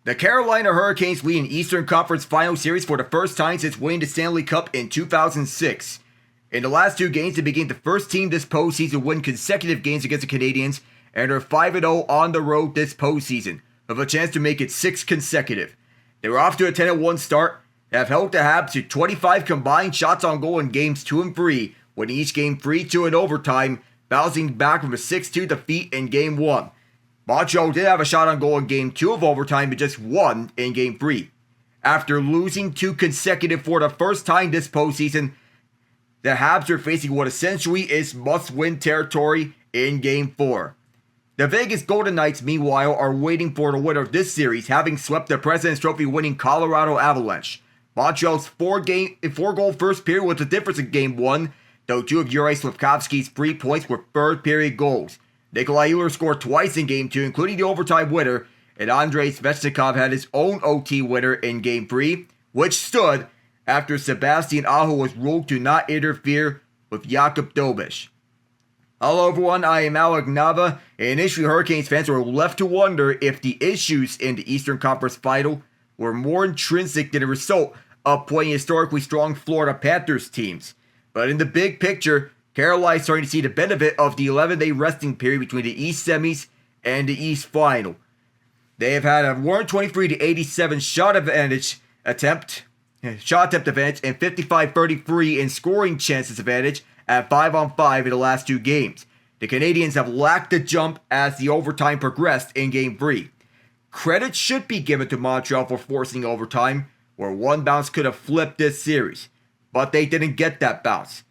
The Carolina Hurricanes lead an Eastern Conference Final Series for the first time since winning the Stanley Cup in 2006. In the last two games, they became the first team this postseason to win consecutive games against the Canadiens, and are 5-0 on the road this postseason, with a chance to make it 6 consecutive. They were off to a 10-1 start, and have held the Habs to 25 combined shots on goal in games 2 and 3, winning each game 3-2 in overtime, bouncing back from a 6-2 defeat in game 1. Montreal did have a shot on goal in game 2 of overtime, but just won in game 3. After losing 2 consecutive for the first time this postseason, the Habs are facing what essentially is must-win territory in game 4. The Vegas Golden Knights, meanwhile, are waiting for the winner of this series, having swept the President's Trophy winning Colorado Avalanche. Montreal's 4-goal first period was the difference in game 1, though 2 of Juraj Slafkovsky's 3 points were third-period goals. Nikolai Ehlers scored twice in game 2, including the overtime winner, and Andrei Svechnikov had his own OT winner in game 3, which stood after Sebastian Aho was ruled to not interfere with Jakub Dobeš. Hello everyone, I am Alec Nava, and initially Hurricanes fans were left to wonder if the issues in the Eastern Conference Final were more intrinsic than a result of playing historically strong Florida Panthers teams. But in the big picture, Carolina is starting to see the benefit of the 11-day resting period between the East semis and the East final. They have had a 123-87 shot attempt advantage and 55-33 in scoring chances advantage at 5-on-5 in the last 2 games. The Canadiens have lacked the jump as the overtime progressed in game 3. Credit should be given to Montreal for forcing overtime, where one bounce could have flipped this series, but they didn't get that bounce.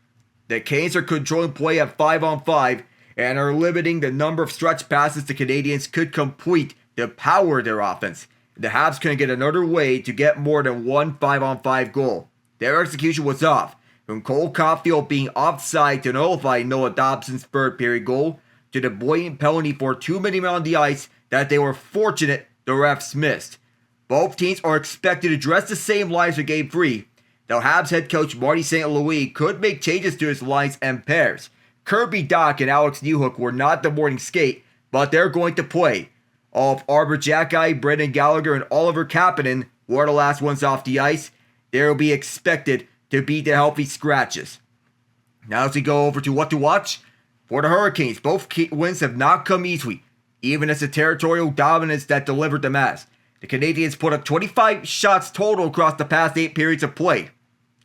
The Canes are controlling play at 5-on-5 and are limiting the number of stretch passes the Canadiens could complete to power their offense. The Habs couldn't get another way to get more than one 5-on-5 goal. Their execution was off, from Cole Caulfield being offside to nullify Noah Dobson's third-period goal, to the blatant penalty for 2 minutes on the ice that they were fortunate the refs missed. Both teams are expected to dress the same lines for Game 3, though Habs head coach Marty St. Louis could make changes to his lines and pairs. Kirby Dach and Alex Newhook were not the morning skate, but they're going to play. All of Arbor Xhekaj, Brendan Gallagher, and Oliver Kapanen were the last ones off the ice. They will be expected to beat the healthy scratches. Now as we go over to what to watch, for the Hurricanes, both wins have not come easily, even as the territorial dominance that delivered them has. The Canadiens put up 25 shots total across the past 8 periods of play.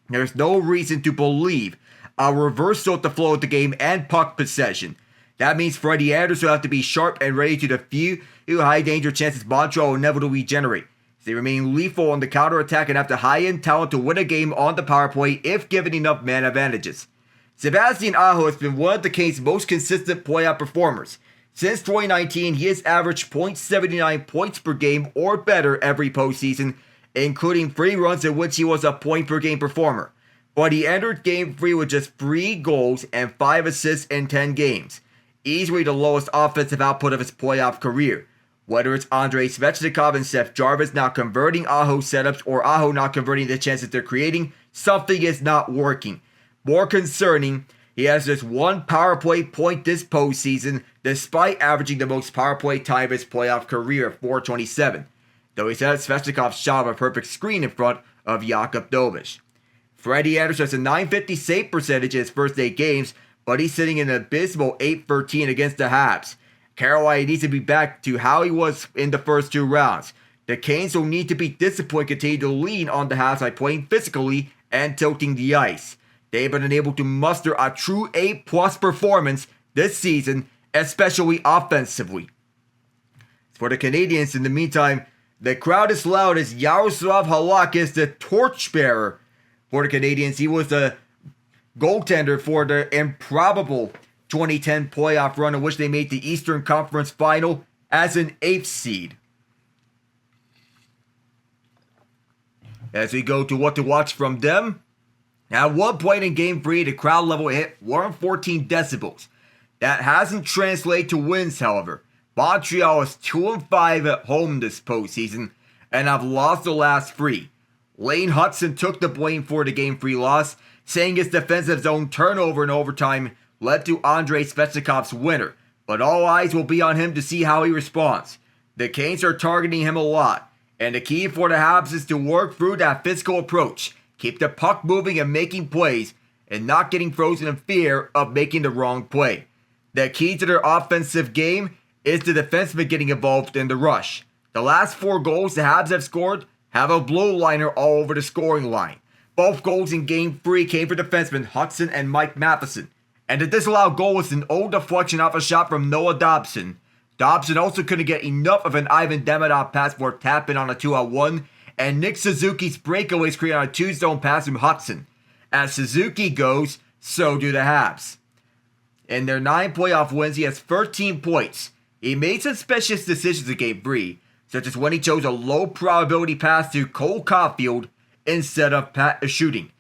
There's no reason to believe a reversal of the flow of the game and puck possession. That means Freddie Andersen will have to be sharp and ready to defuse high-danger chances Montreal will inevitably generate. They remain lethal on the counter-attack and have the high-end talent to win a game on the power play if given enough man advantages. Sebastian Aho has been one of the Canes' most consistent playoff performers. Since 2019, he has averaged .79 points per game or better every postseason, including 3 runs in which he was a point-per-game performer. But he entered Game 3 with just 3 goals and 5 assists in 10 games, easily the lowest offensive output of his playoff career. Whether it's Andrei Svechnikov and Seth Jarvis not converting Aho setups or Aho not converting the chances they're creating, something is not working. More concerning, he has just 1 power play point this postseason, despite averaging the most power play time of his playoff career at .427, though he's had Svechnikov's shot of a perfect screen in front of Jakub Dobeš. Freddie Andersen has a .950 save percentage in his first 8 games, but he's sitting in an abysmal .813 against the Habs. Carolina needs to be back to how he was in the first 2 rounds. The Canes will need to be disciplined and continue to lean on the Habs by playing physically and tilting the ice. They've been unable to muster a true A-plus performance this season, especially offensively. For the Canadiens, in the meantime, the crowd is loud as Yaroslav Halak is the torchbearer for the Canadiens. He was the goaltender for the improbable 2010 playoff run in which they made the Eastern Conference Final as an 8th seed. As we go to what to watch from them, at one point in Game 3, the crowd level hit 114 decibels. That hasn't translated to wins, however. Montreal is 2-5 at home this postseason and have lost the last 3. Lane Hutson took the blame for the Game 3 loss, saying his defensive zone turnover in overtime led to Andrei Svechnikov's winner, but all eyes will be on him to see how he responds. The Canes are targeting him a lot, And the key for the Habs is to work through that physical approach, keep the puck moving and making plays, and not getting frozen in fear of making the wrong play. The key to their offensive game is the defenseman getting involved in the rush. The last 4 goals the Habs have scored have a blue liner all over the scoring line. Both goals in Game 3 came for defensemen Hudson and Mike Matheson. And the disallowed goal was an old deflection off a shot from Noah Dobson. Dobson also couldn't get enough of an Ivan Demidov pass for a tap-in on a 2-on-1, and Nick Suzuki's breakaways created on a 2-zone pass from Hudson. As Suzuki goes, so do the Habs. In their 9 playoff wins, he has 13 points. He made suspicious decisions in Game 3, such as when he chose a low-probability pass to Cole Caulfield instead of shooting.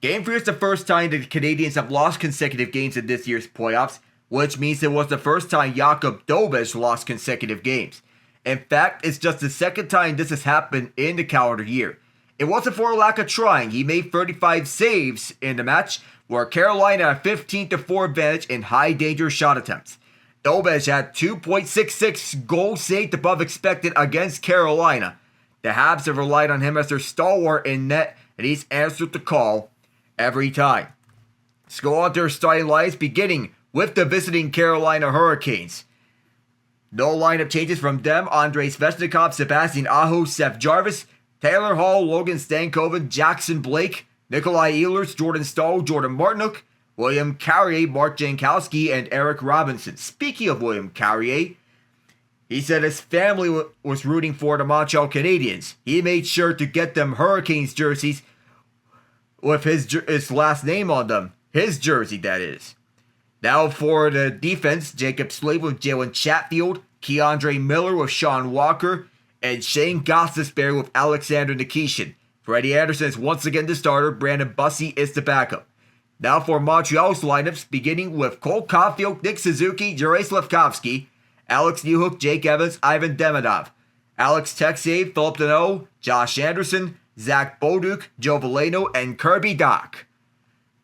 Game 3 is the first time the Canadiens have lost consecutive games in this year's playoffs, which means it was the first time Jakub Dobeš lost consecutive games. In fact, it's just the second time this has happened in the calendar year. It wasn't for a lack of trying. He made 35 saves in the match, where Carolina had a 15-4 advantage in high-danger shot attempts. Dobeš had 2.66 goals saved above expected against Carolina. The Habs have relied on him as their stalwart in net, and he's answered the call every time. Let's go on to their starting lines, beginning with the visiting Carolina Hurricanes. No lineup changes from them. Andrei Svechnikov, Sebastian Aho, Seth Jarvis, Taylor Hall, Logan Stankoven, Jackson Blake, Nikolai Ehlers, Jordan Staal, Jordan Martinook, William Carrier, Mark Jankowski, and Eric Robinson. Speaking of William Carrier, he said his family was rooting for the Montreal Canadiens. He made sure to get them Hurricanes jerseys with his last name on them. His jersey, that is. Now for the defense, Jacob Slade with Jalen Chatfield, Keandre Miller with Sean Walker, and Shane Gostisbehere with Alexander Nikishin. Freddie Andersen is once again the starter. Brandon Bussey is the backup. Now for Montreal's lineups, beginning with Cole Caulfield, Nick Suzuki, Juraj Slafkovsky, Alex Newhook, Jake Evans, Ivan Demidov, Alex Texier, Philip Deneau, Josh Anderson, Zach Boduk, Joe Veleno, and Kirby Dach.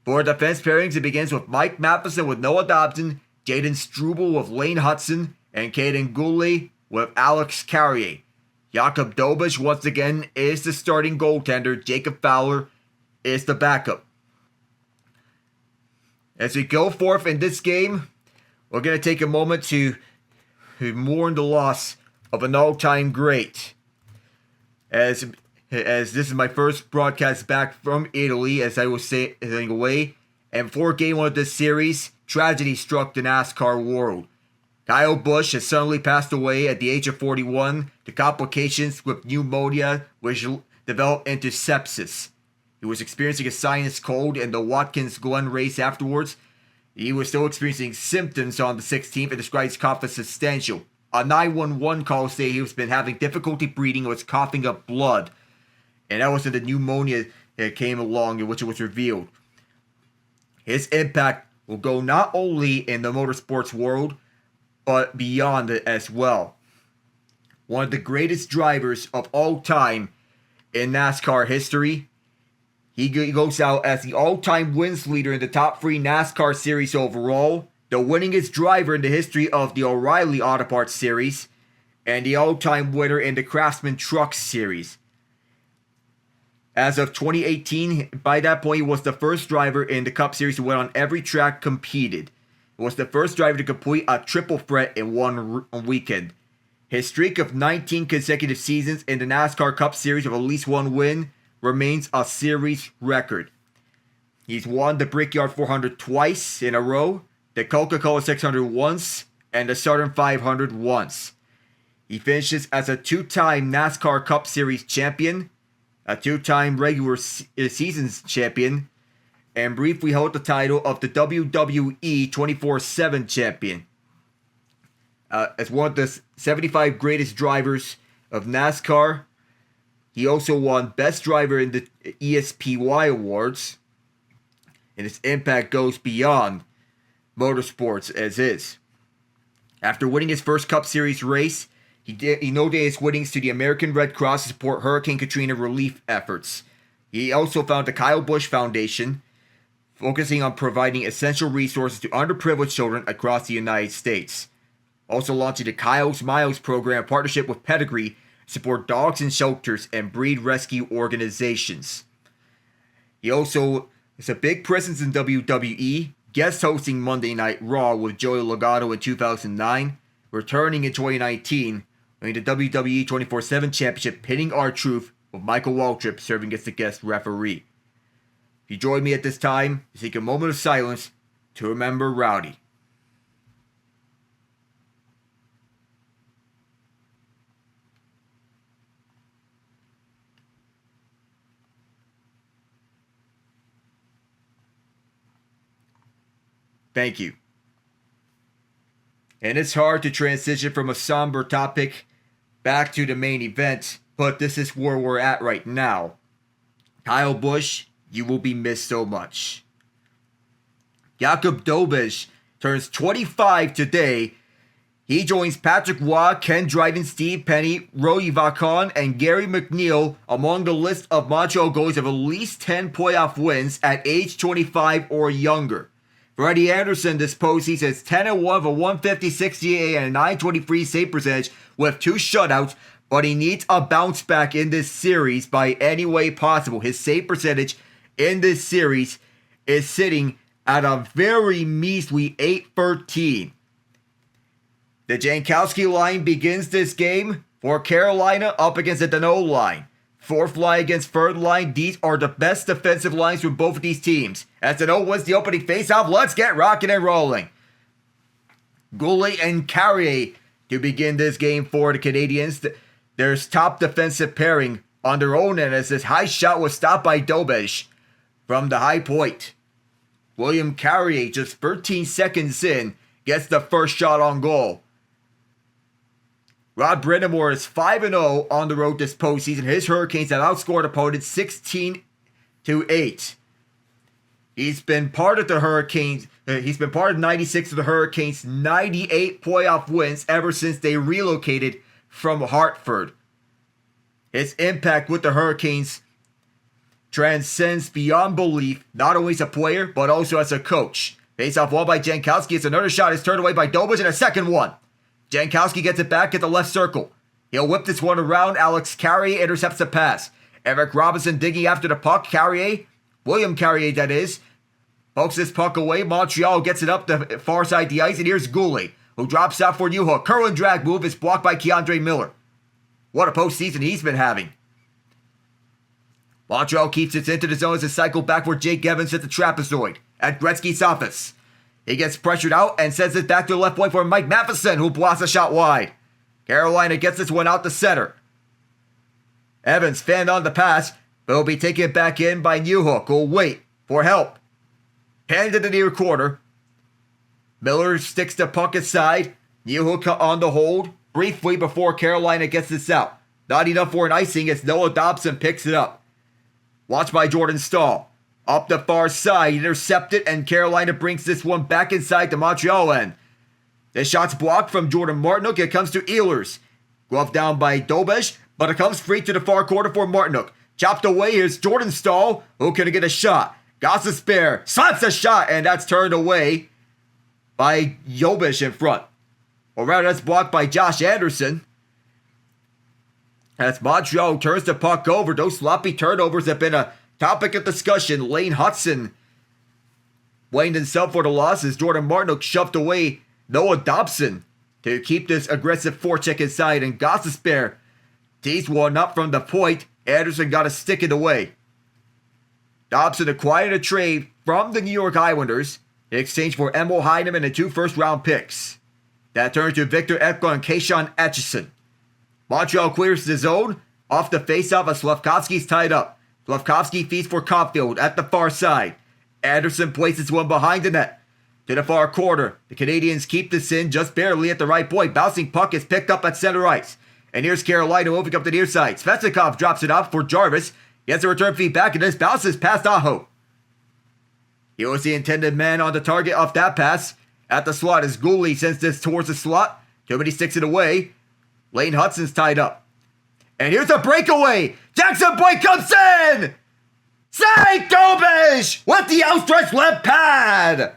For defense pairings, it begins with Mike Matheson with Noah Dobson, Jaden Struble with Lane Hudson, and Caden Goulet with Alex Carrier. Jakub Dobeš once again is the starting goaltender. Jacob Fowler is the backup. As we go forth in this game, we're going to take a moment to mourn the loss of an all-time great. As this is my first broadcast back from Italy, as I was sailing away, and before Game 1 of this series, tragedy struck the NASCAR world. Kyle Busch has suddenly passed away at the age of 41 to complications with pneumonia, which developed into sepsis. He was experiencing a sinus cold in the Watkins Glen race afterwards. He was still experiencing symptoms on the 16th and described his cough as substantial. A 911 call stated he was been having difficulty breathing and was coughing up blood. And that was when the pneumonia that came along, in which it was revealed. His impact will go not only in the motorsports world, but beyond it as well. One of the greatest drivers of all time in NASCAR history. He goes out as the all-time wins leader in the top 3 NASCAR series overall, the winningest driver in the history of the O'Reilly Auto Parts series, and the all-time winner in the Craftsman Trucks series. As of 2018, by that point, he was the first driver in the Cup Series to win on every track competed. He was the first driver to complete a triple threat in one weekend. His streak of 19 consecutive seasons in the NASCAR Cup Series with at least one win remains a series record. He's won the Brickyard 400 twice in a row, the Coca-Cola 600 once, and the Southern 500 once. He finishes as a 2-time NASCAR Cup Series champion, a 2-time regular seasons champion, and briefly held the title of the WWE 24/7 champion. As one of the 75 greatest drivers of NASCAR, he also won Best Driver in the ESPY Awards, and his impact goes beyond motorsports as is. After winning his first Cup Series race, he donated his winnings to the American Red Cross to support Hurricane Katrina relief efforts. He also founded the Kyle Busch Foundation, focusing on providing essential resources to underprivileged children across the United States. Also launching the Kyle's Miles program in partnership with Pedigree, support dogs and shelters, and breed rescue organizations. He also is a big presence in WWE, guest hosting Monday Night Raw with Joey Logano in 2009, returning in 2019, winning the WWE 24/7 Championship, pinning R-Truth, with Michael Waltrip serving as the guest referee. If you join me at this time, take a moment of silence to remember Rowdy. Thank you. And it's hard to transition from a somber topic back to the main event, but this is where we're at right now. Kyle Busch, you will be missed so much. Jakub Dobeš turns 25 today. He joins Patrick Waugh, Ken Dryden, Steve Penny, Roy Vacon, and Gary McNeil among the list of Montreal goalies of at least 10 playoff wins at age 25 or younger. Freddie Andersen this postseason is 10-1 with a 150 GAA and a 923 save percentage with 2 shutouts, but he needs a bounce back in this series by any way possible. His save percentage in this series is sitting at a very measly .813. The Jankowski line begins this game for Carolina up against the Danault line. Fourth line against third line. These are the best defensive lines from both of these teams. As Danault wins the opening faceoff, let's get rocking and rolling. Goulet and Carrier to begin this game for the Canadiens. Their top defensive pairing on their own end as this high shot was stopped by Dobeš from the high point. William Carrier, just 13 seconds in, gets the first shot on goal. Rod Brind'Amour is 5-0 on the road this postseason. His Hurricanes have outscored opponents 16-8. He's been part of the Hurricanes. He's been part of 96 of the Hurricanes' 98 playoff wins ever since they relocated from Hartford. His impact with the Hurricanes transcends beyond belief, not only as a player, but also as a coach. Face-off won by Jankowski. It's another shot. It's turned away by Dobeš and a second one. Jankowski gets it back at the left circle. He'll whip this one around. Alex Carrier intercepts the pass. Eric Robinson digging after the puck. Carrier, William Carrier that is, pokes this puck away. Montreal gets it up the far side of the ice. And here's Goulet, who drops out for Newhook. Curl and drag move is blocked by Keandre Miller. What a postseason he's been having. Montreal keeps it into the zone as a cycle back where Jake Evans hits the trapezoid at Gretzky's office. He gets pressured out and sends it back to the left point for Mike Matheson, who blasts a shot wide. Carolina gets this one out to center. Evans fanned on the pass, but will be taken back in by Newhook, who'll wait for help. Hand to the near corner. Miller sticks the puck aside. Newhook on the hold briefly before Carolina gets this out. Not enough for an icing as Noah Dobson picks it up. Watched by Jordan Staal. Up the far side, intercepted, and Carolina brings this one back inside the Montreal end. The shot's blocked from Jordan Martinook. It comes to Ehlers. Glove down by Dobeš, but it comes free to the far corner for Martinook. Chopped away, here's Jordan Staal, who can get a shot. Gostisbehere slaps a shot, and that's turned away by Dobeš in front. Or rather, that's blocked by Josh Anderson. As Montreal turns the puck over, those sloppy turnovers have been a topic of discussion. Lane Hudson blamed himself for the losses. Jordan Martinook shoved away Noah Dobson to keep this aggressive forecheck inside. And Gostisbehere teased one up from the point. Anderson got to stick it away. Dobson acquired a trade from the New York Islanders in exchange for Emil Heineman and 2 first-round picks. That turns to Victor Ekblad and Keishon Etchison. Montreal clears the zone. Off the faceoff as Slafkovsky's tied up. Slafkovsky feeds for Caulfield at the far side. Anderson places one behind the net. To the far corner. The Canadiens keep this in just barely at the right point. Bouncing puck is picked up at center ice. And here's Carolina moving up the near side. Svechnikov drops it off for Jarvis. Gets a return feed back and this bounces past Aho. He was the intended man on the target off that pass. At the slot as Goulet sends this towards the slot. Too many sticks it away. Lane Hudson's tied up. And here's a breakaway. Jackson Blake comes in. Save Dobeš with the outstretched left pad.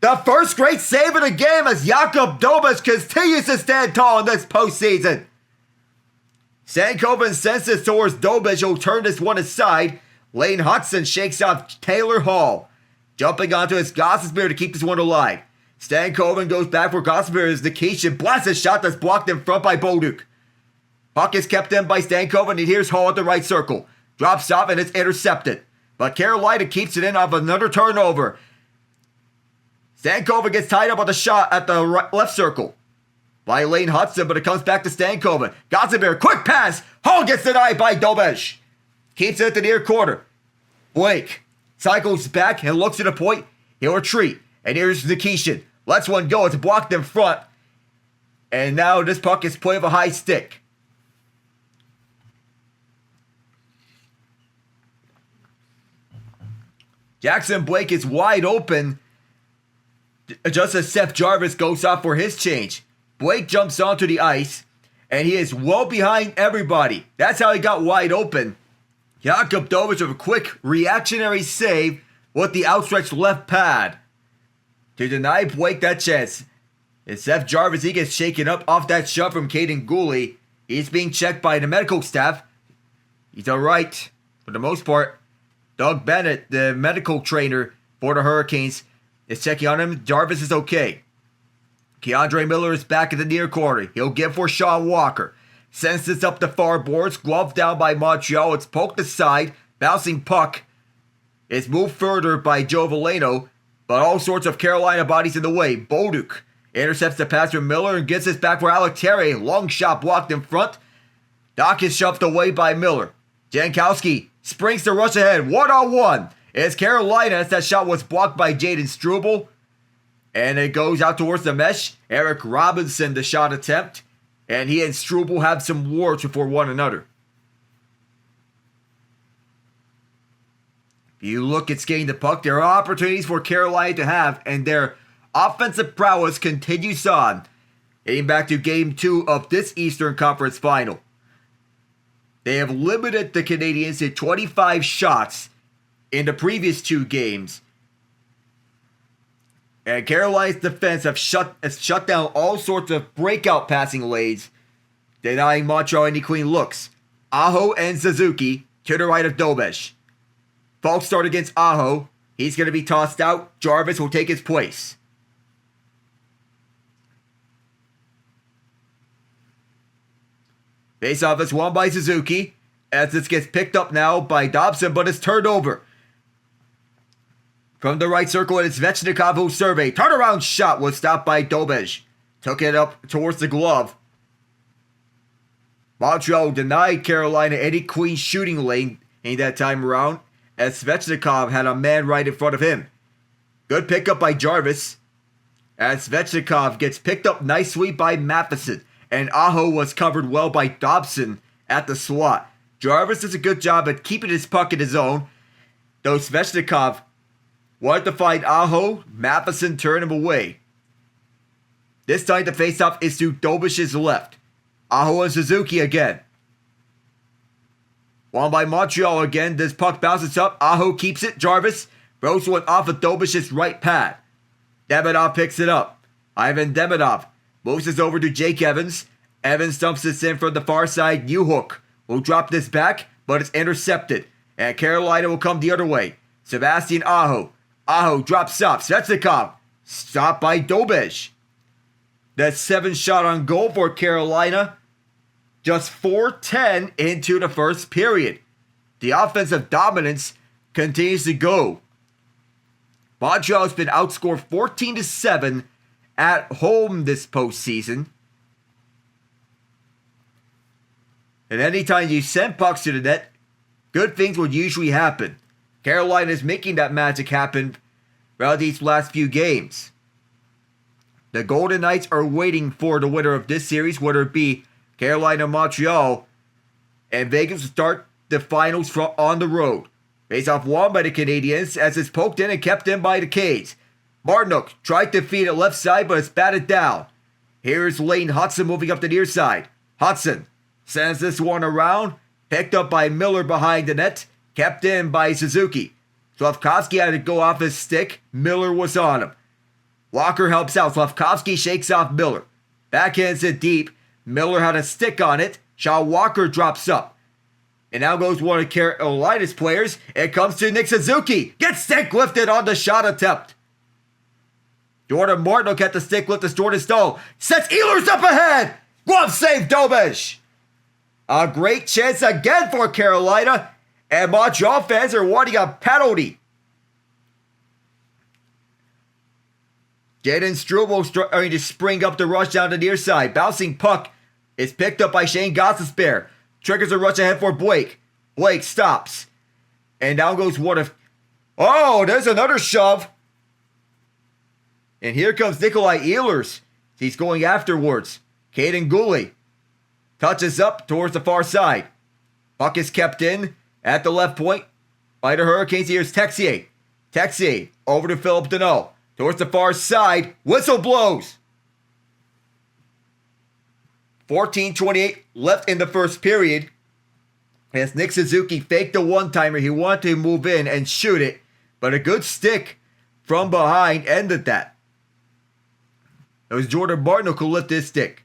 The first great save of the game as Jakub Dobeš continues to stand tall in this postseason. Stankoven sends this towards Dobich, who'll turn this one aside. Lane Hudson shakes off Taylor Hall, jumping onto his Gostisbehere to keep this one alive. Stankoven goes back for Gostisbehere as Nikishin blasts a shot that's blocked in front by Bolduc. Puck is kept in by Stankoven, and here's Hall at the right circle. Drops off and it's intercepted. But Carolina keeps it in off another turnover. Stankoven gets tied up on the shot at the left circle by Lane Hudson, but it comes back to Stankoven. Gostisbehere, quick pass. Hall gets denied by Dobich. Keeps it at the near corner. Blake cycles back and looks at a point. He'll retreat. And here's Nikishin. Lets one go. It's blocked in front. And now this puck is played with a high stick. Jackson Blake is wide open just as Seth Jarvis goes off for his change. Blake jumps onto the ice, and he is well behind everybody. That's how he got wide open. Jakub Dobich with a quick reactionary save with the outstretched left pad to deny Blake that chance. And Seth Jarvis, he gets shaken up off that shot from Caden Gooley. He's being checked by the medical staff. He's alright for the most part. Doug Bennett, the medical trainer for the Hurricanes, is checking on him. Jarvis is okay. Keandre Miller is back in the near corner. He'll give for Sean Walker. Sends this up the far boards. Gloved down by Montreal. It's poked aside. Bouncing puck. It's moved further by Joe Veleno. But all sorts of Carolina bodies in the way. Bolduc intercepts the pass from Miller and gets this back for Alec Terry. Long shot blocked in front. Doc is shoved away by Miller. Jankowski springs to rush ahead. 1-on-1. It's Carolina as that shot was blocked by Jaden Struble. And it goes out towards the mesh. Eric Robinson, the shot attempt. And he and Struble have some wars before one another. If you look at skating the puck, there are opportunities for Carolina to have, and their offensive prowess continues on. Getting back to Game 2 of this Eastern Conference Final. They have limited the Canadiens to 25 shots in the previous 2 games. And Carolina's defense have shut down all sorts of breakout passing lanes, denying Montreal any clean looks. Aho and Suzuki to the right of Dobich. False start against Aho. He's going to be tossed out. Jarvis will take his place. Face-off is won by Suzuki, as this gets picked up now by Dobson, but it's turned over. From the right circle, it's Svechnikov who surveyed. Turnaround shot was stopped by Dobich. Took it up towards the glove. Montreal denied Carolina any clean shooting lane in that time around, as Svechnikov had a man right in front of him. Good pickup by Jarvis, as Svechnikov gets picked up nicely by Matheson, and Aho was covered well by Dobson at the slot. Jarvis does a good job at keeping his puck in his zone, though Svechnikov wanted to find Aho. Matheson turned him away. This time the faceoff is to Dobich's left. Aho and Suzuki again. Won by Montreal again. This puck bounces up. Aho keeps it. Jarvis throws one off of Dobich's right pad. Demidov picks it up. Ivan Demidov moves this over to Jake Evans. Evans dumps this in from the far side. Newhook will drop this back, but it's intercepted. And Carolina will come the other way. Sebastian Aho. Aho drops up. Svechnikov stopped by Dobich. That's 7 shot on goal for Carolina. Just 4:10 into the first period. The offensive dominance continues to go. Montreal has been outscored 14-7 at home this postseason. And anytime you send pucks to the net, good things would usually happen. Carolina is making that magic happen throughout these last few games. The Golden Knights are waiting for the winner of this series, whether it be Carolina, Montreal, and Vegas will start the finals on the road. Face-off won by the Canadiens as it's poked in and kept in by the Canes. Martinook tried to feed it left side, but it's batted down. Here's Lane Hudson moving up the near side. Hudson sends this one around, picked up by Miller behind the net, kept in by Suzuki. Slavkovsky had to go off his stick. Miller was on him. Walker helps out. Slavkovsky shakes off Miller. Backhands it deep. Miller had a stick on it, Sean Walker drops up. And now goes one of Carolina's players. It comes to Nick Suzuki. Gets stick lifted on the shot attempt. Jordan Martin will get the stick lift as Jordan Staal sets Ehlers up ahead. Glove save, Dobish. A great chance again for Carolina. And Montreal fans are wanting a penalty. Jaden Struble starting to spring up the rush down the near side. Bouncing puck is picked up by Shane Gostisbehere. Triggers a rush ahead for Blake. Blake stops. And down goes one of... Oh, there's another shove. And here comes Nikolai Ehlers. He's going afterwards. Caden Gooley touches up towards the far side. Puck is kept in at the left point by the Hurricanes. Here's Texier. Texier over to Philip Deneau. Towards the far side. Whistle blows. 14:28 left in the first period. As Nick Suzuki faked the one-timer. He wanted to move in and shoot it. But a good stick from behind ended that. It was Jordan Martin who could lift his stick.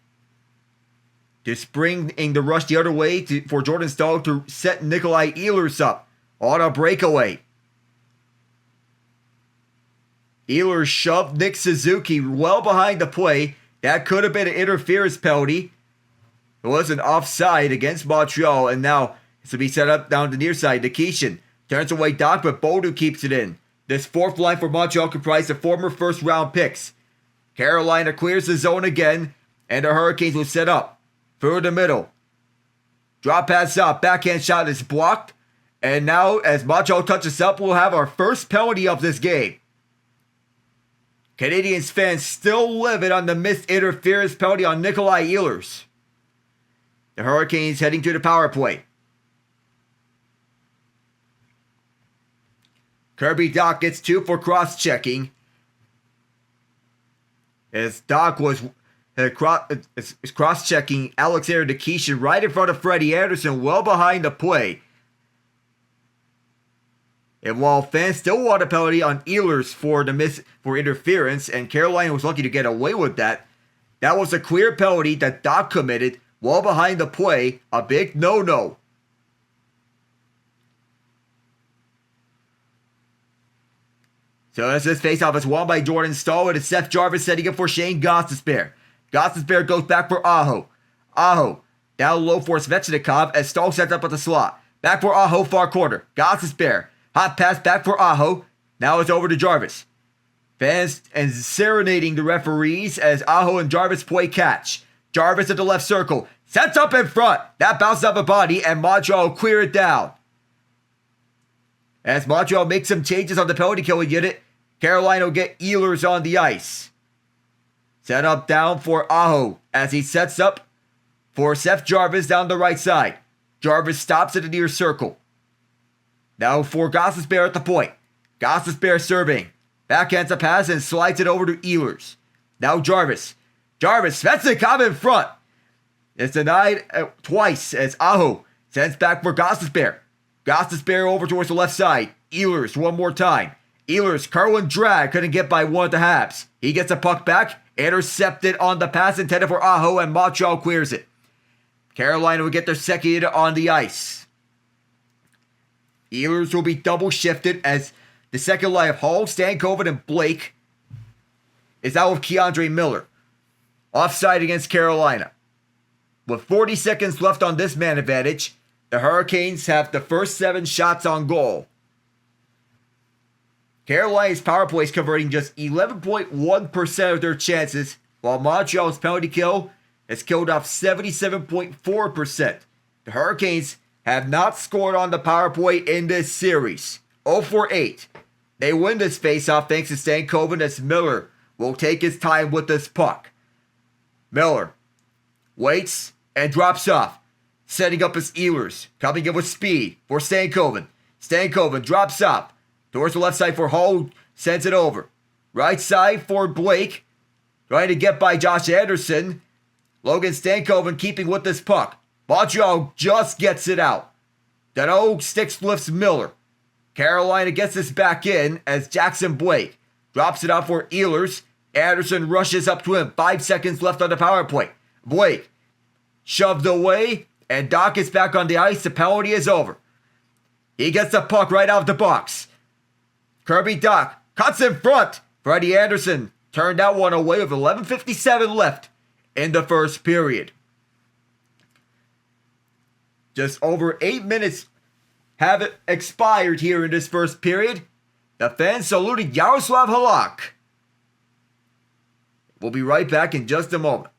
To spring the rush the other way for Jordan Staal to set Nikolai Ehlers up on a breakaway. Ehlers shoved Nick Suzuki well behind the play. That could have been an interference penalty. It was an offside against Montreal, and now it's to be set up down the near side. Nikishin turns away Doc, but Bodu keeps it in. This fourth line for Montreal comprised of former first-round picks. Carolina clears the zone again, and the Hurricanes will set up through the middle. Drop pass up, backhand shot is blocked, and now as Montreal touches up, we'll have our first penalty of this game. Canadiens fans still livid on the missed interference penalty on Nikolai Ehlers. The Hurricanes heading to the power play. Kirby Dach gets 2 for cross-checking. As Dach was cross-checking Alexander Nikishin right in front of Freddie Andersen, well behind the play. And while fans still want a penalty on Ehlers for interference, and Carolina was lucky to get away with that, that was a clear penalty that Dach committed well behind the play, a big no-no. So as this faceoff is won by Jordan Staal, and it's Seth Jarvis setting up for Shane Gostisbehere. Gostisbehere goes back for Aho. Aho down low for Svechnikov as Staal sets up at the slot. Back for Aho, far corner. Gostisbehere. Hot pass back for Aho. Now it's over to Jarvis. Fans and serenading the referees as Aho and Jarvis play catch. Jarvis at the left circle. Sets up in front. That bounces off a body and Montreal will clear it down. As Montreal makes some changes on the penalty killing unit, Carolina will get Ehlers on the ice. Set up down for Aho as he sets up for Seth Jarvis down the right side. Jarvis stops at the near circle. Now for Gostisbehere at the point. Gostisbehere serving. Backhands a pass and slides it over to Ehlers. Now Jarvis. Jarvis, Svechnikov in front. It's denied twice as Aho sends back for Gostisbehere. Gostisbehere over towards the left side. Ehlers one more time. Ehlers, Kerwin drag, couldn't get by one at the Habs. He gets a puck back, intercepted on the pass intended for Aho, and Montreal clears it. Carolina will get their second unit on the ice. Ehlers will be double shifted as the second line of Hall, Stankoven, and Blake is out with Keandre Miller. Offside against Carolina. With 40 seconds left on this man advantage, the Hurricanes have the first 7 shots on goal. Carolina's power play is converting just 11.1% of their chances, while Montreal's penalty kill has killed off 77.4%. The Hurricanes have not scored on the power play in this series. 0 for 8. They win this faceoff thanks to Stankoven as Miller will take his time with this puck. Miller waits and drops off, setting up his Ehlers, coming in with speed for Stankoven. Stankoven drops off towards the left side for Hall, sends it over. Right side for Blake, trying to get by Josh Anderson. Logan Stankoven keeping with this puck. Montreal just gets it out. Deneau sticks lifts Miller. Carolina gets this back in as Jackson Blake drops it out for Ehlers. Anderson rushes up to him. 5 seconds left on the power play. Blake shoved away And Doc is back on the ice. The penalty is over. He gets the puck right out of the box. Kirby Dach cuts in front. Freddie Andersen turned that one away with 11:57 left in the first period. Just over 8 minutes have expired here in this first period. The fans saluted Yaroslav Halak. We'll be right back in just a moment.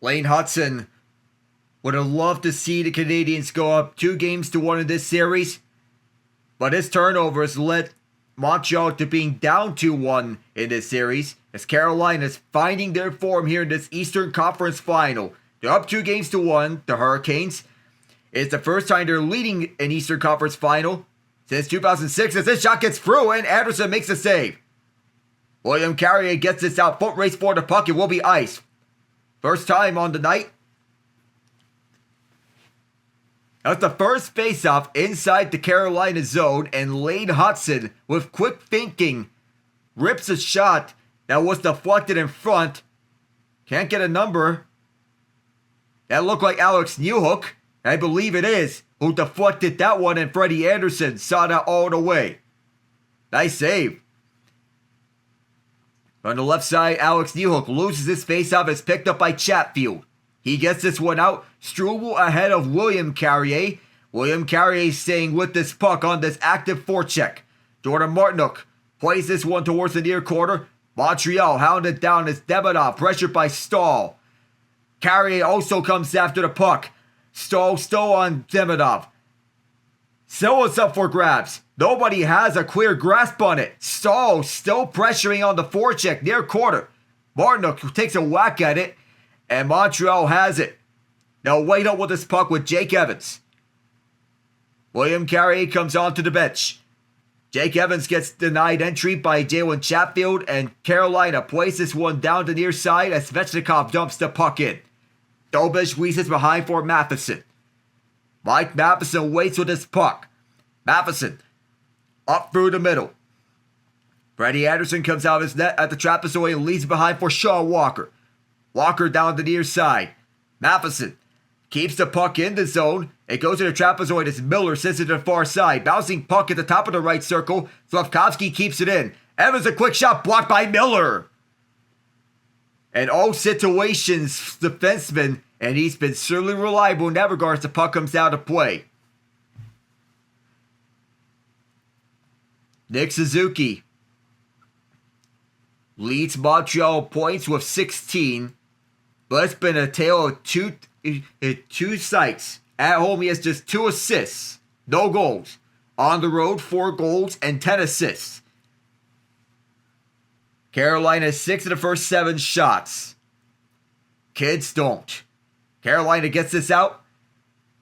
Lane Hutson would have loved to see the Canadiens go up 2-1 in this series, but his turnovers led Montreal to being down 2-1 in this series, as Carolina is finding their form here in this Eastern Conference Final. They're up 2-1, the Hurricanes. It's the first time they're leading an Eastern Conference Final since 2006, as this shot gets through and Andersen makes a save. William Carrier gets this out, foot race for the puck, it will be ice. First time on the night. That's the first faceoff inside the Carolina zone, and Lane Hutson, with quick thinking, rips a shot that was deflected in front. Can't get a number. That looked like Alex Newhook. I believe it is, who deflected that one, and Freddie Andersen saw that all the way. Nice save. On the left side, Alex Newhook loses his faceoff, is picked up by Chatfield. He gets this one out. Struble ahead of William Carrier. William Carrier staying with this puck on this active forecheck. Jordan Martinook plays this one towards the near corner. Montreal hounded down as Demidov, pressured by Stahl. Carrier also comes after the puck. Stahl still on Demidov. Still it's up for grabs. Nobody has a clear grasp on it. Stahl still pressuring on the forecheck near corner. Martinook takes a whack at it, and Montreal has it. They'll wait up with this puck with Jake Evans. William Carrier comes onto the bench. Jake Evans gets denied entry by Jalen Chatfield, and Carolina plays this one down the near side as Svechnikov dumps the puck in. Dobish weases behind for Matheson. Mike Matheson waits with his puck. Matheson up through the middle. Freddie Andersen comes out of his net at the trapezoid and leaves behind for Sean Walker. Walker down the near side. Matheson keeps the puck in the zone. It goes to the trapezoid as Miller sends it to the far side. Bouncing puck at the top of the right circle. Slavkovsky keeps it in. Evans a quick shot blocked by Miller. And all situations defenseman, and he's been certainly reliable in that regards. The puck comes out of play. Nick Suzuki leads Montreal points with 16, but it's been a tale of two sights. At home, he has just 2 assists, no goals. On the road, 4 goals and 10 assists. Carolina 6 of the first 7 shots. Kids don't. Carolina gets this out.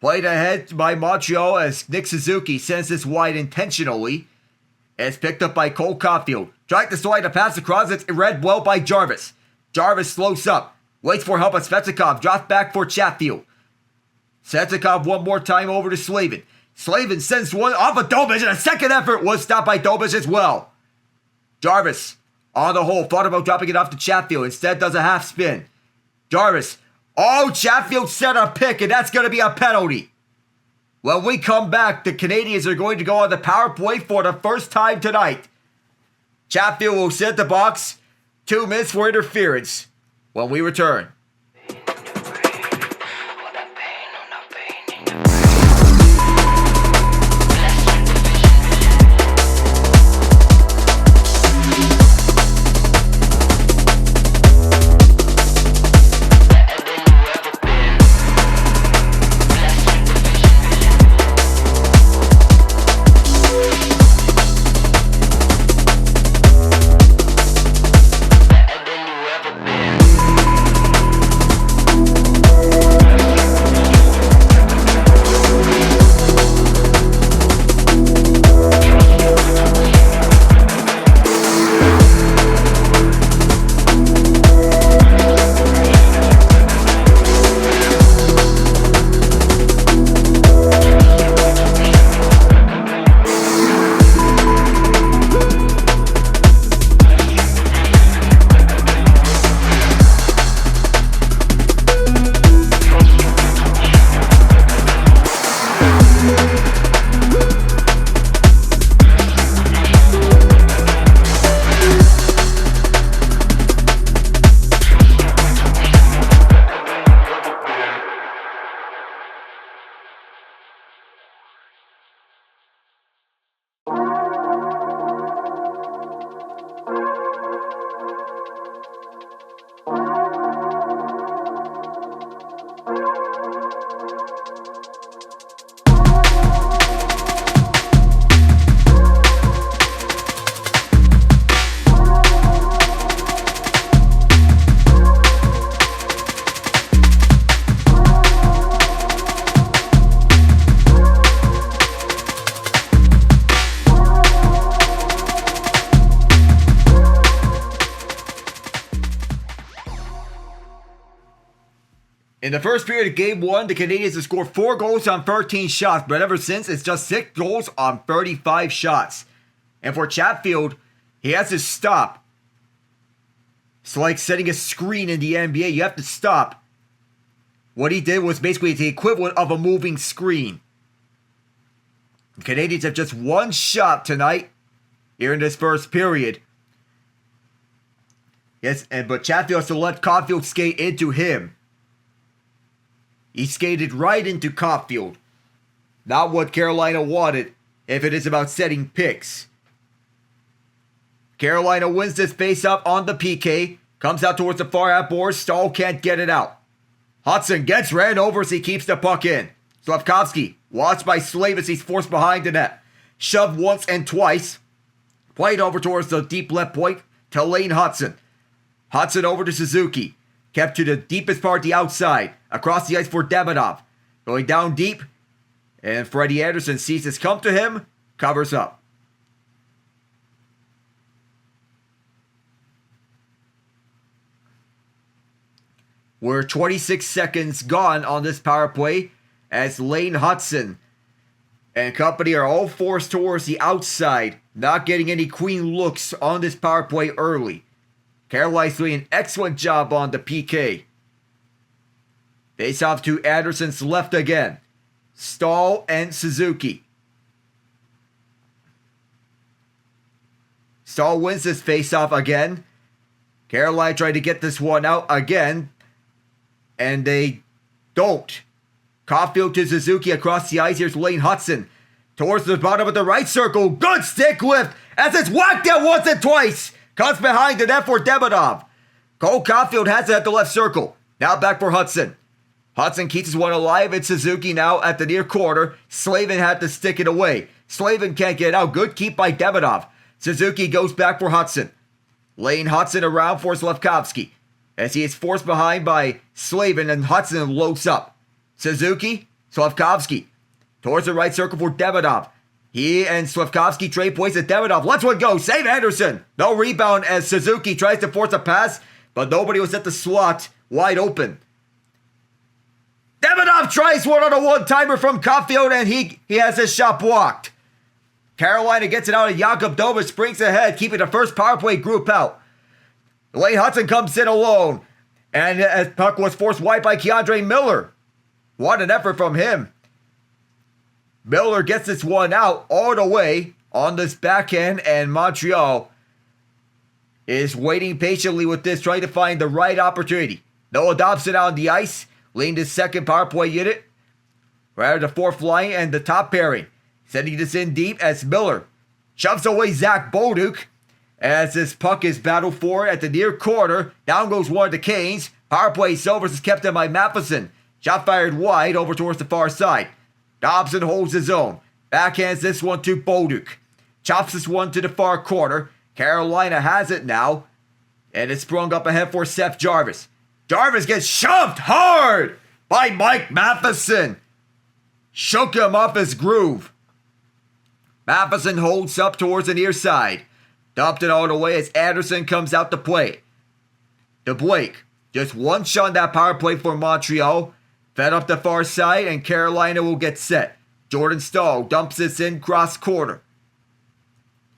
Played ahead by Montreal as Nick Suzuki sends this wide intentionally. It's picked up by Cole Caulfield. Tried to slide a pass across. It's read well by Jarvis. Jarvis slows up. Waits for help as Svechnikov drops back for Chatfield. Svechnikov one more time over to Slavin. Slavin sends one off of Dobich, and a second effort was stopped by Dobich as well. Jarvis on the hole. Thought about dropping it off to Chatfield. Instead does a half spin. Jarvis. Oh, Chatfield set a pick, and that's going to be a penalty. When we come back, the Canadiens are going to go on the power play for the first time tonight. Chatfield will set the box. 2 minutes for interference when we return. In the first period of Game 1, the Canadiens have scored 4 goals on 13 shots, but ever since, it's just 6 goals on 35 shots. And for Chatfield, he has to stop. It's like setting a screen in the NBA. You have to stop. What he did was basically the equivalent of a moving screen. The Canadiens have just 1 shot tonight here in this first period. Yes, but Chatfield has to let Caulfield skate into him. He skated right into Caulfield. Not what Carolina wanted if it is about setting picks. Carolina wins this face-up on the PK. Comes out towards the far half boards. Stahl can't get it out. Hudson gets ran over as he keeps the puck in. Slavkovsky watched by Slave as he's forced behind the net. Shoved once and twice. Played over towards the deep left point to Lane Hudson. Hudson over to Suzuki. Kept to the deepest part of the outside. Across the ice for Demidov. Going down deep. And Freddie Andersen sees this come to him. Covers up. We're 26 seconds gone on this power play. As Lane Hudson and company are all forced towards the outside. Not getting any clean looks on this power play early. Carolina's doing an excellent job on the PK. Face off to Andersen's left again. Stahl and Suzuki. Stahl wins this face-off again. Carolina tried to get this one out again. And they don't. Caulfield to Suzuki across the ice. Here's Lane Hudson. Towards the bottom of the right circle. Good stick lift as it's whacked out once and twice. Comes behind the net for Demidov. Cole Caulfield has it at the left circle. Now back for Hudson. Hudson keeps his one alive. It's Suzuki now at the near corner. Slavin had to stick it away. Slavin can't get out. Good keep by Demidov. Suzuki goes back for Hudson. Lane Hudson around for Slavkovsky. As he is forced behind by Slavin and Hudson lopes up. Suzuki Slavkovsky towards the right circle for Demidov. He and Slavkovsky trade points at Demidov. Let's one go. Save Andersen. No rebound as Suzuki tries to force a pass, but nobody was at the slot wide open. Demidov tries one on a one-timer from Caulfield, and he has his shot blocked. Carolina gets it out, and Jakub Dobeš springs ahead, keeping the first power play group out. Lane Hudson comes in alone, and as puck was forced wide by Keandre Miller. What an effort from him. Miller gets this one out all the way on this backhand, and Montreal is waiting patiently with this, trying to find the right opportunity. Noah Dobson out on the ice, leading the second power play unit. Right at the fourth line and the top pairing. Sending this in deep as Miller shoves away Zach Bolduc as this puck is battled for at the near corner. Down goes one of the Canes. Power play Silvers is kept in by Matheson. Shot fired wide over towards the far side. Dobson holds his own. Backhands this one to Bolduc. Chops this one to the far corner. Carolina has it now. And it's sprung up ahead for Seth Jarvis. Jarvis gets shoved hard by Mike Matheson. Shook him off his groove. Matheson holds up towards the near side. Dumped it all the way as Andersen comes out to play. To Blake. Just one shot on that power play for Montreal. Fed up the far side, and Carolina will get set. Jordan Stahl dumps this in cross corner.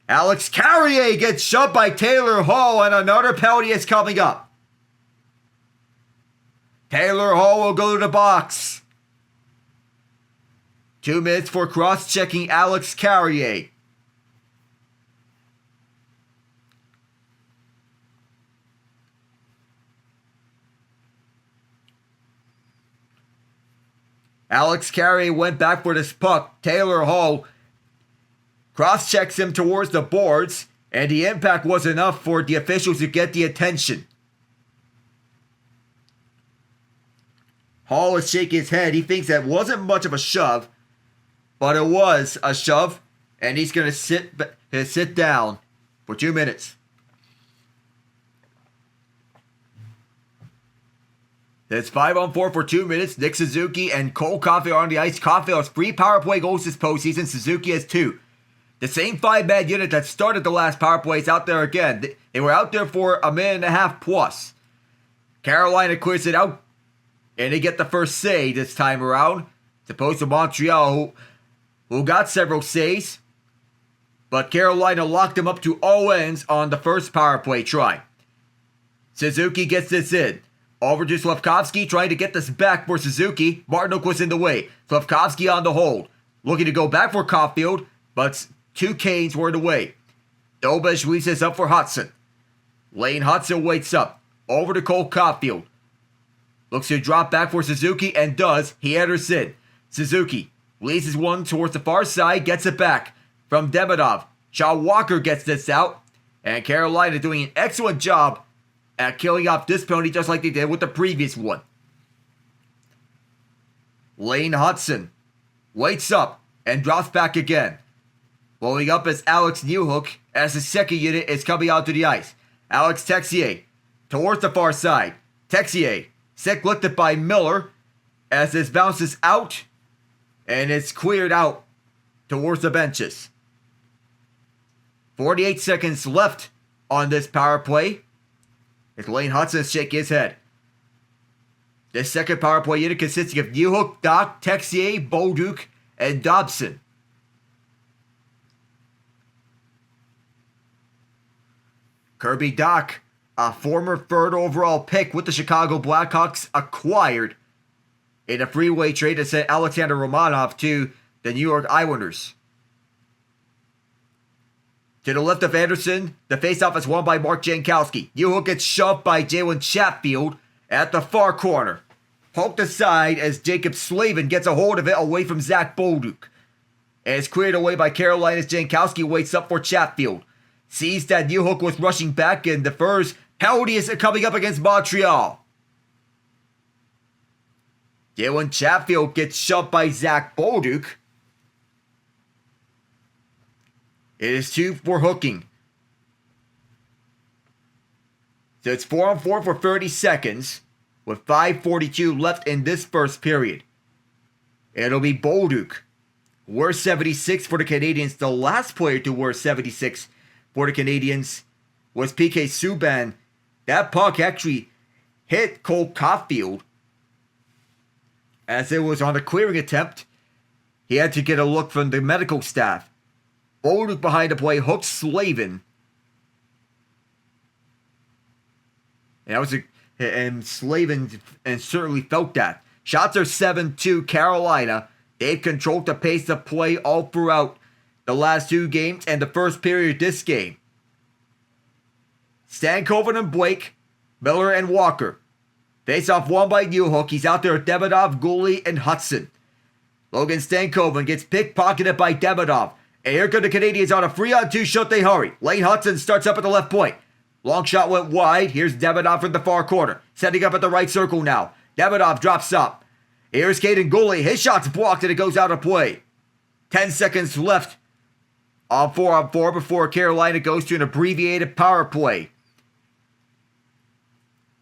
Alex Carrier gets shoved by Taylor Hall, and another penalty is coming up. Taylor Hall will go to the box. 2 minutes for cross-checking Alex Carrier. Alex Carrier went back for this puck. Taylor Hall cross-checks him towards the boards, and the impact was enough for the officials to get the attention. Hall is shaking his head. He thinks that wasn't much of a shove, but it was a shove, and he's going to sit down for 2 minutes. It's 5-on-4 for 2 minutes. Nick Suzuki and Cole Caulfield on the ice. Caulfield has 3 power play goals this postseason. Suzuki has 2. The same 5-man unit that started the last power play is out there again. They were out there for a minute and a half plus. Carolina clears it out, and they get the first save this time around, as opposed to Montreal, who got several saves. But Carolina locked them up to all ends on the first power play try. Suzuki gets this in. Over to Slavkovsky, trying to get this back for Suzuki. Martinook was in the way. Slavkovsky on the hold. Looking to go back for Caulfield, but 2 Canes were in the way. Dobeš leaves this up for Hudson. Lane Hudson waits up. Over to Cole Caulfield. Looks to drop back for Suzuki, and does. He enters in. Suzuki leads his one towards the far side, gets it back from Demidov. Sean Walker gets this out, and Carolina doing an excellent job at killing off this penalty just like they did with the previous one. Lane Hudson waits up and drops back again. Blowing up is Alex Newhook as the second unit is coming out to the ice. Alex Texier towards the far side. Texier, sick lifted by Miller as this bounces out and it's cleared out towards the benches. 48 seconds left on this power play. As Lane Hudson shake his head. This second power play unit consisting of Newhook, Doc, Texier, Bolduc, and Dobson. Kirby Dach, a former 3rd overall pick with the Chicago Blackhawks, acquired in a freeway trade that sent Alexander Romanov to the New York Islanders. To the left of Andersen, the faceoff is won by Mark Jankowski. Newhook gets shoved by Jalen Chatfield at the far corner. Poked aside as Jacob Slavin gets a hold of it away from Zach Bolduc. And it's cleared away by Carolina's Jankowski waits up for Chatfield. Sees that Newhook was rushing back and defers. Penalty is coming up against Montreal. Jalen Chatfield gets shoved by Zach Bolduc. It is 2 for hooking. So it's 4-on-4 for 30 seconds with 5:42 left in this first period. It'll be Bolduc. Wear 76 for the Canadiens. The last player to wear 76 for the Canadiens was PK Subban. That puck actually hit Cole Caulfield as it was on a clearing attempt. He had to get a look from the medical staff. Bolduc behind the play hooked Slavin. And Slavin certainly felt that. Shots are 7-2 Carolina. They've controlled the pace of play all throughout the last two games and the first period of this game. Stankoven and Blake, Miller and Walker. Face off one by Newhook. He's out there with Demidov, Goulet, and Hudson. Logan Stankoven gets pickpocketed by Demidov. And here come the Canadiens on a 3-on-2 shot. They hurry. Lane Hudson starts up at the left point. Long shot went wide. Here's Demidov from the far corner. Setting up at the right circle now. Demidov drops up. Here's Caden Goulet. His shot's blocked and it goes out of play. 10 seconds left on 4-on-4 before Carolina goes to an abbreviated power play.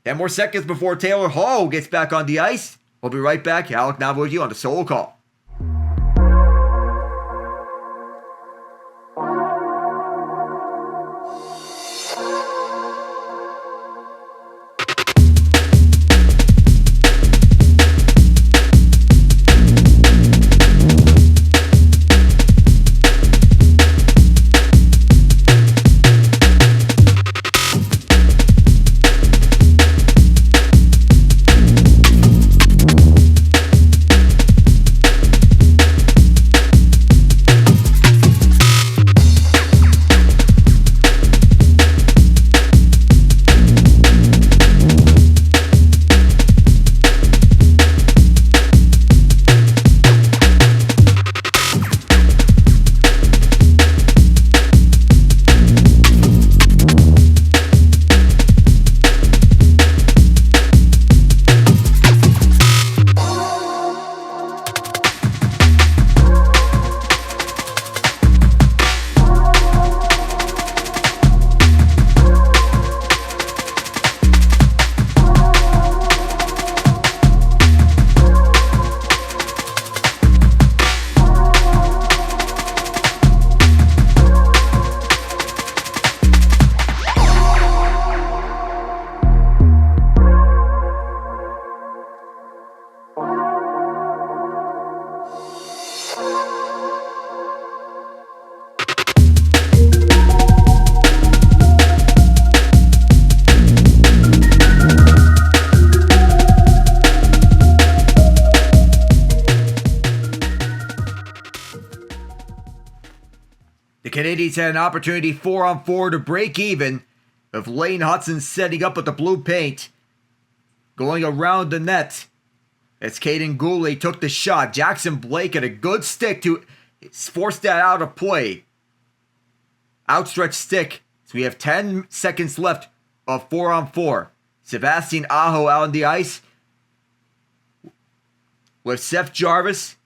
10 more seconds before Taylor Hall gets back on the ice. We'll be right back. Alec now with you on the Solo Call. Canadiens had an opportunity 4-on-4 to break even, with Lane Hudson setting up with the blue paint, going around the net. As Caden Goulet took the shot, Jackson Blake had a good stick to force that out of play. Outstretched stick. So we have 10 seconds left of 4-on-4. Sebastian Aho out on the ice with Seth Jarvis,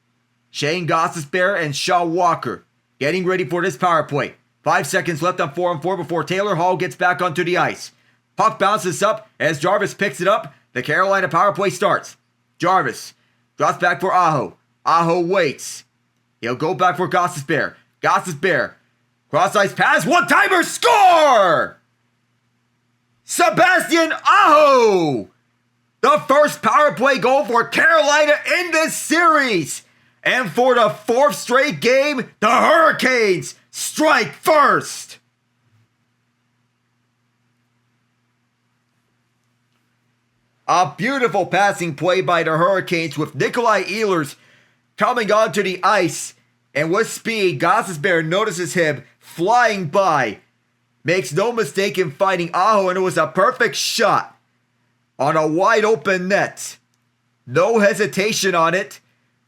Shane Gostisbehere, and Shaw Walker getting ready for this power play. 5 seconds left on 4-on-4 before Taylor Hall gets back onto the ice. Puck bounces up as Jarvis picks it up. The Carolina power play starts. Jarvis drops back for Aho. Aho waits. He'll go back for Gostisbehere. Gostisbehere. Cross-ice pass. One-timer. Score! Sebastian Aho! The first power play goal for Carolina in this series. And for the fourth straight game, the Hurricanes strike first. A beautiful passing play by the Hurricanes with Nikolai Ehlers coming onto the ice. And with speed, Gostisbehere notices him flying by. Makes no mistake in finding Aho, and it was a perfect shot on a wide open net. No hesitation on it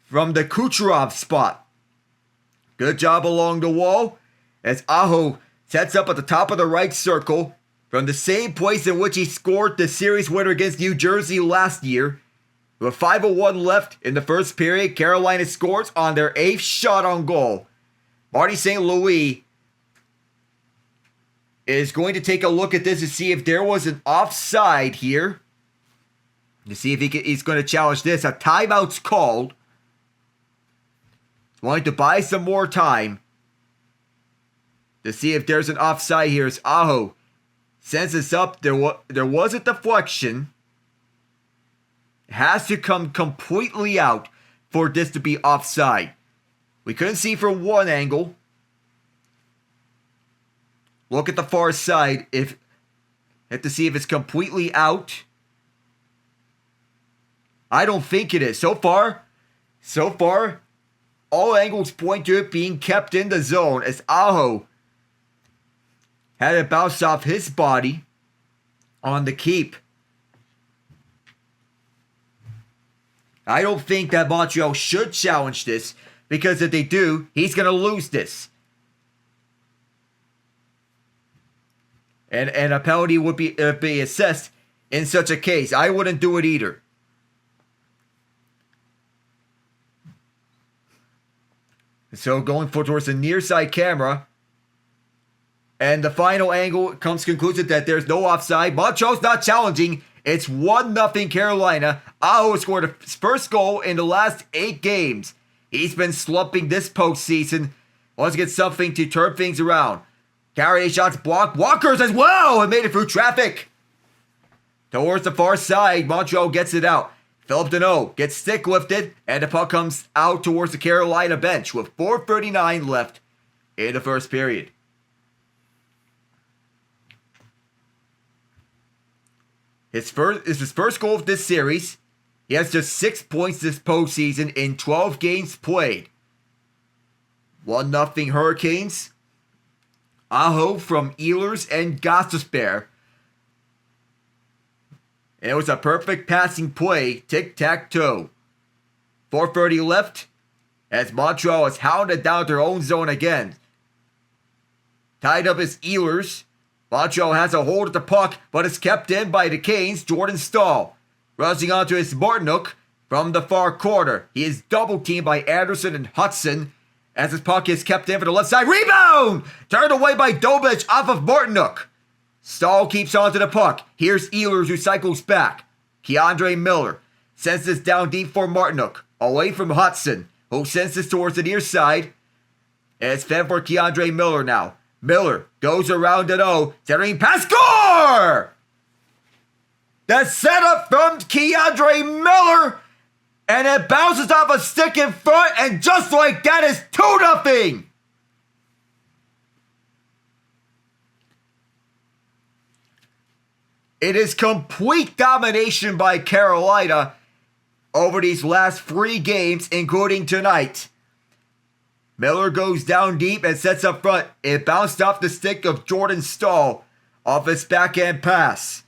from the Kucherov spot. Good job along the wall as Aho sets up at the top of the right circle from the same place in which he scored the series winner against New Jersey last year. With 5:01 left in the first period, Carolina scores on their 8th shot on goal. Marty St. Louis is going to take a look at this to see if there was an offside here. To see if he's going to challenge this. A timeout's called. wanting to buy some more time to see if there's an offside here. As Aho sends this up. There was a deflection. It has to come completely out for this to be offside. We couldn't see from one angle. Look at the far side. Have to see if it's completely out. I don't think it is. So far, all angles point to it being kept in the zone as Aho had it bounce off his body on the keep. I don't think that Montreal should challenge this, because if they do, he's going to lose this. And a penalty would be assessed in such a case. I wouldn't do it either. So going towards the near side camera. And the final angle comes conclusive that there's no offside. Montreal's not challenging. It's 1-0 Carolina. Aho scored his first goal in the last 8 games. He's been slumping this postseason. Wants to get something to turn things around. Carry shots blocked. Walkers as well and made it through traffic. Towards the far side, Montreal gets it out. Philip Deneau gets stick lifted, and the puck comes out towards the Carolina bench with 4:39 left in the first period. It's his first goal of this series. He has just 6 points this postseason in 12 games played. 1-0 Hurricanes. Aho from Ehlers and Gostisbehere. And it was a perfect passing play, tic-tac-toe. 4:30 left as Montreal is hounded down their own zone again. Tied up is Ehlers. Montreal has a hold of the puck, but is kept in by the Canes' Jordan Staal. Rushing onto his Martinook from the far corner. He is double-teamed by Andersen and Hudson as his puck is kept in for the left side. Rebound! Turned away by Dobich off of Martinook. Staal keeps onto the puck. Here's Ehlers who cycles back. Keandre Miller sends this down deep for Martinook. Away from Hudson, who sends this towards the near side. And it's fed for Keandre Miller now. Miller goes around Deneau, centering pass, score! The setup from Keandre Miller, and it bounces off a stick in front, and just like that is 2-0. It is complete domination by Carolina over these last 3 games, including tonight. Miller goes down deep and sets up front. It bounced off the stick of Jordan Staal off his backhand pass.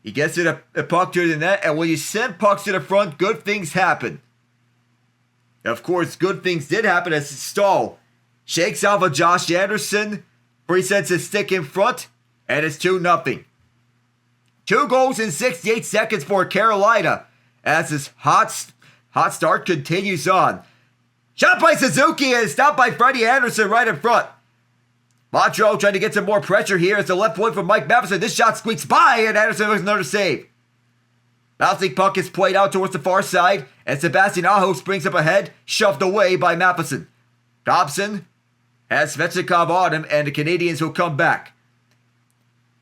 He gets it a puck to the net, and when you send pucks to the front, good things happen. Of course, good things did happen as Staal shakes off of Josh Andersen, presents his stick in front, and it's 2-0. 2 goals in 68 seconds for Carolina as this hot start continues on. Shot by Suzuki and stopped by Freddie Andersen right in front. Montreal trying to get some more pressure here as the left point from Mike Matheson. This shot squeaks by and Andersen makes another save. Bouncing puck is played out towards the far side and Sebastian Aho springs up ahead, shoved away by Matheson. Dobson has Svechnikov on him and the Canadiens will come back.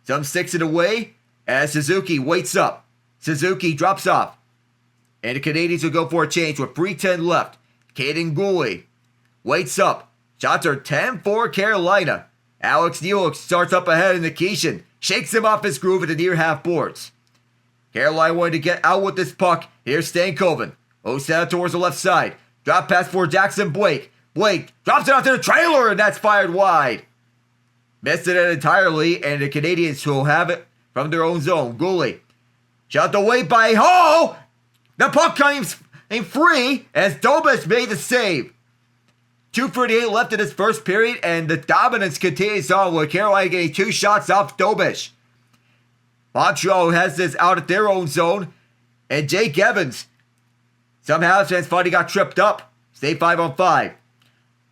Some sticks it away as Suzuki waits up. Suzuki drops off. And the Canadiens will go for a change with 3:10 left. Caden Gooley waits up. Shots are 10-4 Carolina. Alex Neal starts up ahead in the Keeshan. Shakes him off his groove at the near half boards. Carolina wanted to get out with this puck. Here's Stankoven. Sent out towards the left side. Drop pass for Jackson Blake. Blake drops it onto the trailer and that's fired wide. Missed it entirely and the Canadiens will have it from their own zone. Gooley. Shot away by Hall. The puck comes in free as Dobich made the save. 2:38 left in his first period, and the dominance continues on with Carolina getting 2 shots off Dobich. Montreal has this out at their own zone, and Jake Evans somehow since finally got tripped up. Stay 5-on-5.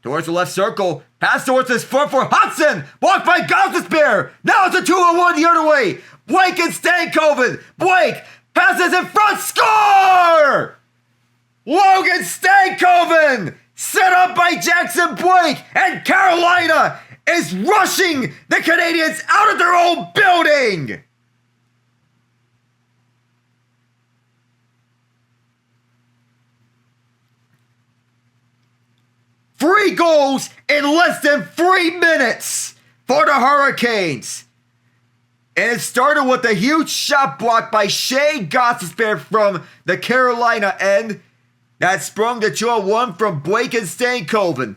Towards the left circle, pass towards his foot for Hudson, blocked by Gostisbehere. Now it's a 2-on-1 the other way. Blake and Stankoven. Blake passes in front, score! Logan Stankoven set up by Jackson Blake, and Carolina is rushing the Canadiens out of their own building. Three goals in less than 3 minutes for the Hurricanes. And it started with a huge shot block by Shea Gostisbehere from the Carolina end that sprung the 2-1 from Blake and Stankoven.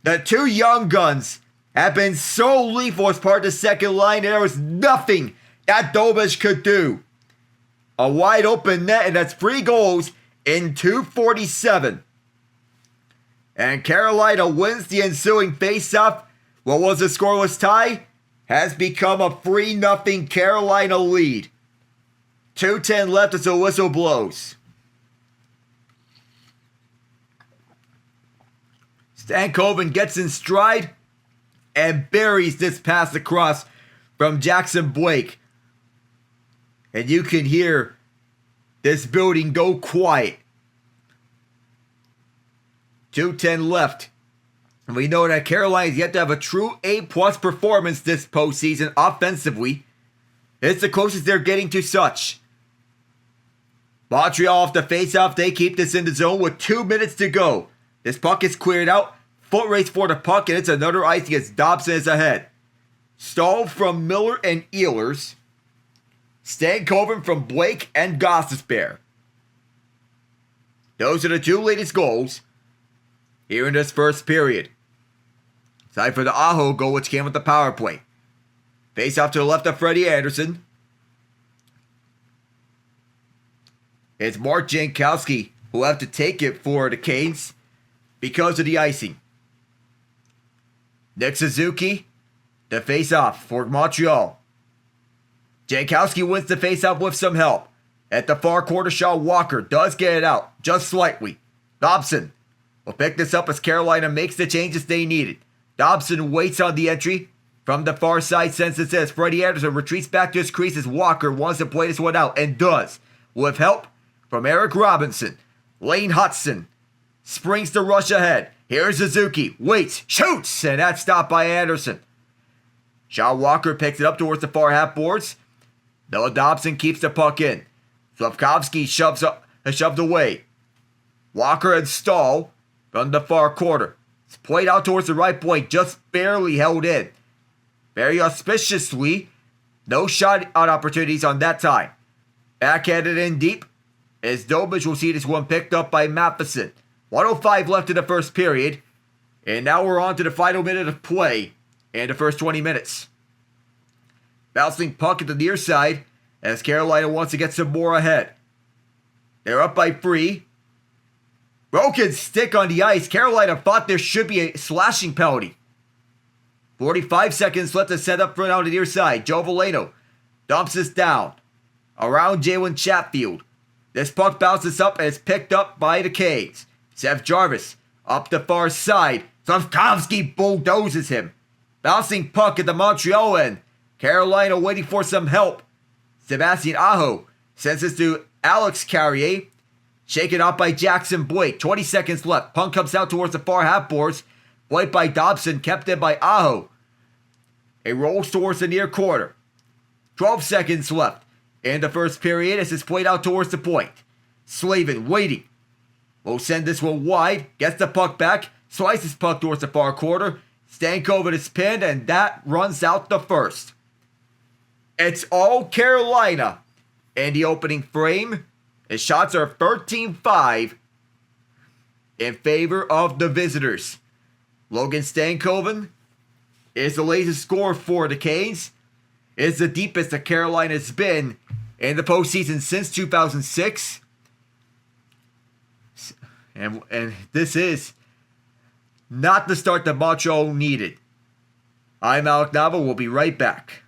The two young guns have been so lethal as part of the second line, and there was nothing that Dobeš could do. A wide open net, and that's 3 goals in 2:47. And Carolina wins the ensuing faceoff. What was a scoreless tie has become a 3-0 Carolina lead. 2:10 left as the whistle blows. Stankoven gets in stride and buries this pass across from Jackson Blake. And you can hear this building go quiet. 2:10 left. And we know that Carolina is yet to have a true A+ performance this postseason offensively. It's the closest they're getting to such. Montreal off the faceoff. They keep this in the zone with 2 minutes to go. This puck is cleared out. Foot race for the puck, and it's another icing as Dobson is ahead. Stall from Miller and Ehlers. Stankoven from Blake and Gostisbehere. Those are the 2 latest goals here in this first period. Time for the Aho goal, which came with the power play. Face off to the left of Freddie Andersen. It's Mark Jankowski who will have to take it for the Canes because of the icing. Nick Suzuki, the face-off for Montreal. Jankowski wins the face-off with some help. At the far corner, Sean Walker does get it out, just slightly. Dobson will pick this up as Carolina makes the changes they needed. Dobson waits on the entry from the far side, senses as Freddie Andersen retreats back to his crease as Walker wants to play this one out, and does, with help from Eric Robinson. Lane Hudson springs to rush ahead. Here's Suzuki, waits, shoots, and that's stopped by Andersen. Sean Walker picks it up towards the far half boards. Noah Dobson keeps the puck in. Slavkovsky shoved away. Walker and Stahl from the far corner. It's played out towards the right point, just barely held in. Very auspiciously, no shot out opportunities on that time. Backhanded in deep, as Dobeš will see this one picked up by Matheson. 1:05 left in the first period, and now we're on to the final minute of play and the first 20 minutes. Bouncing puck at the near side as Carolina wants to get some more ahead. They're up by 3. Broken stick on the ice. Carolina thought there should be a slashing penalty. 45 seconds left to set up front on the near side. Joe Veleno dumps this down around Jalen Chatfield. This puck bounces up and is picked up by the Canes. Seth Jarvis up the far side. Slavkovsky bulldozes him. Bouncing puck at the Montreal end. Carolina waiting for some help. Sebastian Aho sends this to Alex Carrier. Shaken off by Jackson Blake. 20 seconds left. Puck comes out towards the far half boards. Played by Dobson, kept in by Aho. It rolls towards the near corner. 12 seconds left in the first period as it's played out towards the point. Slavin waiting. Will send this one wide. Gets the puck back. Slices puck towards the far corner. Stankoven is pinned, and that runs out the first. It's all Carolina in the opening frame. The shots are 13-5 in favor of the visitors. Logan Stankoven is the latest scorer for the Canes. It's the deepest that Carolina has been in the postseason since 2006. And this is not the start that Montreal needed. I'm Alec Nava. We'll be right back.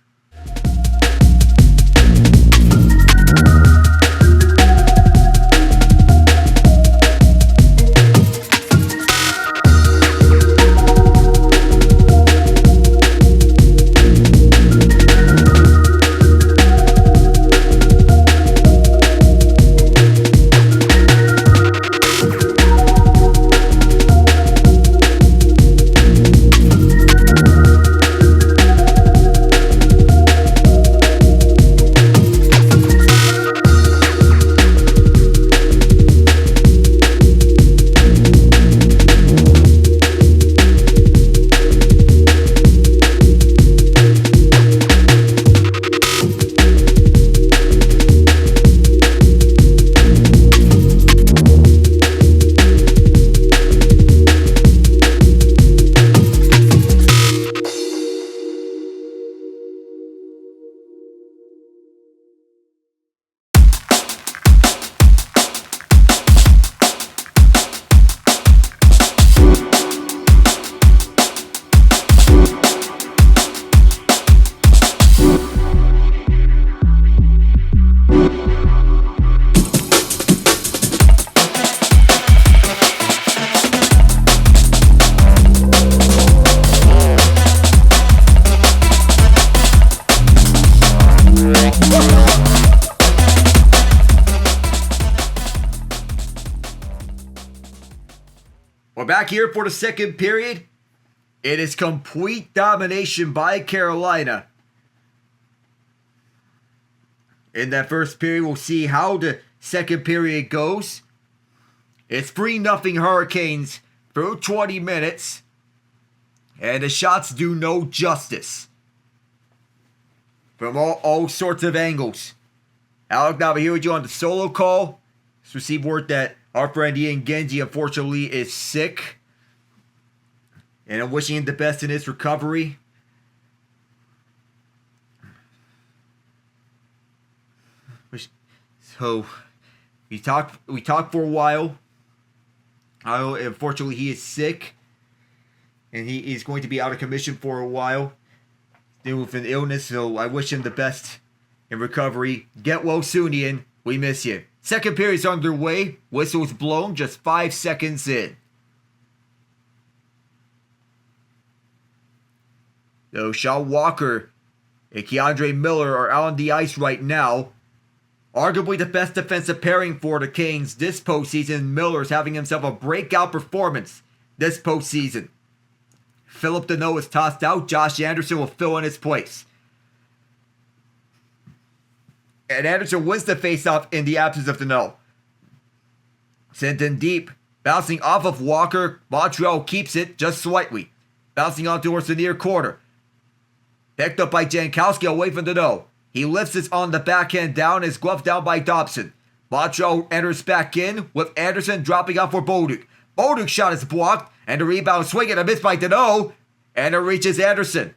We're back here for the second period. It is complete domination by Carolina. In that first period, we'll see how the second period goes. It's 3-0 Hurricanes through 20 minutes. And the shots do no justice. From all sorts of angles. Alec Nava here with you on the solo call. Just received word that our friend Ian Genji, unfortunately, is sick. And I'm wishing him the best in his recovery. So, we talked for a while. Unfortunately, he is sick. And he is going to be out of commission for a while. Dealing with an illness, so I wish him the best in recovery. Get well soon, Ian. We miss you. Second period's underway. Whistle's blown just 5 seconds in. So Sean Walker and Keandre Miller are out on the ice right now. Arguably the best defensive pairing for the Canes this postseason. Miller's having himself a breakout performance this postseason. Philip Deneau is tossed out. Josh Anderson will fill in his place. And Anderson wins the faceoff in the absence of Deneau. Sent in deep. Bouncing off of Walker. Montreal keeps it just slightly. Bouncing on towards the near corner. Picked up by Jankowski away from Deneau. He lifts it on the backhand down. Is gloved down by Dobson. Montreal enters back in with Anderson dropping off for Bolduc. Bolduc's shot is blocked. And the rebound swing and a miss by Deneau. And it reaches Anderson.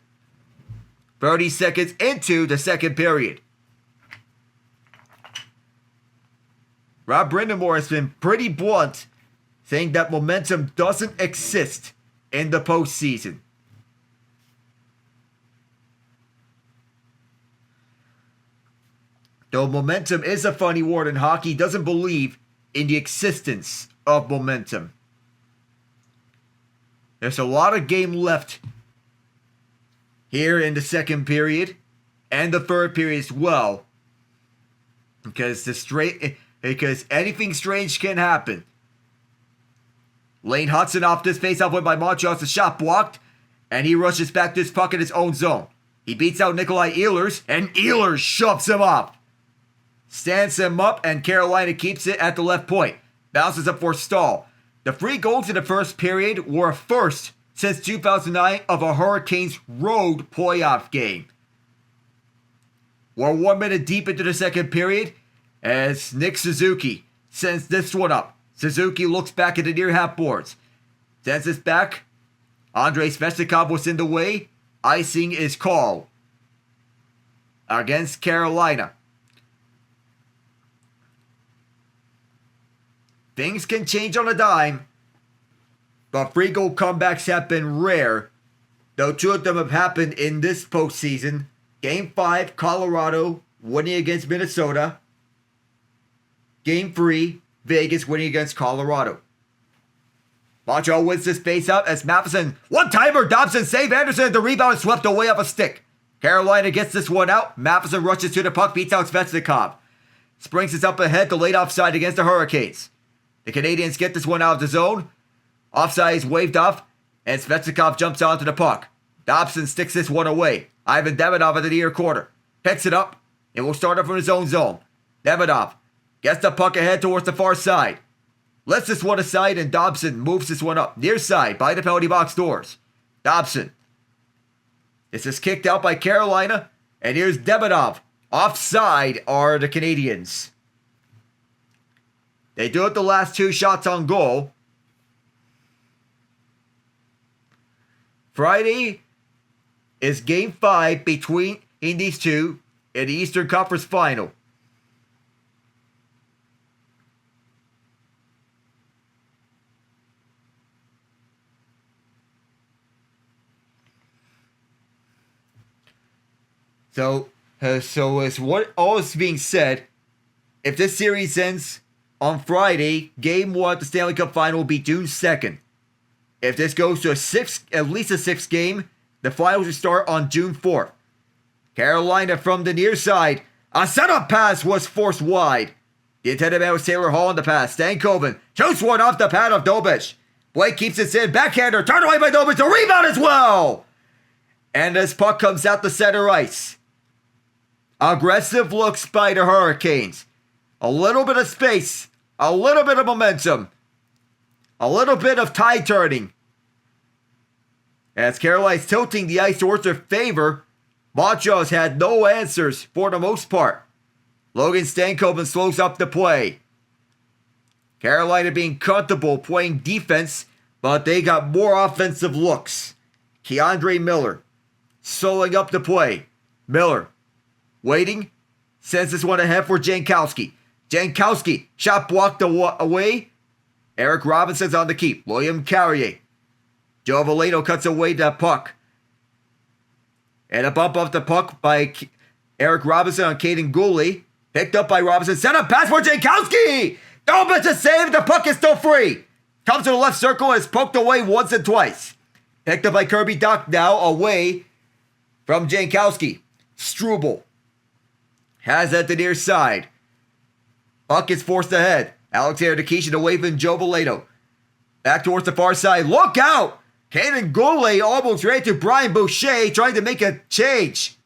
30 seconds into the second period. Rob Brindamore has been pretty blunt, saying that momentum doesn't exist in the postseason. Though momentum is a funny word in hockey, he doesn't believe in the existence of momentum. There's a lot of game left here in the second period and the third period as well. Because anything strange can happen. Lane Hudson off this faceoff win by Montreal. The shot blocked. And he rushes back this puck in his own zone. He beats out Nikolai Ehlers. And Ehlers shoves him up. Stands him up. And Carolina keeps it at the left point. Bounces up for Stahl. The 3 goals in the first period were a first since 2009 of a Hurricanes road playoff game. We're 1 minute deep into the second period as Nick Suzuki sends this one up. Suzuki looks back at the near half boards. Sends this back. Andrei Svechnikov was in the way. Icing is called against Carolina. Things can change on a dime, but 3-goal comebacks have been rare, though 2 of them have happened in this postseason. Game 5, Colorado winning against Minnesota. Game 3, Vegas winning against Colorado. Montreal wins this faceout as Matheson, one-timer, Dobson save Anderson, the rebound is swept away off a stick. Carolina gets this one out. Matheson rushes to the puck, beats out Svechnikov. Springs this up ahead to late offside against the Hurricanes. The Canadiens get this one out of the zone. Offside is waved off, and Svechnikov jumps onto the puck. Dobson sticks this one away. Ivan Demidov at the near corner. Picks it up, and will start it from his own zone. Demidov gets the puck ahead towards the far side. Lets this one aside, and Dobson moves this one up near side by the penalty box doors. Dobson. This is kicked out by Carolina, and here's Demidov. Offside are the Canadiens. They do it the last 2 shots on goal. Friday is Game 5 between these two in the Eastern Conference Final. So as what all is being said, if this series ends on Friday, Game 1 of the Stanley Cup Final will be June 2nd. If this goes to at least a 6th game, the finals will start on June 4th. Carolina from the near side A setup pass was forced wide. The intended man was Taylor Hall in the pass. Stankoven shoots one off the pad of Dobich. Blake keeps it in. Backhander turned away by Dobich. The rebound as well. And this puck comes out the center ice. Aggressive looks by the Hurricanes. A little bit of space. A little bit of momentum. A little bit of tide turning. As Carolina's tilting the ice towards their favor, Montreal's had no answers for the most part. Logan Stankoven slows up the play. Carolina being comfortable playing defense, but they got more offensive looks. Keandre Miller slowing up the play. Miller waiting, sends this one ahead for Jankowski. Jankowski, shot blocked away. Eric Robinson's on the keep. William Carrier. Joe Valeno cuts away the puck. And a bump off the puck by Eric Robinson on Caden Gooley. Picked up by Robinson. Sent a pass for Jankowski. Don't miss a save. The puck is still free. Comes to the left circle and is poked away once and twice. Picked up by Kirby Dach now away from Jankowski. Struble has at the near side. Puck is forced ahead. Alexander Nikishin away from Joe Valeno. Back towards the far side. Look out! Caden Gooley almost ran to Brian Boucher trying to make a change.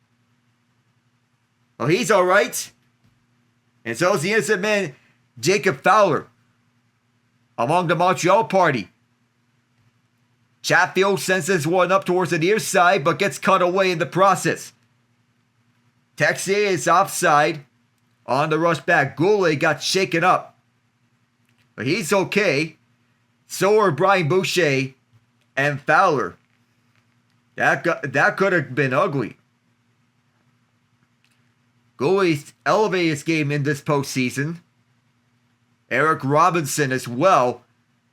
Well, he's all right. And so is the innocent man, Jacob Fowler, among the Montreal party. Chatfield sends this one up towards the near side, but gets cut away in the process. Texier is offside on the rush back. Gooley got shaken up, but he's okay. So are Brian Boucher and Fowler. That could have been ugly. Goalie's elevated his game in this postseason. Eric Robinson as well,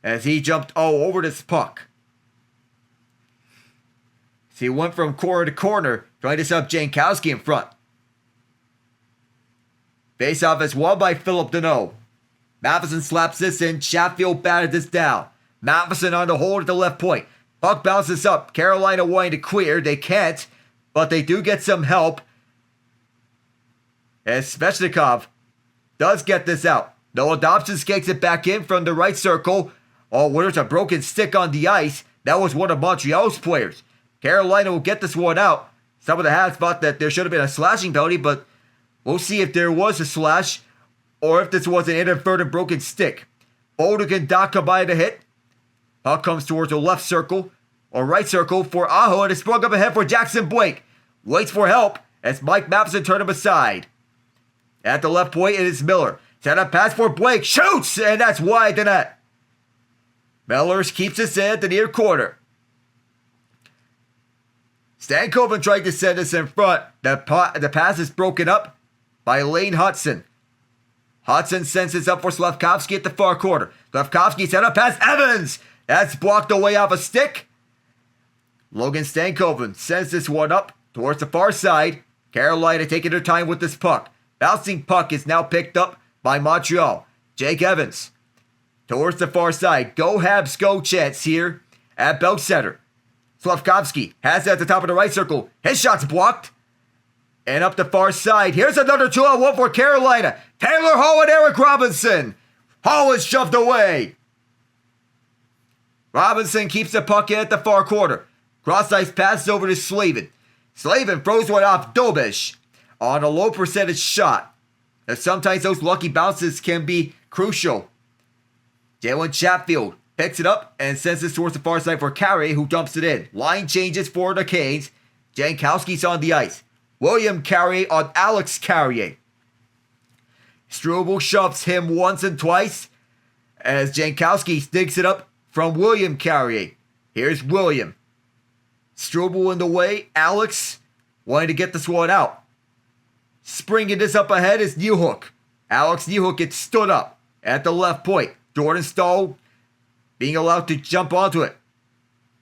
as he jumped all over this puck. So he went from corner to corner, trying to set up Jankowski in front. Face-off is won by Philip Deneau. Matheson slaps this in. Chatfield batted this down. Matheson on the hold at the left point. Puck bounces up. Carolina wanting to clear. They can't, but they do get some help. As Svechnikov does get this out. Noah Dobson skates it back in from the right circle. Oh, there's a broken stick on the ice. That was one of Montreal's players. Carolina will get this one out. Some of the hats thought that there should have been a slashing penalty, but we'll see if there was a slash or if this was an inadvertent broken stick. Bolduc and Dach combine to hit. Puck comes towards the left circle or right circle for Aho, and it's sprung up ahead for Jackson Blake. Waits for help as Mike Matheson turned him aside. At the left point, it is Miller. Set up pass for Blake. Shoots! And that's wide the net. Miller keeps this in at the near corner. Stankoven tried to send this in front. The pass is broken up by Lane Hudson. Hudson sends this up for Slafkovsky at the far corner. Slafkovsky set up pass. Evans! That's blocked away off a stick. Logan Stankoven sends this one up towards the far side. Carolina taking their time with this puck. Bouncing puck is now picked up by Montreal. Jake Evans towards the far side. Go Habs, go Jets here at Bell Center. Slafkovsky has it at the top of the right circle. His shot's blocked. And up the far side. Here's another 2-on-1 for Carolina. Taylor Hall and Eric Robinson. Hall is shoved away. Robinson keeps the puck in at the far corner. Cross ice passes over to Slavin. Slavin throws one off Dobish on a low percentage shot. Now, sometimes those lucky bounces can be crucial. Jalen Chatfield picks it up and sends this towards the far side for Carrier, who dumps it in. Line changes for the Canes. Jankowski's on the ice. William Carrier on Alex Carrier. Struble shoves him once and twice as Jankowski digs it up from William Carrier. Here's William. Struble in the way. Alex wanting to get this one out. Springing this up ahead is Newhook. Alex Newhook gets stood up at the left point. Jordan Stahl being allowed to jump onto it.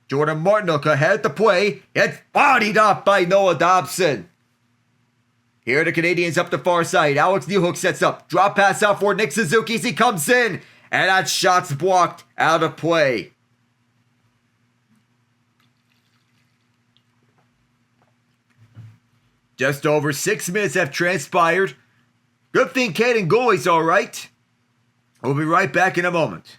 Jordan Martinook ahead at the play. It's bodied up by Noah Dobson. Here are the Canadiens up the far side. Alex Newhook sets up. Drop pass out for Nick Suzuki as he comes in. And that shot's blocked out of play. Just over 6 minutes have transpired Good thing Caden Goalie's alright. We'll be right back in a moment.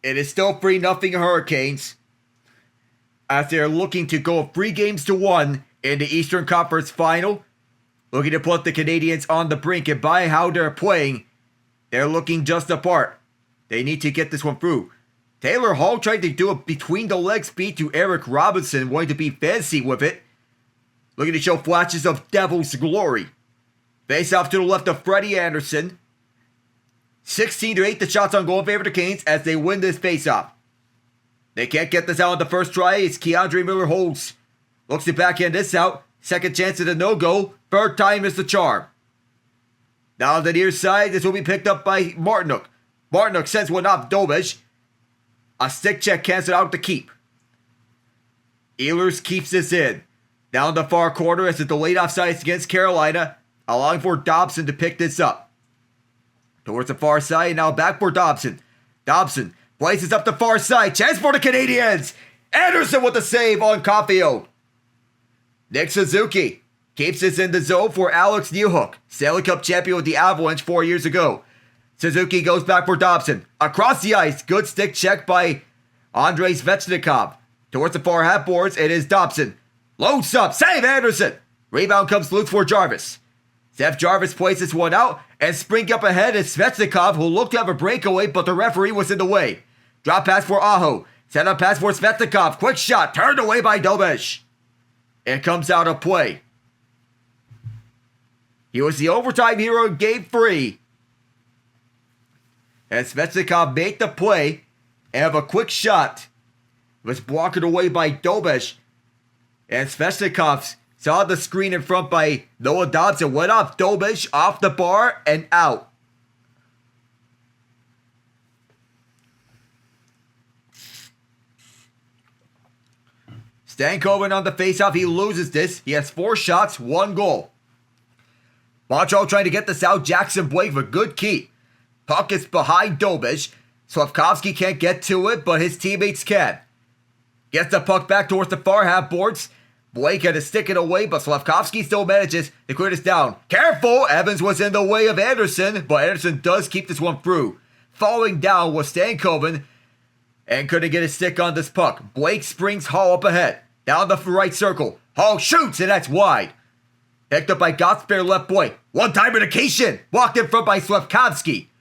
It is still 3-0 Hurricanes as they're looking to go 3-1 in the Eastern Conference Final. Looking to put the Canadiens on the brink, and by how they're playing, they're looking just apart. They need to get this one through. Taylor Hall tried to do a between-the-legs beat to Eric Robinson, wanting to be fancy with it. Looking to show flashes of Devil's glory. Face off to the left of Freddie Andersen. 16-8 the shots on goal in favor of the Canes as they win this face-off. They can't get this out on the first try as Keandre Miller holds. Looks to backhand this out. Second chance at a no-go. Third time is the charm. Now on the near side, this will be picked up by Martinook. Martinook sends one off Dobej. A stick check cancels out the keep. Ehlers keeps this in. Down the far corner as the delayed offsides against Carolina, allowing for Dobson to pick this up. Towards the far side, now back for Dobson. Dobson places up the far side. Chance for the Canadiens. Andersen with the save on Caulfield. Nick Suzuki keeps this in the zone for Alex Newhook, Stanley Cup champion with the Avalanche 4 years ago. Suzuki goes back for Dobson. Across the ice, good stick check by Andrei Svechnikov. Towards the far half boards, it is Dobson. Loads up, save Andersen. Rebound comes loose for Jarvis. Seth Jarvis places one out, and spring up ahead is Svechnikov, who looked to have a breakaway, but the referee was in the way. Drop pass for Aho. Set up pass for Svechnikov. Quick shot, turned away by Dobej. It comes out of play. He was the overtime hero in Game 3. And Svechnikov made the play and have a quick shot. It was blocked away by Dobej. And Svechnikov saw the screen in front by Noah Dobson. Went off Dobej, off the bar, and out. Stankoven on the faceoff. He loses this. He has 4 shots, 1 goal. Montreal trying to get this out. Jackson Blake with a good keep. Puck is behind Dobej. Slavkovsky can't get to it, but his teammates can. Gets the puck back towards the far half boards. Blake had to stick it away, but Slavkovsky still manages to clear this down. Careful! Evans was in the way of Andersen, but Andersen does keep this one through. Falling down was Stankoven, and couldn't get his stick on this puck. Blake springs Hall up ahead. Down the right circle. Hall shoots, and that's wide. Picked up by Gottsberg left point. One-timer to Cation. Walked in front by Slavkovsky.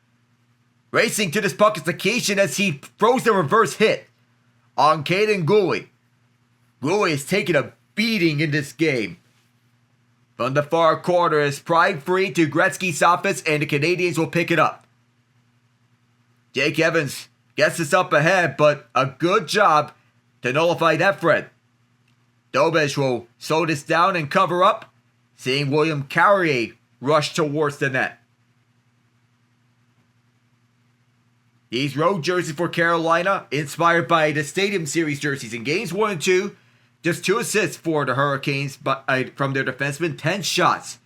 Racing to this puck is the Cation as he throws the reverse hit on Caden Gooley. Gooley is taking a beating in this game. From the far corner is Pride free to Gretzky's office, and the Canadiens will pick it up. Jake Evans gets this up ahead, but a good job to nullify that threat. Dobej will slow this down and cover up, seeing William Carrier rush towards the net. These road jerseys for Carolina, inspired by the Stadium Series jerseys in games 1 and 2. Just 2 assists for the Hurricanes from their defensemen, 10 shots.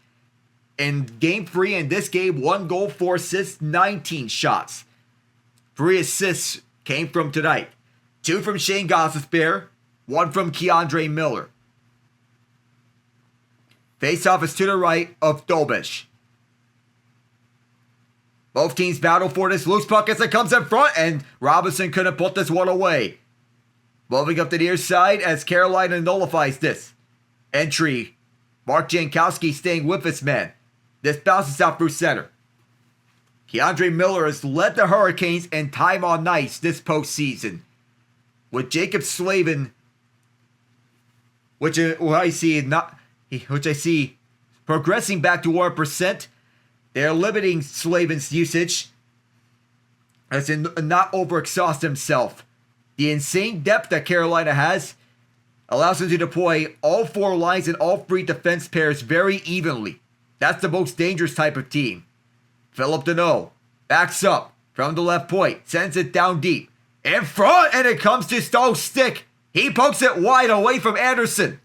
In game 3 in this game, 1 goal, 4 assists, 19 shots. 3 assists came from tonight. 2 from Shane Gostisbehere, 1 from Keandre Miller. Faceoff is to the right of Dobish. Both teams battle for this loose puck as it comes in front, and Robinson couldn't put this one away. Moving up the near side as Carolina nullifies this entry. Mark Jankowski staying with his man. This bounces out through center. Keandre Miller has led the Hurricanes in time on ice this postseason, with Jacob Slavin, which I see progressing back to 1%. They're limiting Slavin's usage as in not overexhaust himself. The insane depth that Carolina has allows him to deploy all 4 lines and all 3 defense pairs very evenly. That's the most dangerous type of team. Philip Deneau backs up from the left point, sends it down deep. In front, and it comes to Stahl's stick. He pokes it wide away from Andersen.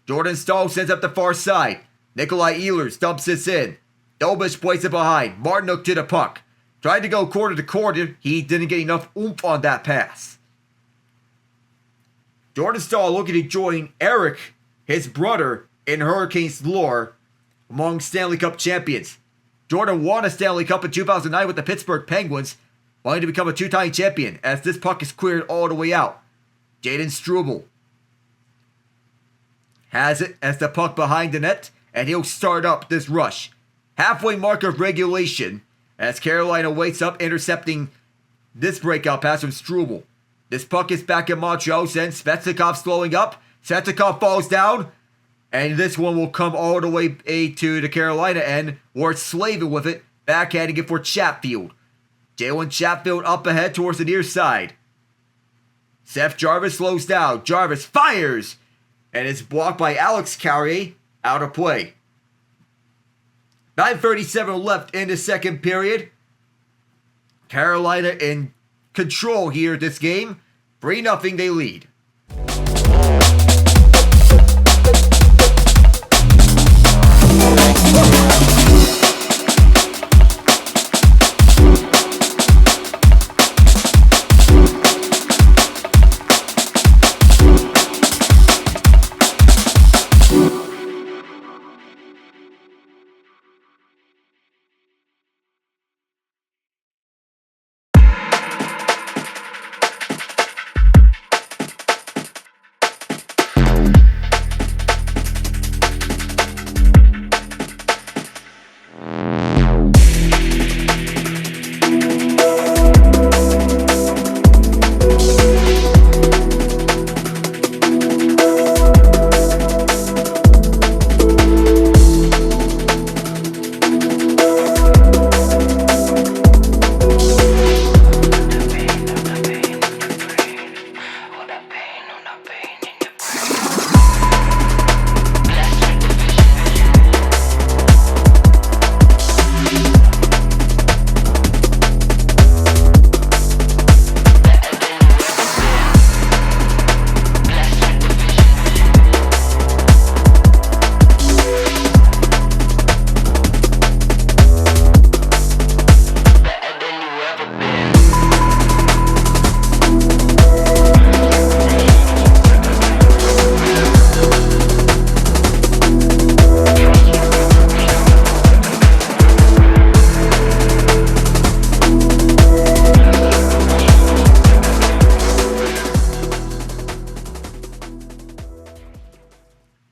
Jordan Stahl sends up the far side. Nikolai Ehlers dumps this in. Dobish plays it behind. Martinook to the puck. Tried to go quarter to quarter. He didn't get enough oomph on that pass. Jordan Stahl looking to join Eric, his brother, in Hurricanes lore among Stanley Cup champions. Jordan won a Stanley Cup in 2009 with the Pittsburgh Penguins, wanting to become a 2-time champion as this puck is cleared all the way out. Jaden Struble has it as the puck behind the net, and he'll start up this rush. Halfway mark of regulation as Carolina waits up, intercepting this breakout pass from Struble. This puck is back in Montreal, sends Svechnikov slowing up. Svechnikov falls down, and this one will come all the way to the Carolina end, where Slavin with it, backhanding it for Chatfield. Jalen Chatfield up ahead towards the near side. Seth Jarvis slows down. Jarvis fires, and it's blocked by Alex Carrier, out of play. 9:37 left in the second period. Carolina in control here this game. 3-0 they lead.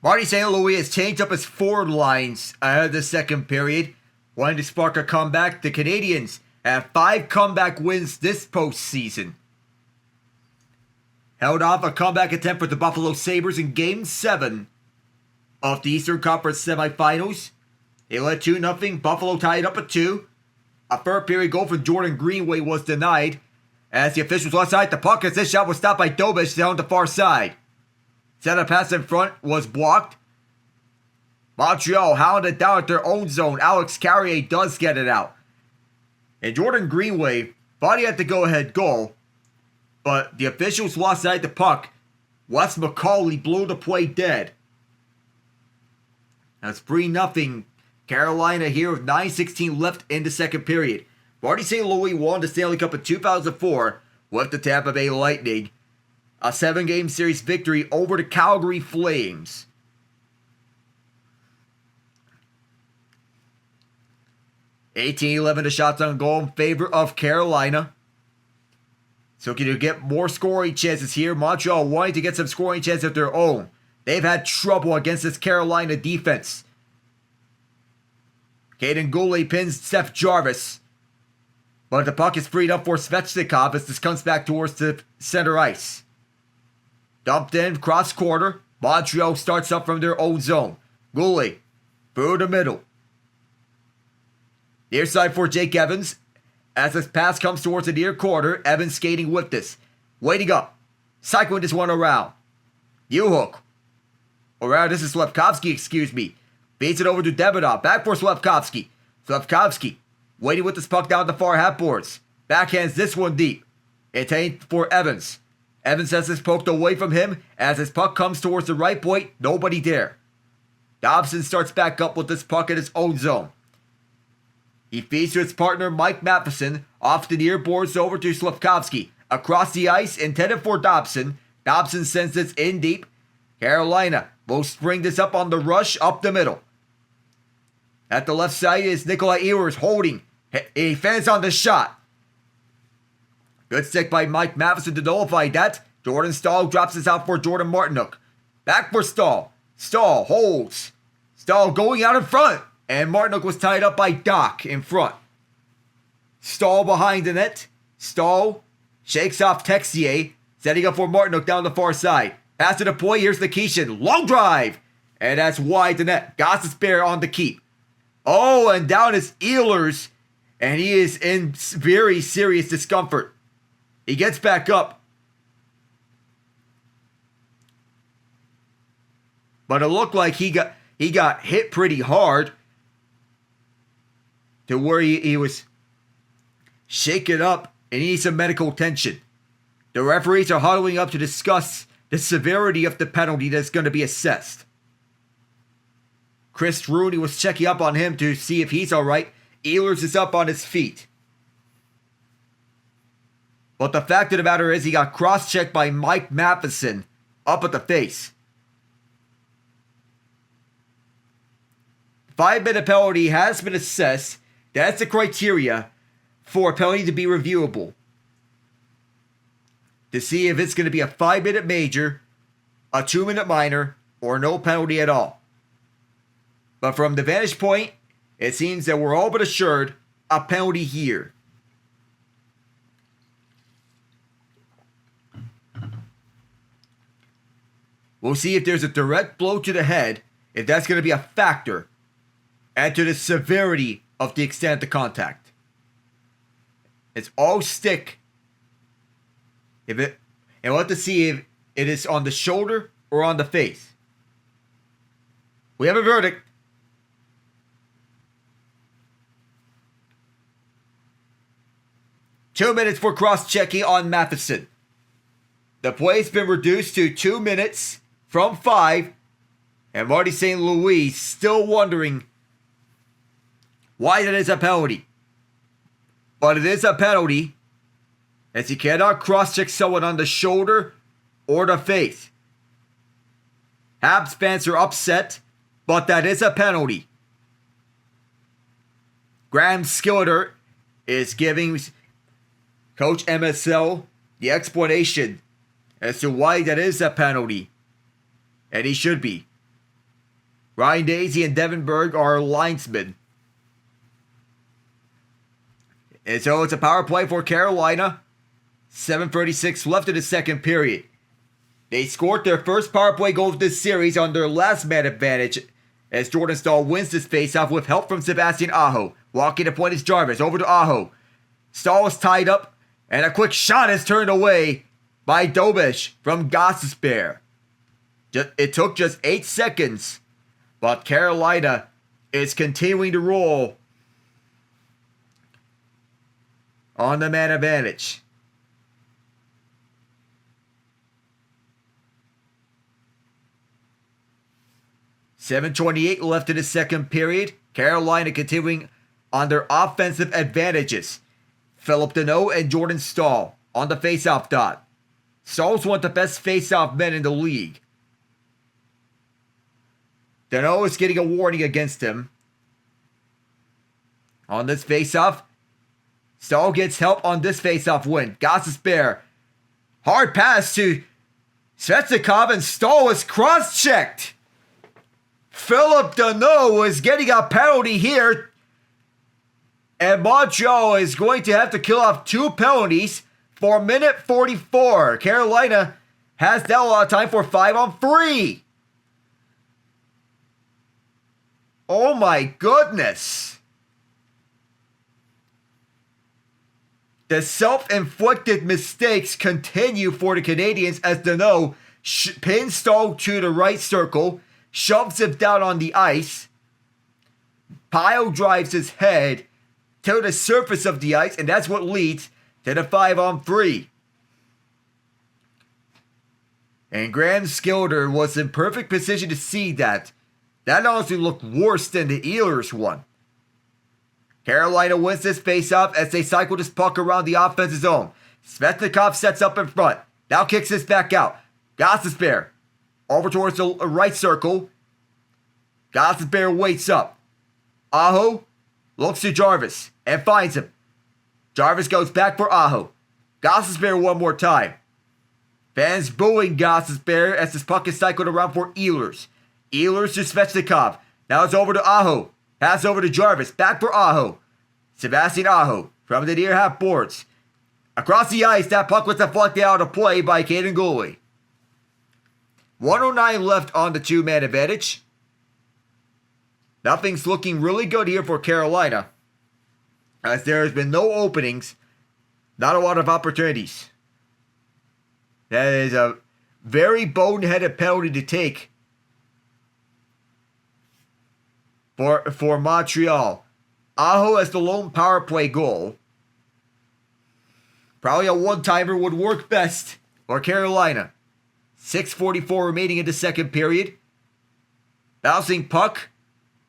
Marty St. Louis has changed up his forward lines ahead of the second period, wanting to spark a comeback. The Canadiens have 5 comeback wins this postseason. Held off a comeback attempt with the Buffalo Sabres in Game 7 of the Eastern Conference semifinals. They led 2-0. Buffalo tied up at 2. A third period goal from Jordan Greenway was denied as the officials left side the puck as this shot was stopped by Dobish down the far side. Center pass in front was blocked. Montreal hounded down at their own zone. Alex Carrier does get it out. And Jordan Greenway thought he had the go-ahead goal, but the officials lost sight of the puck. Wes McCauley blew the play dead. That's 3-0 Carolina here with 9:16 left in the second period. Marty St. Louis won the Stanley Cup in 2004 with the Tampa Bay Lightning. A 7-game series victory over the Calgary Flames. (18-11) the shots on goal in favor of Carolina. So can you get more scoring chances here? Montreal wanting to get some scoring chances of their own. They've had trouble against this Carolina defense. Caden Goulet pins Seth Jarvis. But the puck is freed up for Svechnikov as this comes back towards the center ice. Dumped in, cross quarter. Montreal starts up from their own zone. Goulet through the middle. Near side for Jake Evans. As this pass comes towards the near corner, Evans skating with this. Waiting up. Cycling this one around. U-hook. Or this is Slepkovsky, excuse me. Beats it over to Demidov. Back for Slepkovsky. Slepkovsky waiting with this puck down the far half boards. Backhands this one deep. It's aimed for Evans. Evans has this poked away from him. As his puck comes towards the right point, nobody there. Dobson starts back up with this puck in his own zone. He feeds to his partner Mike Matheson. Off the near boards over to Slepkovsky. Across the ice, intended for Dobson. Dobson sends this in deep. Carolina will spring this up on the rush up the middle. At the left side is Nikolai Ehlers holding. He fans on the shot. Good stick by Mike Matheson to nullify that. Jordan Stahl drops this out for Jordan Martinook. Back for Stahl. Stahl holds. Stahl going out in front. And Martinook was tied up by Doc in front. Stahl behind the net. Stahl shakes off Texier. Setting up for Martinook down the far side. Pass to the point. Here's Nikishin. Long drive. And that's wide the net. Got to spare on the keep. Oh, and down is Ehlers. And he is in very serious discomfort. He gets back up. But it looked like he got hit pretty hard. To where he was shaken up and he needs some medical attention. The referees are huddling up to discuss the severity of the penalty that's going to be assessed. Chris Rooney was checking up on him to see if he's alright. Ehlers is up on his feet. But the fact of the matter is he got cross-checked by Mike Matheson up at the face. 5-minute penalty has been assessed. That's the criteria for a penalty to be reviewable. To see if it's going to be a 5-minute major, a 2-minute minor, or no penalty at all. But from the vantage point, it seems that we're all but assured a penalty here. We'll see if there's a direct blow to the head, if that's going to be a factor, and to the severity of the extent of the contact. It's all stick. And we'll have to see if it is on the shoulder or on the face. We have a verdict. Two minutes for cross-checking on Matheson. The play's been reduced to 2 minutes from 5. And Marty St. Louis still wondering why that is a penalty. But it is a penalty, as he cannot cross-check someone on the shoulder or the face. Habs fans are upset, but that is a penalty. Graham Skilliter is giving Coach MSL the explanation as to why that is a penalty. And he should be. Ryan Daisy and Devin Berg are linesmen. And so it's a power play for Carolina. 7:36 left in the second period. They scored their first power play goal of this series on their last man advantage as Jordan Stahl wins this faceoff with help from Sebastian Aho. Walking the point is Jarvis. Over to Aho. Stahl is tied up and a quick shot is turned away by Dobish from Gostisbehere. It took just 8 seconds, but Carolina is continuing to roll on the man advantage. .7:28 left in the second period. Carolina continuing on their offensive advantages. Philip Deneau and Jordan Staal on the faceoff dot. Staal's one of the best faceoff men in the league. Deneau is getting a warning against him. On this faceoff, Staal gets help on this faceoff win. Gostisbehere. Hard pass to Svechnikov, and Staal is cross-checked. Philip Deneau is getting a penalty here. And Montreal is going to have to kill off 2 penalties for minute 44. Carolina has now a lot of time for 5-on-3. Oh my goodness. The self-inflicted mistakes continue for the Canadiens as Deneau pins Staal to the right circle, shoves him down on the ice. Pyle drives his head to the surface of the ice, and that's what leads to the 5-on-3. And Graham Skilder was in perfect position to see that. That honestly looked worse than the Ehlers one. Carolina wins this faceoff as they cycle this puck around the offensive zone. Svechnikov sets up in front. Now kicks this back out. Gostisbehere over towards the right circle. Gostisbehere waits up. Aho looks to Jarvis and finds him. Jarvis goes back for Aho. Gostisbehere one more time. Fans booing Gostisbehere as this puck is cycled around for Ehlers. Ehlers to Svechnikov. Now it's over to Aho. Pass over to Jarvis. Back for Aho. Sebastian Aho from the near half boards. Across the ice, that puck was deflected out of play by Caden Gooley. 1:09 left on the 2-man advantage. Nothing's looking really good here for Carolina, as there has been no openings, not a lot of opportunities. That is a very boneheaded penalty to take for Montreal. Aho has the lone power play goal. Probably a one-timer would work best for Carolina. 6:44 remaining in the second period. Bouncing puck,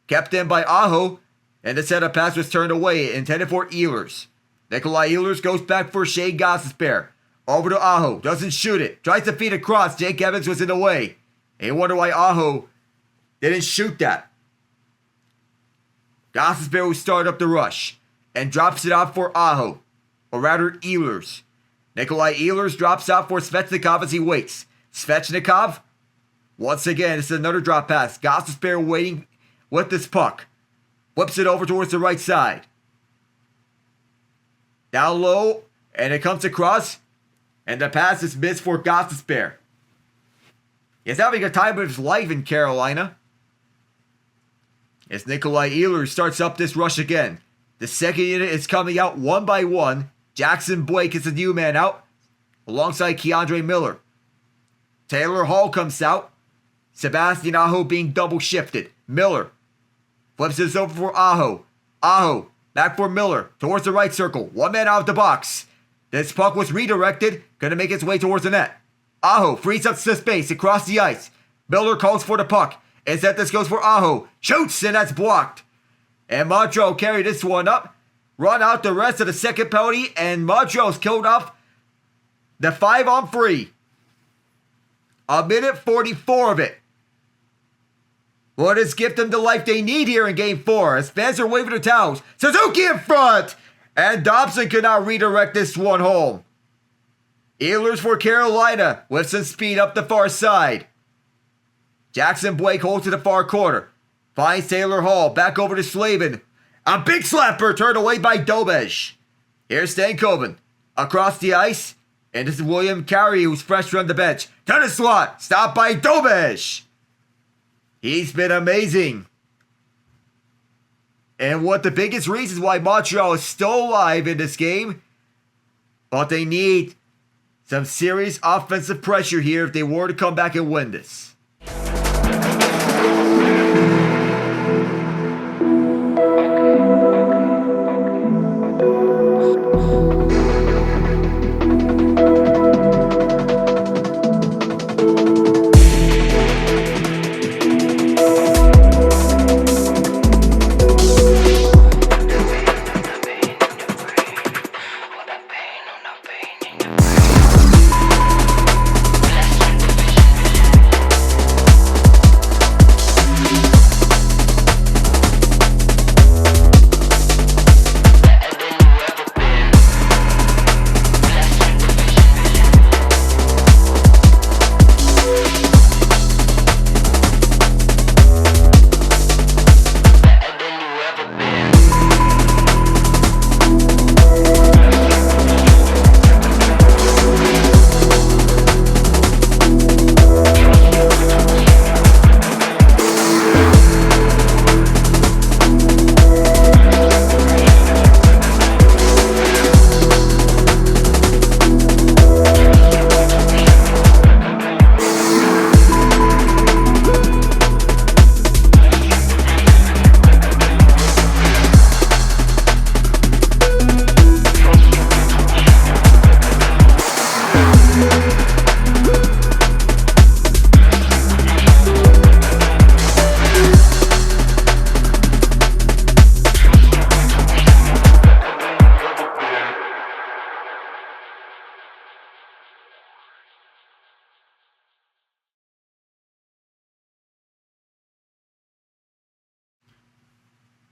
kept in by Aho, and the setup pass was turned away, intended for Ehlers. Nikolai Ehlers goes back for Shane Gostisbehere. Over to Aho, doesn't shoot it. Tries to feed across, Jake Evans was in the way. And you wonder why Aho didn't shoot that. Gostisbehere will start up the rush and drops it off for Aho, or rather Ehlers. Nikolai Ehlers drops out for Svechnikov as he waits. Svechnikov, once again, this is another drop pass. Gostisbehere waiting with this puck. Flips it over towards the right side. Down low, and it comes across, and the pass is missed for Gostisbehere. He's having a time of his life in Carolina. As Nikolai Ehlers starts up this rush again. The second unit is coming out one by one. Jackson Blake is the new man out, alongside Keandre Miller. Taylor Hall comes out. Sebastian Aho being double shifted. Miller flips this over for Aho. Aho back for Miller towards the right circle. One man out of the box. This puck was redirected, gonna make its way towards the net. Aho frees up the space across the ice. Miller calls for the puck. Instead, this goes for Aho. Shoots, and that's blocked. And Montreal carry this one up. Run out the rest of the second penalty, and Montreal's killed off the 5-on-3. A minute 44 of it. What has given them the life they need here in Game 4 as fans are waving their towels. Suzuki in front! And Dobson could not redirect this one home. Ehlers for Carolina with some speed up the far side. Jackson Blake holds to the far corner. Finds Taylor Hall. Back over to Slavin. A big slapper turned away by Dobej. Here's Stankoven. Across the ice. And this is William Carey, who's fresh from the bench. To the slot. Stopped by Dobej. He's been amazing. And one of the biggest reasons why Montreal is still alive in this game. But they need some serious offensive pressure here if they were to come back and win this.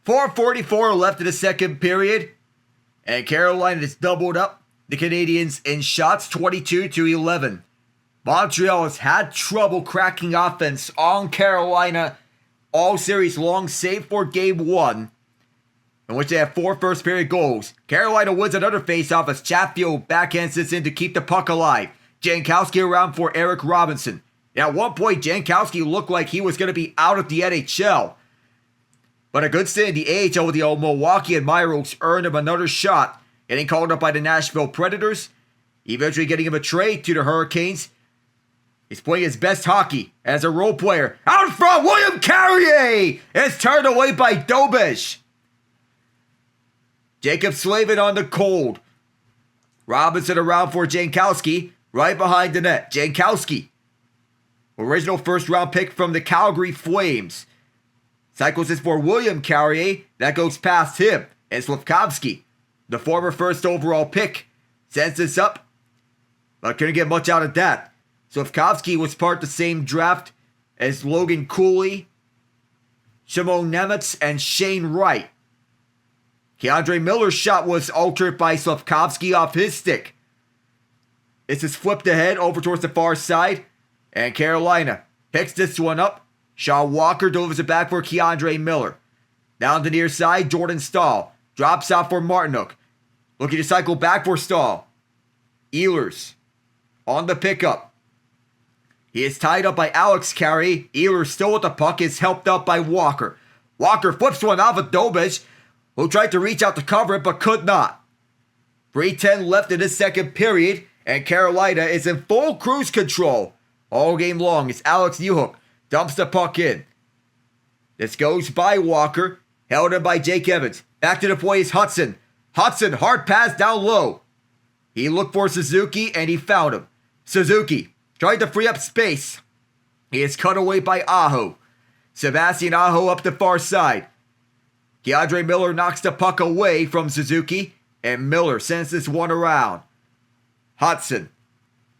4:44 left in the second period, and Carolina has doubled up the Canadiens in shots, 22-11. Montreal has had trouble cracking offense on Carolina all series long, save for game 1, in which they have 4 first-period goals. Carolina wins another face-off as Chatfield backhands this in to keep the puck alive. Jankowski around for Eric Robinson. At one point, Jankowski looked like he was going to be out of the NHL. But a good stint in the AHL with the old Milwaukee Admirals earned him another shot, getting called up by the Nashville Predators, eventually getting him a trade to the Hurricanes. He's playing his best hockey as a role player. Out front, William Carrier is turned away by Dobish. Jacob Slavin on the cold. Robinson around for Jankowski, right behind the net. Jankowski, original first-round pick from the Calgary Flames. Cycles this for William Carrier. That goes past him. And Slavkovsky, the former first overall pick, sends this up, but couldn't get much out of that. Slavkovsky was part of the same draft as Logan Cooley, Shimon Nemitz, and Shane Wright. Keandre Miller's shot was altered by Slavkovsky off his stick. This is flipped ahead over towards the far side, and Carolina picks this one up. Sean Walker delivers it back for Keandre Miller. Down the near side, Jordan Stahl drops off for Martinook. Looking to cycle back for Stahl. Ehlers on the pickup. He is tied up by Alex Carey. Ehlers still with the puck, is helped up by Walker. Walker flips one off of Dobish, who tried to reach out to cover it but could not. 3:10 left in this second period, and Carolina is in full cruise control all game long as Alex Newhook dumps the puck in. This goes by Walker, held in by Jake Evans. Back to the play is Hudson. Hudson, hard pass down low. He looked for Suzuki and he found him. Suzuki tried to free up space. He is cut away by Aho. Sebastian Aho up the far side. Keandre Miller knocks the puck away from Suzuki, and Miller sends this one around. Hudson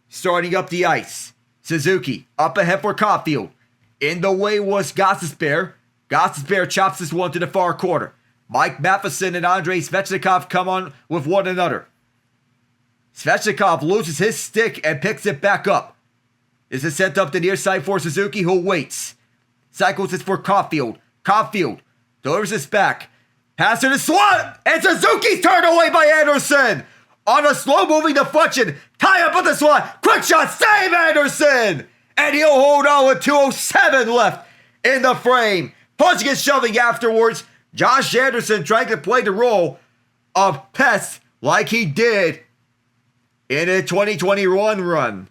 starting up the ice. Suzuki up ahead for Caulfield. In the way was Gostisbehere. Gostisbehere chops this one to the far corner. Mike Matheson and Andrei Svechnikov come on with one another. Svechnikov loses his stick and picks it back up. This is sent up the near side for Suzuki, who waits. Cycles this for Caulfield. Caulfield delivers this back. Pass to the slot, and Suzuki's turned away by Andersen. On a slow-moving deflection, tie up with the slot. Quick shot, save Andersen! And he'll hold on with 2:07 left in the frame. Punching and shoving afterwards. Josh Anderson trying to play the role of pest like he did in a 2021 run.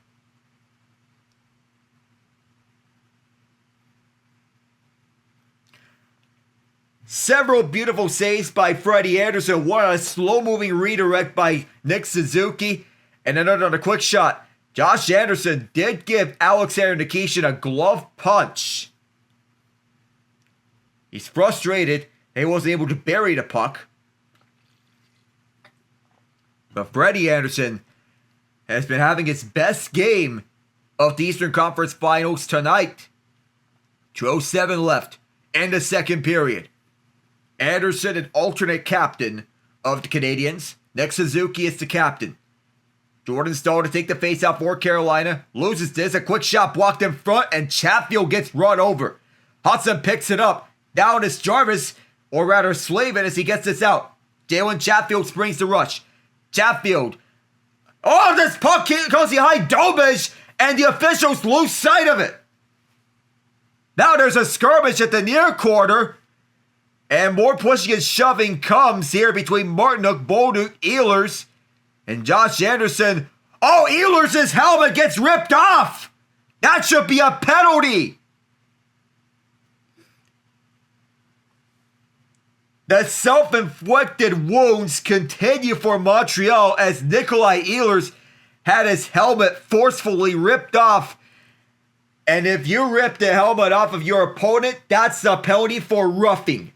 Several beautiful saves by Freddie Andersen. One on a slow-moving redirect by Nick Suzuki. And another on a quick shot. Josh Anderson did give Alexander Nikishin a glove punch. He's frustrated he wasn't able to bury the puck. But Freddie Andersen has been having his best game of the Eastern Conference Finals tonight. 2:07 left in the second period. Andersen, an alternate captain of the Canadiens. Nick Suzuki is the captain. Jordan Stahl to take the faceoff for Carolina. Loses this. A quick shot blocked in front, and Chatfield gets run over. Hudson picks it up. Down is Jarvis, or rather Slavin, as he gets this out. Jalen Chatfield springs the rush. Chatfield. Oh, this puck goes behind Dobish, and the officials lose sight of it. Now there's a skirmish at the near corner. And more pushing and shoving comes here between Martinook, Bolduc, Ehlers, and Josh Anderson. Oh, Ehlers' helmet gets ripped off. That should be a penalty. The self-inflicted wounds continue for Montreal as Nikolai Ehlers had his helmet forcefully ripped off. And if you rip the helmet off of your opponent, that's the penalty for roughing.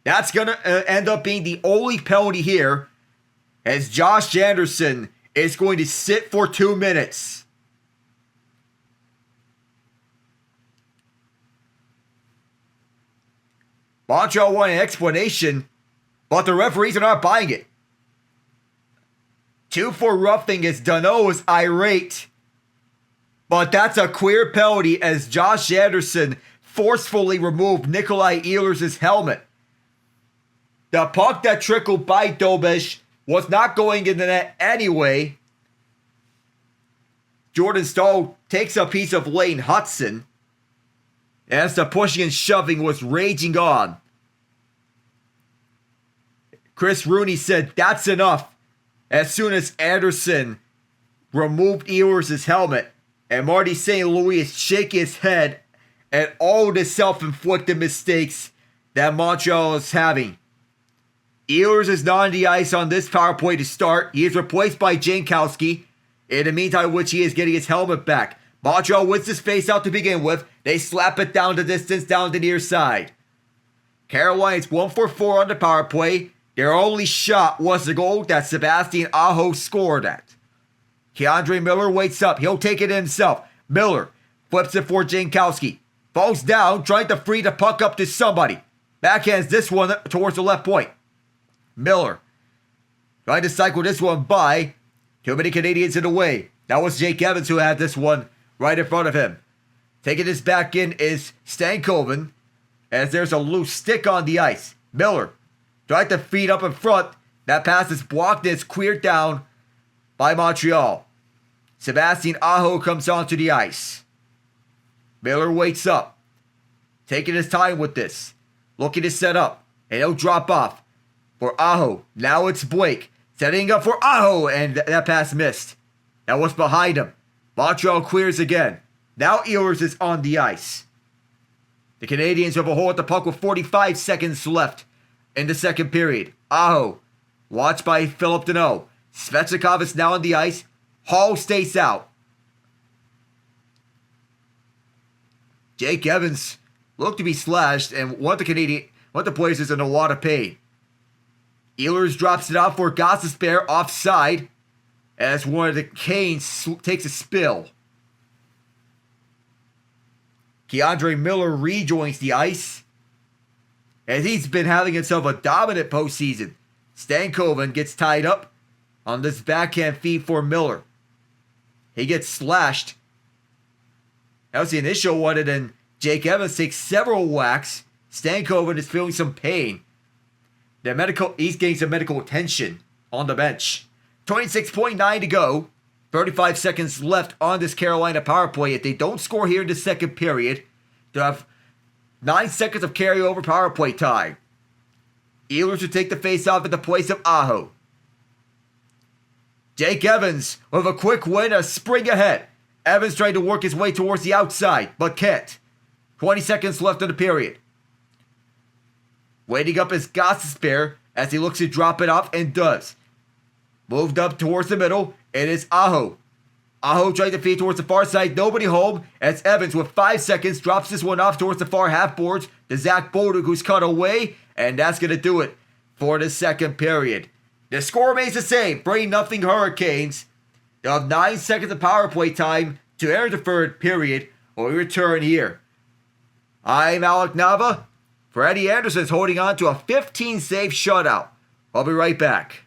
That's going to end up being the only penalty here, as Josh Anderson is going to sit for 2 minutes. Montreal wanted an explanation, but the referees are not buying it. 2 for roughing as Danault is irate. But that's a clear penalty as Josh Anderson forcefully removed Nikolai Ehlers' helmet. The puck that trickled by Dobish was not going in the net anyway. Jordan Staal takes a piece of Lane Hudson as the pushing and shoving was raging on. Chris Rooney said that's enough as soon as Anderson removed Ehlers' helmet, and Marty St. Louis is shaking his head at all the self-inflicted mistakes that Montreal is having. Ehlers is not on the ice on this power play to start. He is replaced by Jankowski, in the meantime which he is getting his helmet back. Montreal wins this face-out to begin with. They slap it down the distance, down the near side. Carolina's 1 for 4 on the power play. Their only shot was the goal that Sebastian Aho scored at. Keandre Miller waits up. He'll take it himself. Miller flips it for Jankowski. Falls down, trying to free the puck up to somebody. Backhands this one towards the left point. Miller trying to cycle this one by. Too many Canadians in the way. That was Jake Evans who had this one right in front of him. Taking this back in is Stankoven as there's a loose stick on the ice. Miller tried to feed up in front. That pass is blocked and it's cleared down by Montreal. Sebastian Aho comes onto the ice. Miller waits up. Taking his time with this. Looking to set up. And he'll drop off for Aho. Now it's Blake. Setting up for Aho. And that pass missed. That was behind him. Montreal clears again. Now Ehlers is on the ice. The Canadiens have a hold of the puck with 45 seconds left in the second period. Aho, watched by Philip Danault. Svechnikov is now on the ice. Hall stays out. Jake Evans looked to be slashed, and one of the players is in a lot of pain. Ehlers drops it out for Gostisbehere offside as one of the Canes takes a spill. Keandre Miller rejoins the ice as he's been having himself a dominant postseason. Stankoven gets tied up on this backhand feed for Miller. He gets slashed. That was the initial one, and then Jake Evans takes several whacks. Stankoven is feeling some pain. He's getting some medical attention on the bench. 26.9 to go. 35 seconds left on this Carolina power play. If they don't score here in the second period, they'll have 9 seconds of carryover power play time. Ehlers will take the face-off at the place of Aho. Jake Evans with a quick win, a spring ahead. Evans trying to work his way towards the outside, but can't. 20 seconds left in the period. Waiting up is Gostisbehere as he looks to drop it off and does. Moved up towards the middle, it is Aho. Aho trying to feed towards the far side, nobody home, as Evans with 5 seconds drops this one off towards the far half boards to Zach Bodek, who's cut away, and that's going to do it for the second period. The score remains the same, 3-0 Hurricanes. They'll have 9 seconds of power play time to enter the third period when we return here. I'm Alec Nava. Freddie Andersen is holding on to a 15-save shutout. I'll be right back.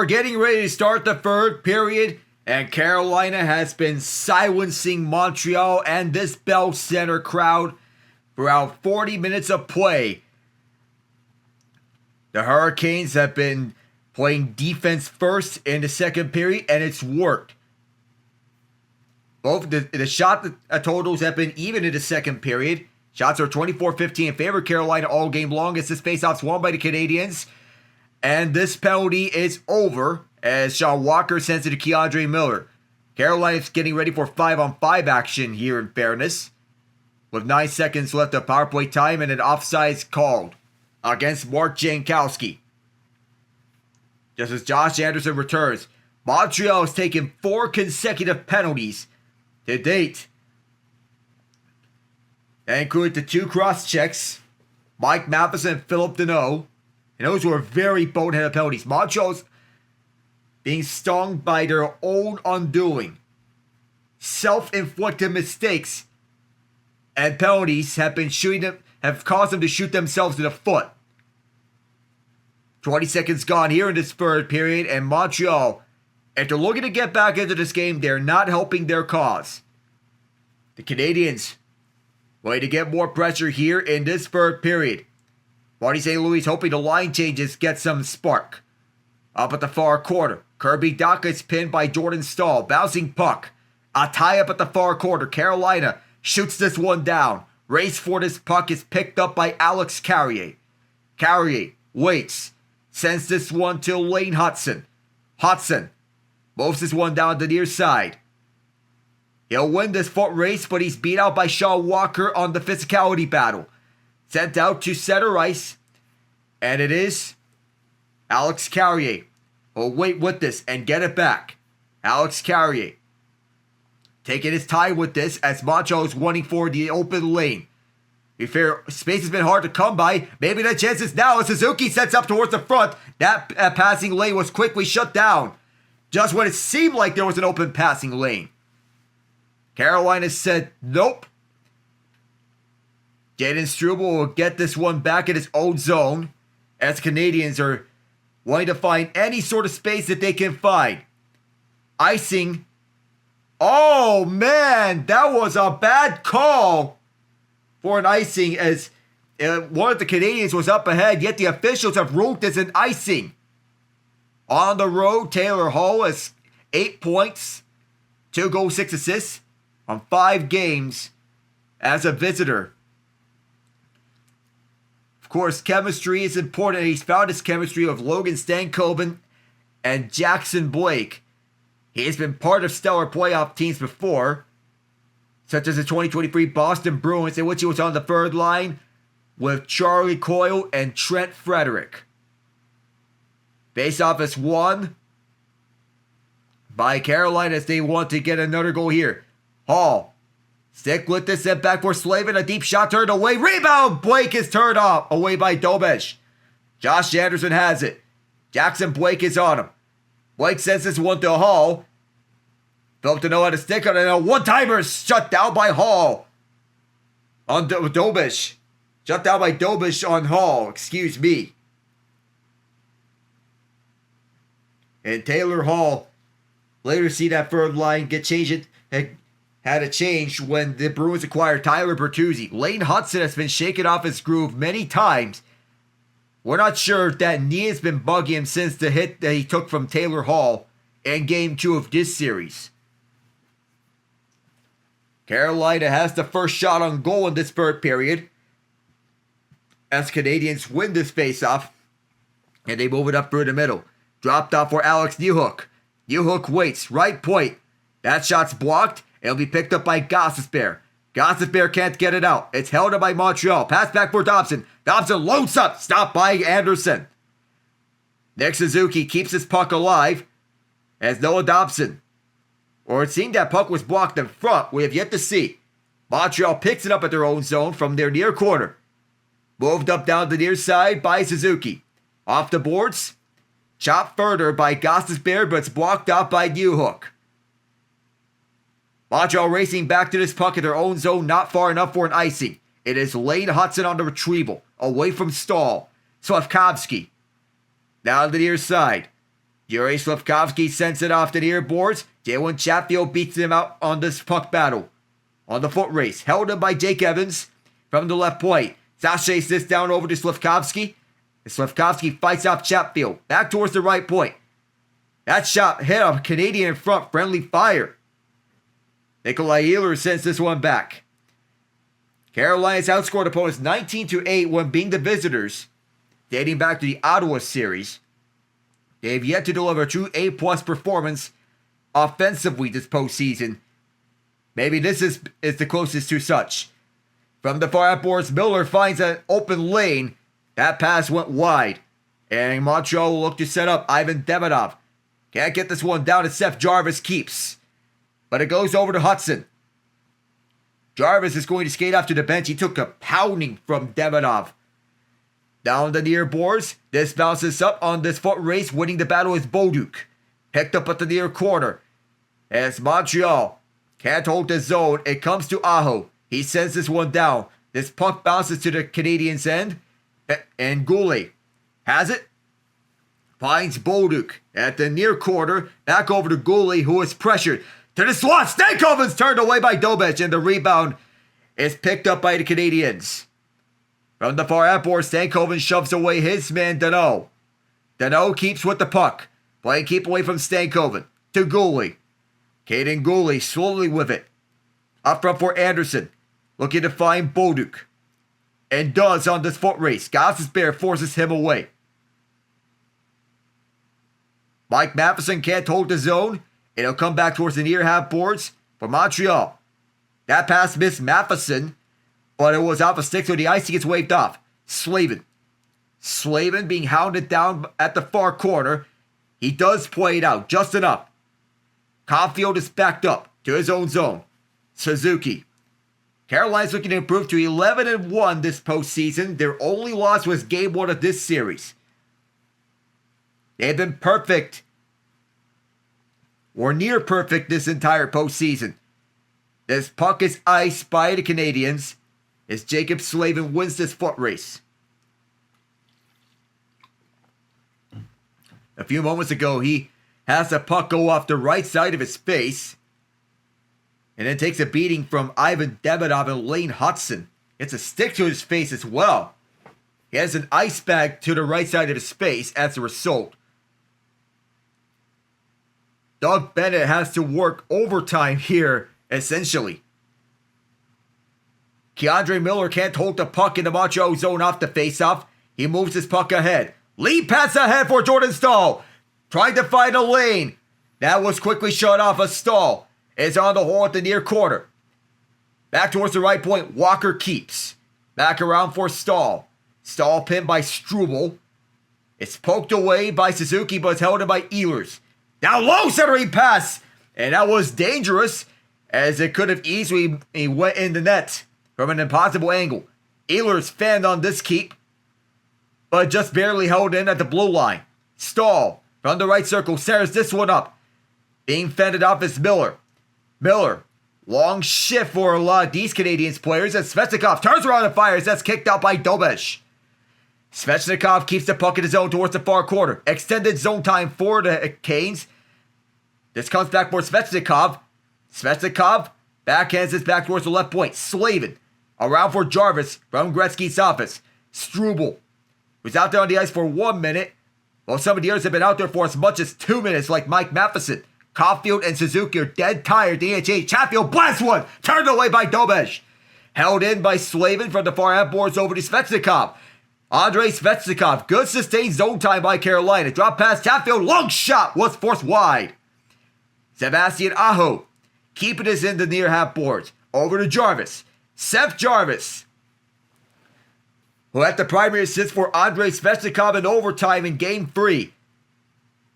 are getting ready to start the third period, and Carolina has been silencing Montreal and this Bell Center crowd throughout 40 minutes of play. The Hurricanes have been playing defense first in the second period, and it's worked. Both the shot totals have been even in the second period. Shots are 24-15 in favor of Carolina all game long as this faceoff's won by the Canadiens. And this penalty is over as Sean Walker sends it to Keandre Miller. Carolina's getting ready for 5-on-5 action here in fairness, with 9 seconds left of power play time and an offsides called against Mark Jankowski. Just as Josh Anderson returns, Montreal has taken 4 consecutive penalties to date. That included the 2 cross checks, Mike Matheson and Philip Deneau, and those were very boneheaded penalties. Montreal's being stung by their own undoing. Self-inflicted mistakes and penalties have caused them to shoot themselves in the foot. 20 seconds gone here in this third period, and Montreal, if they're looking to get back into this game, they're not helping their cause. The Canadiens way to get more pressure here in this third period. Marty St. Louis hoping the line changes get some spark. Up at the far corner, Kirby Dach is pinned by Jordan Staal. Bouncing puck. A tie up at the far corner. Carolina shoots this one down. Race for this puck is picked up by Alex Carrier. Carrier waits. Sends this one to Lane Hutson. Hutson moves this one down the near side. He'll win this foot race, but he's beat out by Sean Walker on the physicality battle. Sent out to center ice, and it is Alex Carrier who'll wait with this and get it back. Alex Carrier taking his time with this as Montreal is running for the open lane. Be fair, space has been hard to come by. Maybe the chance is now as Suzuki sets up towards the front. That passing lane was quickly shut down just when it seemed like there was an open passing lane. Carolina said nope. Jaden Struble will get this one back in his own zone as Canadians are wanting to find any sort of space that they can find. Icing. Oh man, that was a bad call for an icing as one of the Canadians was up ahead, yet the officials have ruled this an icing. On the road, Taylor Hall has 8 points, 2 goals, 6 assists on 5 games as a visitor. Of course, chemistry is important. He's found his chemistry with Logan Stankoven and Jackson Blake. He has been part of stellar playoff teams before, such as the 2023 Boston Bruins, in which he was on the third line with Charlie Coyle and Trent Frederick. Face-off is won by Carolina as they want to get another goal here. Hall. Stick with this, set back for Slavin. A deep shot turned away. Rebound! Blake is turned off. Away by Dobesh. Josh Anderson has it. Jackson Blake is on him. Blake sends this one to Hall. Philip Deneau had a stick on it. A one-timer shut down by Hall. On Dobesh. Shut down by Dobesh on Hall. Excuse me. And Taylor Hall later see that third line get changed. Had a change when the Bruins acquired Tyler Bertuzzi. Lane Hutson has been shaken off his groove many times. We're not sure if that knee has been bugging him since the hit that he took from Taylor Hall in Game 2 of this series. Carolina has the first shot on goal in this third period as Canadians win this faceoff, and they move it up through the middle. Dropped off for Alex Newhook. Newhook waits, right point. That shot's blocked. It'll be picked up by Gossesbear. Gossesbear can't get it out. It's held up by Montreal. Pass back for Dobson. Dobson loads up. Stopped by Anderson. Nick Suzuki keeps his puck alive as Noah Dobson. Or it seemed that puck was blocked in front. We have yet to see. Montreal picks it up at their own zone from their near corner. Moved up down the near side by Suzuki. Off the boards. Chopped further by Gossesbear, but it's blocked out by Newhook. Montreal racing back to this puck in their own zone, not far enough for an icing. It is Lane Hutson on the retrieval, away from Staal. Slavkovsky. Down the near side. Yuri Slafkovsky sends it off the near boards. Jalen Chatfield beats him out on this puck battle. On the foot race, held in by Jake Evans from the left point. Sashays this down over to Slafkovsky. Slafkovsky fights off Chatfield. Back towards the right point. That shot hit a Canadian in front. Friendly fire. Nikolai Ehlers sends this one back. Carolina's outscored opponents 19-8 when being the visitors. Dating back to the Ottawa series. They've yet to deliver a true A-plus performance offensively this postseason. Maybe this is the closest to such. From the far outboards, Miller finds an open lane. That pass went wide. And Montreal will look to set up Ivan Demidov. Can't get this one down as Seth Jarvis keeps. But it goes over to Hudson. Jarvis is going to skate off to the bench. He took a pounding from Demidov. Down the near boards, this bounces up on this foot race. Winning the battle is Bolduc. Picked up at the near corner. As Montreal can't hold the zone, it comes to Aho. He sends this one down. This puck bounces to the Canadiens' end. And Goulet has it. Finds Bolduc at the near corner. Back over to Goulet, who is pressured. To the slot. Stankoven's turned away by Dobech. And the rebound is picked up by the Canadiens. From the far outboard, Stankoven shoves away his man, Danault. Danault keeps with the puck. Playing keep away from Stankoven. To Goulet. Caden Goulet slowly with it. Up front for Andersen. Looking to find Bolduc. And does on this foot race. Gostisbehere forces him away. Mike Matheson can't hold the zone. It'll come back towards the near half boards for Montreal. That pass missed Matheson, but it was off a stick, so the icing gets waved off. Slavin being hounded down at the far corner. He does play it out just enough. Caulfield is backed up to his own zone. Suzuki. Carolina's looking to improve to 11-1 this postseason. Their only loss was game 1 of this series. They've been perfect, or near perfect, this entire postseason. This puck is iced by the Canadiens as Jacob Slavin wins this foot race. A few moments ago, he has the puck go off the right side of his face and then takes a beating from Ivan Demidov and Lane Hudson. It's a stick to his face as well. He has an ice bag to the right side of his face as a result. Doug Bennett has to work overtime here, essentially. Keandre Miller can't hold the puck in the Montreal zone off the faceoff. He moves his puck ahead. Lead pass ahead for Jordan Staal. Trying to find a lane. That was quickly shut off as Staal is on the hole at the near corner. Back towards the right point, Walker keeps. Back around for Staal. Staal pinned by Struble. It's poked away by Suzuki, but it's held in by Ehlers. Down low centering pass. And that was dangerous, as it could have easily went in the net from an impossible angle. Ehlers fanned on this keep, but just barely held in at the blue line. Staal from the right circle centers this one up. Being fended off is Miller. Miller, long shift for a lot of these Canadiens players as Svechnikov turns around and fires. That's kicked out by Dobech. Svechnikov keeps the puck in his zone towards the far corner. Extended zone time for the Canes. This comes back for Svechnikov. Svechnikov backhands this back towards the left point. Slavin around for Jarvis from Gretzky's office. Struble was out there on the ice for 1 minute, while some of the others have been out there for as much as 2 minutes, like Mike Matheson. Caulfield and Suzuki are dead tired. DHA Chatfield blasts one, turned away by Dobech. Held in by Slavin from the far half boards over to Svechnikov. Andrei Svechnikov, good sustained zone time by Carolina. Drop past Chatfield, long shot was forced wide. Sebastian Aho keeping us in the near half boards. Over to Jarvis. Seth Jarvis, who had the primary assist for Andrei Svechnikov in overtime in Game 3.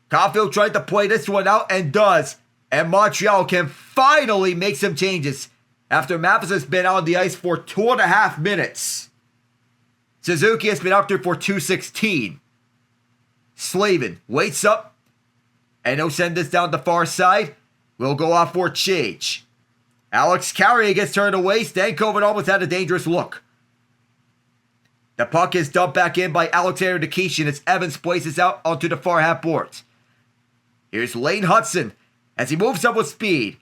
Caulfield tried to play this one out and does. And Montreal can finally make some changes after Matheson's been on the ice for 2.5 minutes. Suzuki has been out there for 2:16. Slavin waits up, and he'll send this down the far side. We'll go off for change. Alex Carrier gets turned away. Stankoven almost had a dangerous look. The puck is dumped back in by Alexander Nikishin as Evans places out onto the far half boards. Here's Lane Hudson as he moves up with speed.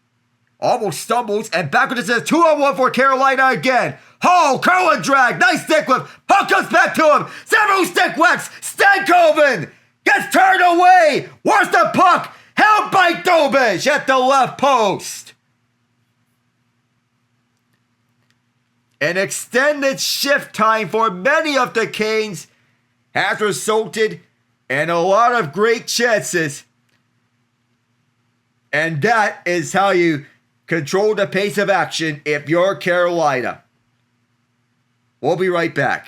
Almost stumbles and backwards says 2-on-1 for Carolina again. Oh, curl and drag. Nice stick lift. Puck comes back to him. Several stick whacks. Stankoven gets turned away. Where's the puck? Held by Dobeš at the left post. An extended shift time for many of the Canes has resulted in a lot of great chances. And that is how you control the pace of action if you're Carolina. We'll be right back.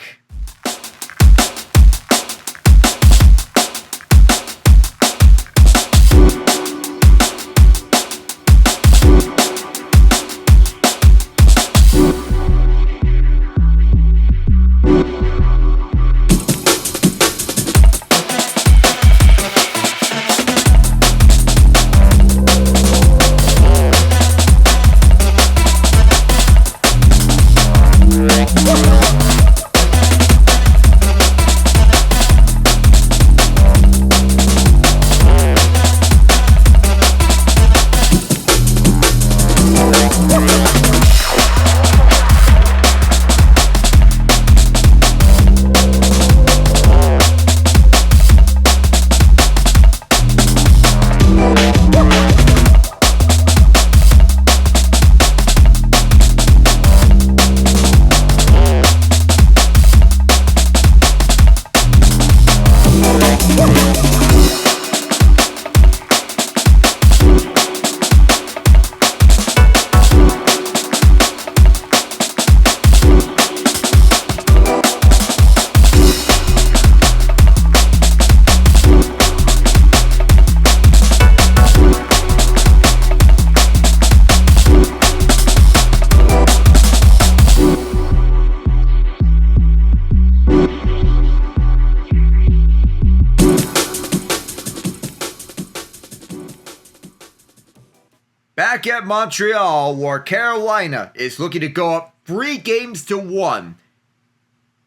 Back at Montreal, where Carolina is looking to go up 3-1.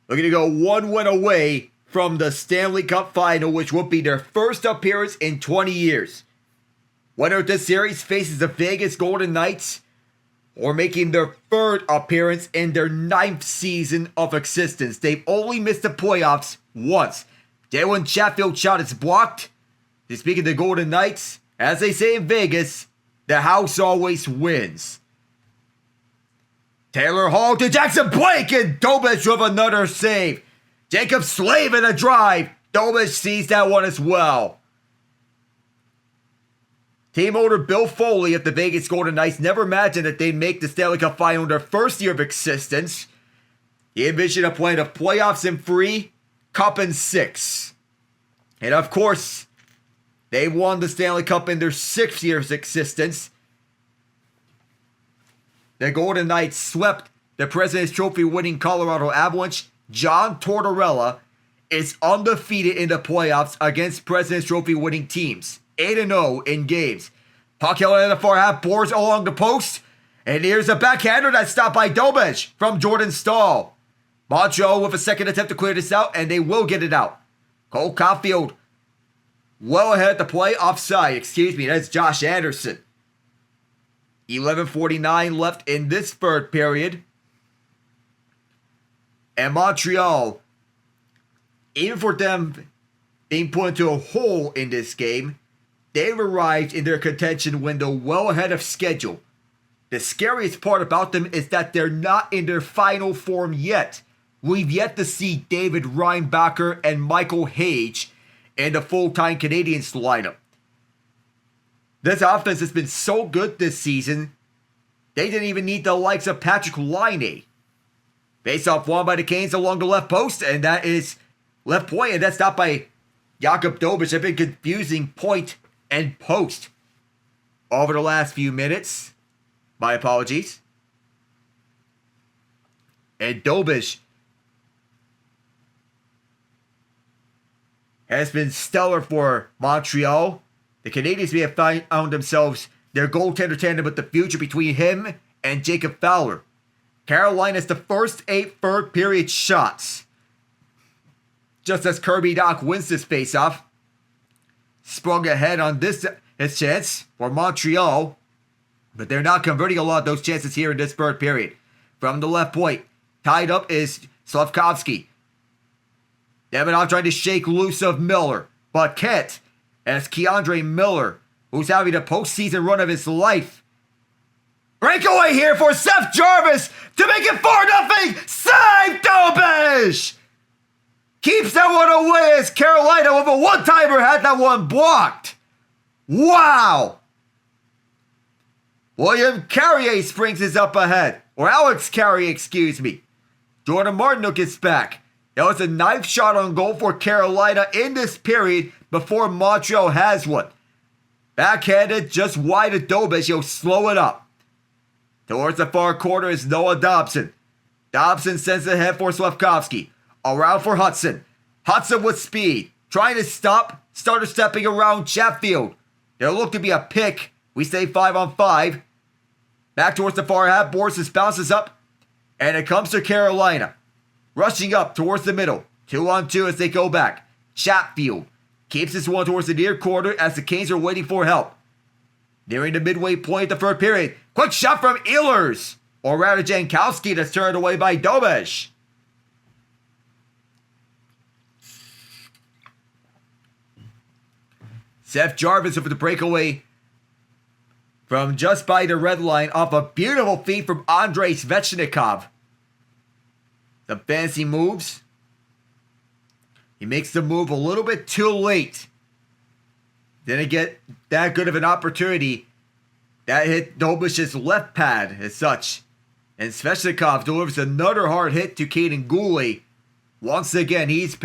Looking to go one win away from the Stanley Cup Final, which would be their first appearance in 20 years. Winner of this series faces the Vegas Golden Knights, or making their third appearance in their 9th season of existence. They've only missed the playoffs once. Jalen Chatfield's shot is blocked. To speak of the Golden Knights, as they say in Vegas, the house always wins. Taylor Hall to Jackson Blake, and Dobeš with another save. Jacob Slavin a drive. Dobeš sees that one as well. Team owner Bill Foley of the Vegas Golden Knights never imagined that they'd make the Stanley Cup Final in their first year of existence. He envisioned a plan of playoffs in 3, Cup in 6. And of course, they won the Stanley Cup in their 6th year's existence. The Golden Knights swept the President's Trophy winning Colorado Avalanche. John Tortorella is undefeated in the playoffs against President's Trophy winning teams. 8-0 in games. Puck held in the far half, bores along the post. And here's a backhander that's stopped by Dobeš from Jordan Staal. Montreal with a second attempt to clear this out, and they will get it out. Cole Caulfield well ahead to play, offside, that's Josh Anderson. 11:49 left in this third period. And Montreal, even for them being put into a hole in this game, they've arrived in their contention window well ahead of schedule. The scariest part about them is that they're not in their final form yet. We've yet to see David Reinbacher and Michael Hage in the full-time Canadiens lineup. This offense has been so good this season, they didn't even need the likes of Patrick Laine. Face-off won by the Canes along the left post, and that is left point, and that's stopped by Jakob Dobeš. I've been confusing point and post over the last few minutes. My apologies. And Dobeš has been stellar for Montreal. The Canadiens may have found themselves their goaltender tandem with the future between him and Jacob Fowler. Carolina's the first 8 third period shots. Just as Kirby Dach wins this faceoff. sprung ahead on this his chance for Montreal, but they're not converting a lot of those chances here in this third period. From the left point, tied up is Slavkovsky. Davidoff trying to shake loose of Miller, but can't, as Keandre Miller, who's having a postseason run of his life. Breakaway here for Seth Jarvis to make it 4-0. Save Dobish! Keeps that one away as Carolina with a one-timer had that one blocked. Wow! William Carrier springs his up ahead. Or Alex Carrier, excuse me. Jordan Martinook is back. That was a knife shot on goal for Carolina in this period before Montreal has one. Backhanded just wide of Dobish, he'll slow it up. Towards the far corner is Noah Dobson. Dobson sends it ahead for Slavkovsky. Around for Hudson. Hudson with speed. Trying to stop. Starter stepping around Chatfield. There'll look to be a pick. We say 5-on-5. Back towards the far half. Boris bounces up. And it comes to Carolina. Rushing up towards the middle. 2-on-2 as they go back. Chatfield keeps this one towards the near corner as the Canes are waiting for help. Nearing the midway point of the third period. Quick shot from Ehlers. Or rather Jankowski that's turned away by Dobish. Seth Jarvis with the breakaway from just by the red line off a beautiful feed from Andrei Svechnikov. Some fancy moves. He makes the move a little bit too late. Didn't get that good of an opportunity. That hit Dobish's left pad as such. And Svechnikov delivers another hard hit to Caden Goulet. Once again, he's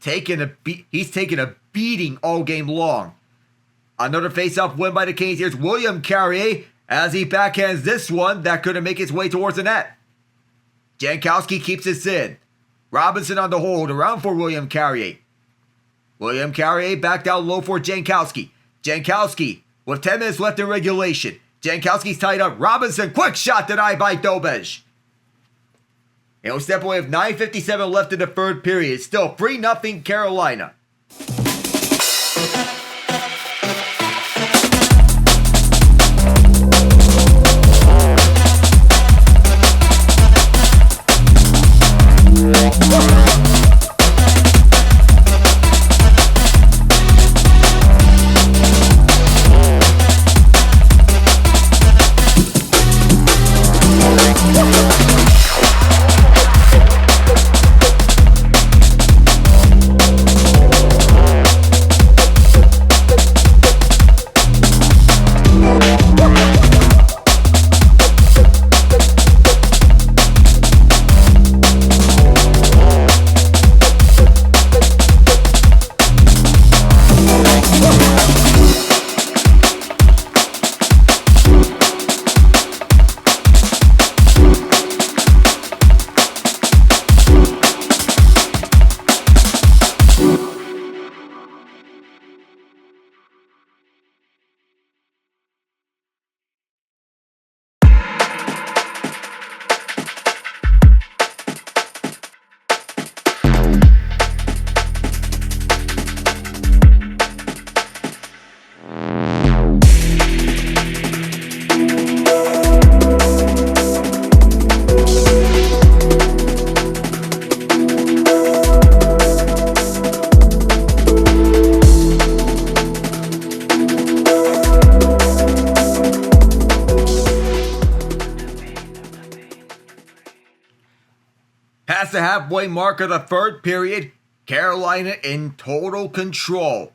taking a beating all game long. Another face-off win by the Canes. Here's William Carrier as he backhands this one that couldn't make its way towards the net. Jankowski keeps this in. Robinson on the hold around for William Carrier. William Carrier back down low for Jankowski. Jankowski with 10 minutes left in regulation. Jankowski's tied up. Robinson, quick shot denied by Dobish. And we'll step away with 9:57 left in the third period. Still 3-0 Carolina. Past the halfway mark of the third period, Carolina in total control.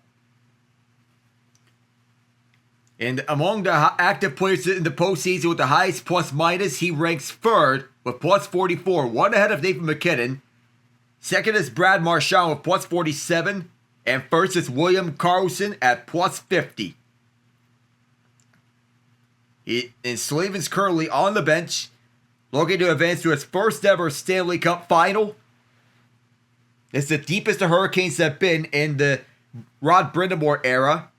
And among the active players in the postseason with the highest plus-minus, he ranks third with plus 44, one ahead of Nathan McKinnon. Second is Brad Marchand with plus 47, and first is William Karlsson at plus 50. And Slavin's currently on the bench, looking to advance to his first ever Stanley Cup final. It's the deepest the Hurricanes have been in the Rod Brindamore era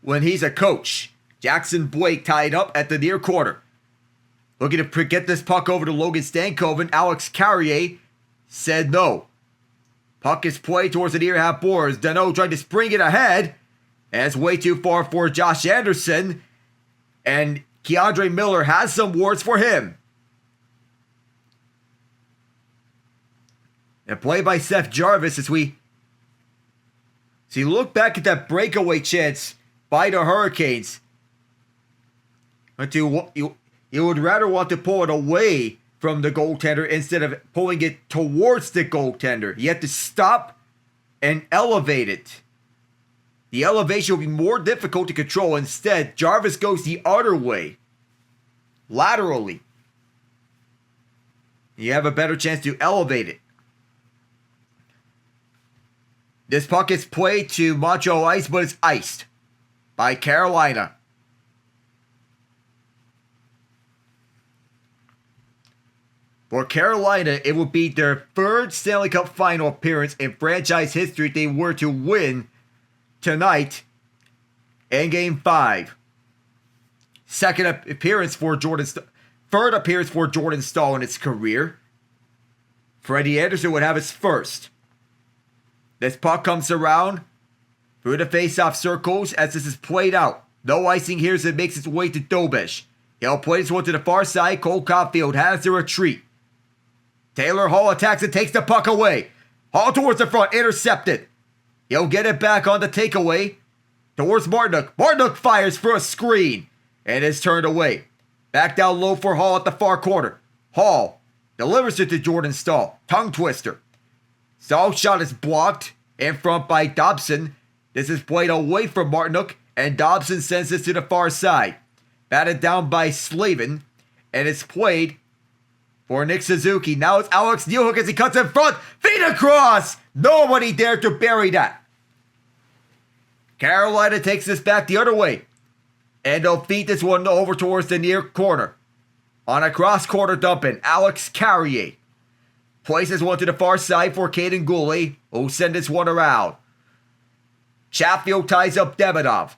when he's a coach. Jackson Blake tied up at the near corner. Looking to get this puck over to Logan Stankoven. Alex Carrier said no. Puck is played towards the near half boards. Danault tried to spring it ahead. And it's way too far for Josh Andersen. And Keandre Miller has some words for him. And play by Seth Jarvis as we look back at that breakaway chance by the Hurricanes. But you would rather want to pull it away from the goaltender instead of pulling it towards the goaltender. You have to stop and elevate it. The elevation will be more difficult to control. Instead, Jarvis goes the other way, laterally. You have a better chance to elevate it. This puck is played to Montreal ice, but it's iced by Carolina. For Carolina, it would be their third Stanley Cup final appearance in franchise history if they were to win tonight in Game 5. Third appearance for Jordan Staal in his career. Freddie Andersen would have his first. This puck comes around through the face-off circles as this is played out. No icing here as it makes its way to Dobish. He'll play this one to the far side. Cole Caulfield has the retreat. Taylor Hall attacks and takes the puck away. Hall towards the front, intercepted. He'll get it back on the takeaway towards Martinook. Martinook fires for a screen and is turned away. Back down low for Hall at the far corner. Hall delivers it to Jordan Staal. Tongue twister. Staal's shot is blocked in front by Dobson. This is played away from Martinook, and Dobson sends this to the far side. Batted down by Slavin, and it's played for Nick Suzuki. Now it's Alex Newhook as he cuts in front. Feet across! Nobody dared to bury that. Carolina takes this back the other way, and they'll feed this one over towards the near corner. On a cross-corner dump-in, Alex Carrier places one to the far side for Caden Goulet, who'll send this one around. Chatfield ties up Demidov.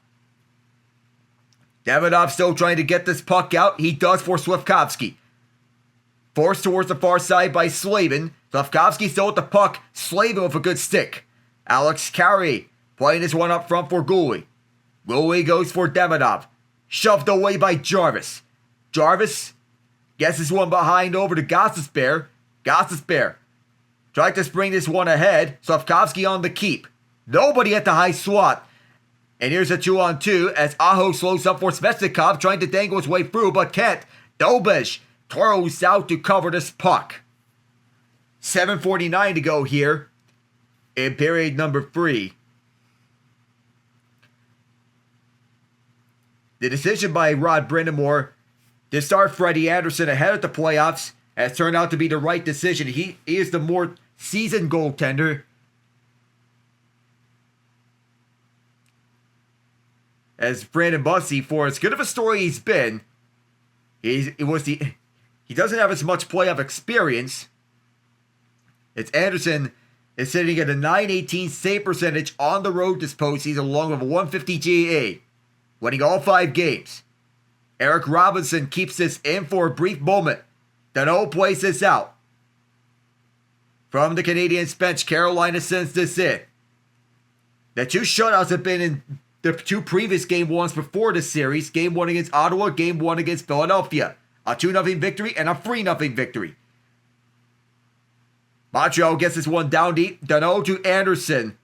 Demidov still trying to get this puck out. He does for Slafkovsky. Forced towards the far side by Slavin. Slafkovsky still with the puck. Slavin with a good stick. Alex Carrier playing this one up front for Goulet. Goulet goes for Demidov. Shoved away by Jarvis. Jarvis gets this one behind over to Gossesbear. Gossesbear tried to spring this one ahead. Slafkovsky on the keep. Nobody at the high slot. And here's a 2-on-2 as Aho slows up for Svechnikov, trying to dangle his way through, but can't. Dobish twirls out to cover this puck. 7:49 to go here in period number 3. The decision by Rod Brindamore to start Freddie Andersen ahead of the playoffs has turned out to be the right decision. He is the more seasoned goaltender. As Brandon Bussey, for as good of a story he's been, he doesn't have as much playoff experience. It's Andersen is sitting at a .918 save percentage on the road this postseason, along with a .150 GAA, winning all 5 games. Eric Robinson keeps this in for a brief moment. Danault plays this out. From the Canadiens bench, Carolina sends this in. The 2 shutouts have been in the 2 previous game 1s before this series. Game 1 against Ottawa, game 1 against Philadelphia. A 2-0 victory and a 3-0 victory. Montreal gets this one down deep. Danault to Andersen.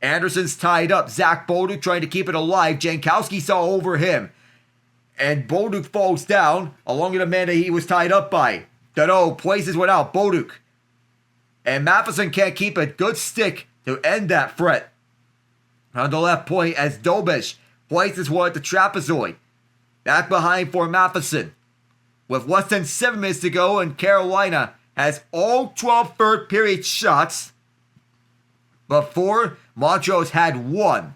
Andersen's tied up. Zach Bolduc trying to keep it alive. Jankowski saw over him. And Bolduc falls down along with the man that he was tied up by. Danault plays this one out. Bolduc. And Matheson can't keep a good stick to end that threat. On the left point as Dobish plays this one at the trapezoid. Back behind for Matheson. With less than 7 minutes to go, and Carolina has all 12 third period shots before Montreal's had 1.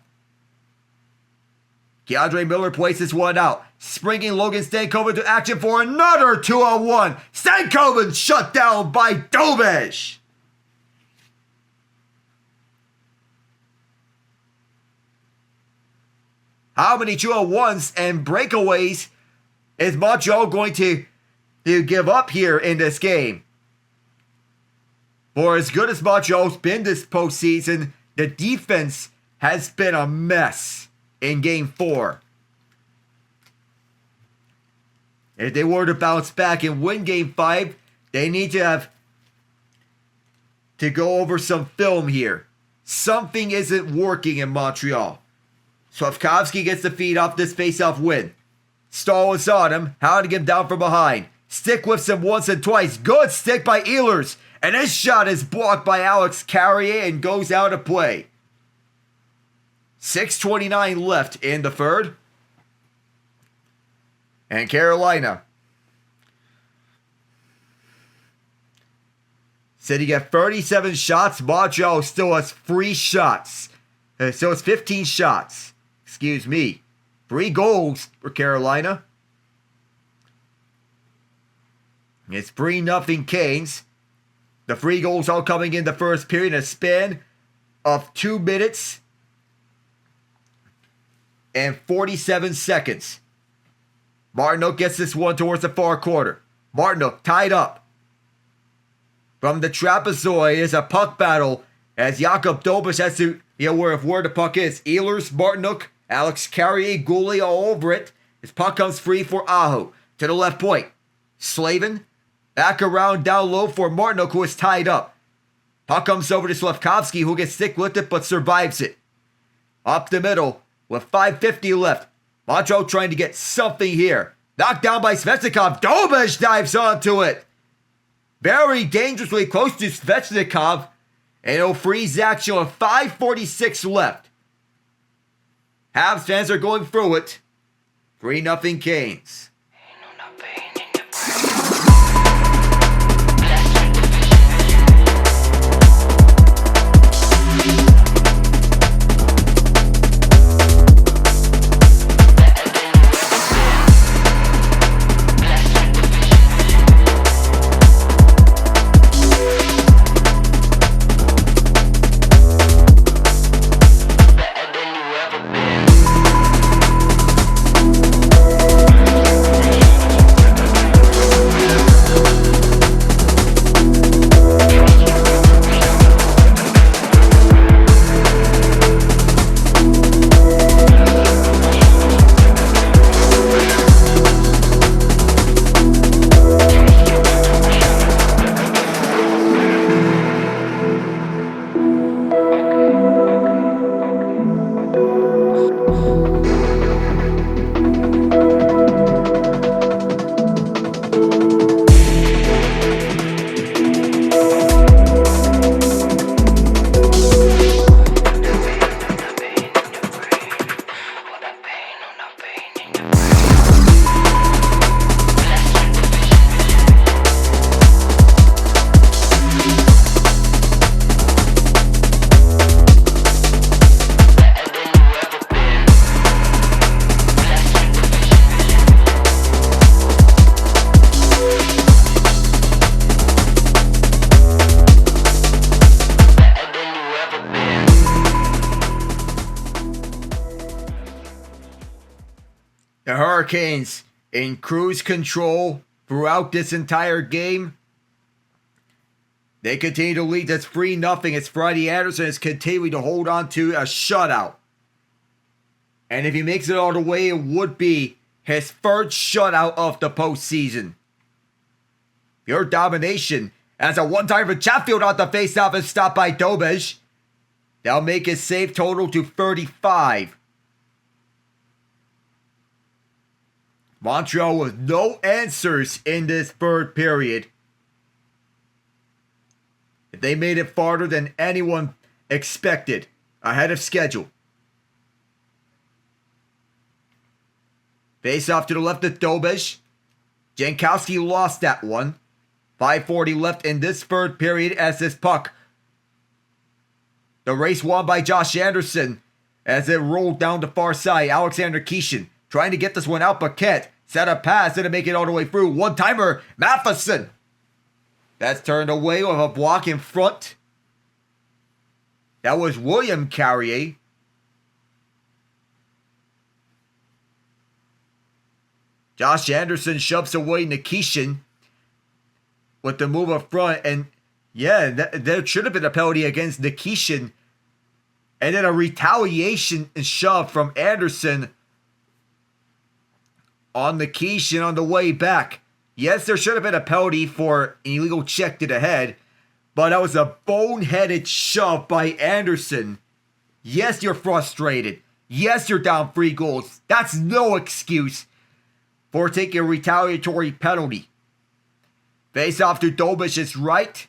Keandre Miller plays this one out. Springing Logan Stankoven to action for another 2-on-1. Stankoven shut down by Dobish. How many 2-on-1s and breakaways is Montreal going to give up here in this game? For as good as Montreal's been this postseason, the defense has been a mess in Game 4. If they were to bounce back and win Game 5, they need to go over some film here. Something isn't working in Montreal. Slavkovsky gets the feed off this faceoff win. Stahl is on him, hounding him down from behind. Stick whips him once and twice. Good stick by Ehlers. And his shot is blocked by Alex Carrier and goes out of play. 6:29 left in the third. And Carolina sitting at 37 shots. Montreal still has 3 shots. So it's 15 shots. Excuse me. 3 goals for Carolina. It's 3-0 Canes. The 3 goals all coming in the first period in a span of 2 minutes and 47 seconds. Martinook gets this one towards the far corner. Martinook tied up. From the trapezoid is a puck battle as Jakob Dobas has to be aware of where the puck is. Ehlers, Martinook, Alex Carrier, Goulet all over it. His puck comes free for Aho. To the left point. Slavin back around down low for Martinook, who is tied up. Puck comes over to Slavkovsky, who gets stick with it but survives it. Up the middle with 5:50 left. Montreal trying to get something here. Knocked down by Svechnikov. Dobas dives onto it. Very dangerously close to Svechnikov. And it'll freeze action with 5:46 left. Habs fans are going through it. 3-0 Canes. The Hurricanes in cruise control throughout this entire game. They continue to lead. That's 3-0 as Freddie Andersen is continuing to hold on to a shutout. And if he makes it all the way, it would be his third shutout of the postseason. Pure domination as a one-time for Chatfield on the faceoff is stopped by Dobes. They'll make his save total to 35. Montreal with no answers in this third period. They made it farther than anyone expected, ahead of schedule. Face off to the left of Dobes. Jankowski lost that one. 5:40 left in this third period as this puck. The race won by Josh Anderson as it rolled down the far side. Alexander Keeshan trying to get this one out, but can't. Set a pass, didn't make it all the way through. One-timer, Matheson. That's turned away with a block in front. That was William Carrier. Josh Anderson shoves away Nikishin with the move up front. And yeah, there should have been a penalty against Nikishin And then a retaliation shove from Andersen on the Keeshan on the way back. Yes, there should have been a penalty for an illegal check to the head, but that was a boneheaded shove by Andersen. Yes, you're frustrated. Yes, you're down 3 goals. That's no excuse for taking a retaliatory penalty. Face off to Dobish's right.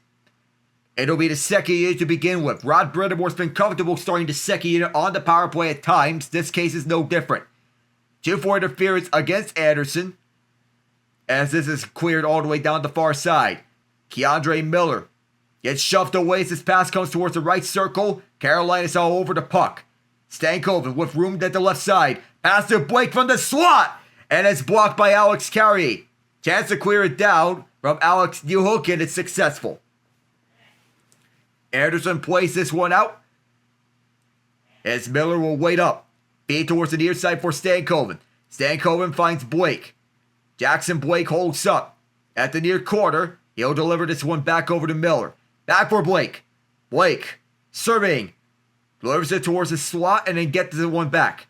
It'll be the second unit to begin with. Rod Brind'Amour's been comfortable starting the second unit on the power play at times. This case is no different. 2-4 interference against Andersen, as this is cleared all the way down the far side. Keandre Miller gets shoved away as this pass comes towards the right circle. Carolina's all over the puck. Stankoven with room at the left side. Pass to Blake from the slot. And it's blocked by Alex Carrier. Chance to clear it down from Alex Newhook, and it's successful. Andersen plays this one out, as Miller will wait up. Feed towards the near side for Stankoven. Stankoven finds Blake. Jackson Blake holds up. At the near corner, he'll deliver this one back over to Miller. Back for Blake. Blake, surveying. Delivers it towards the slot and then gets the one back.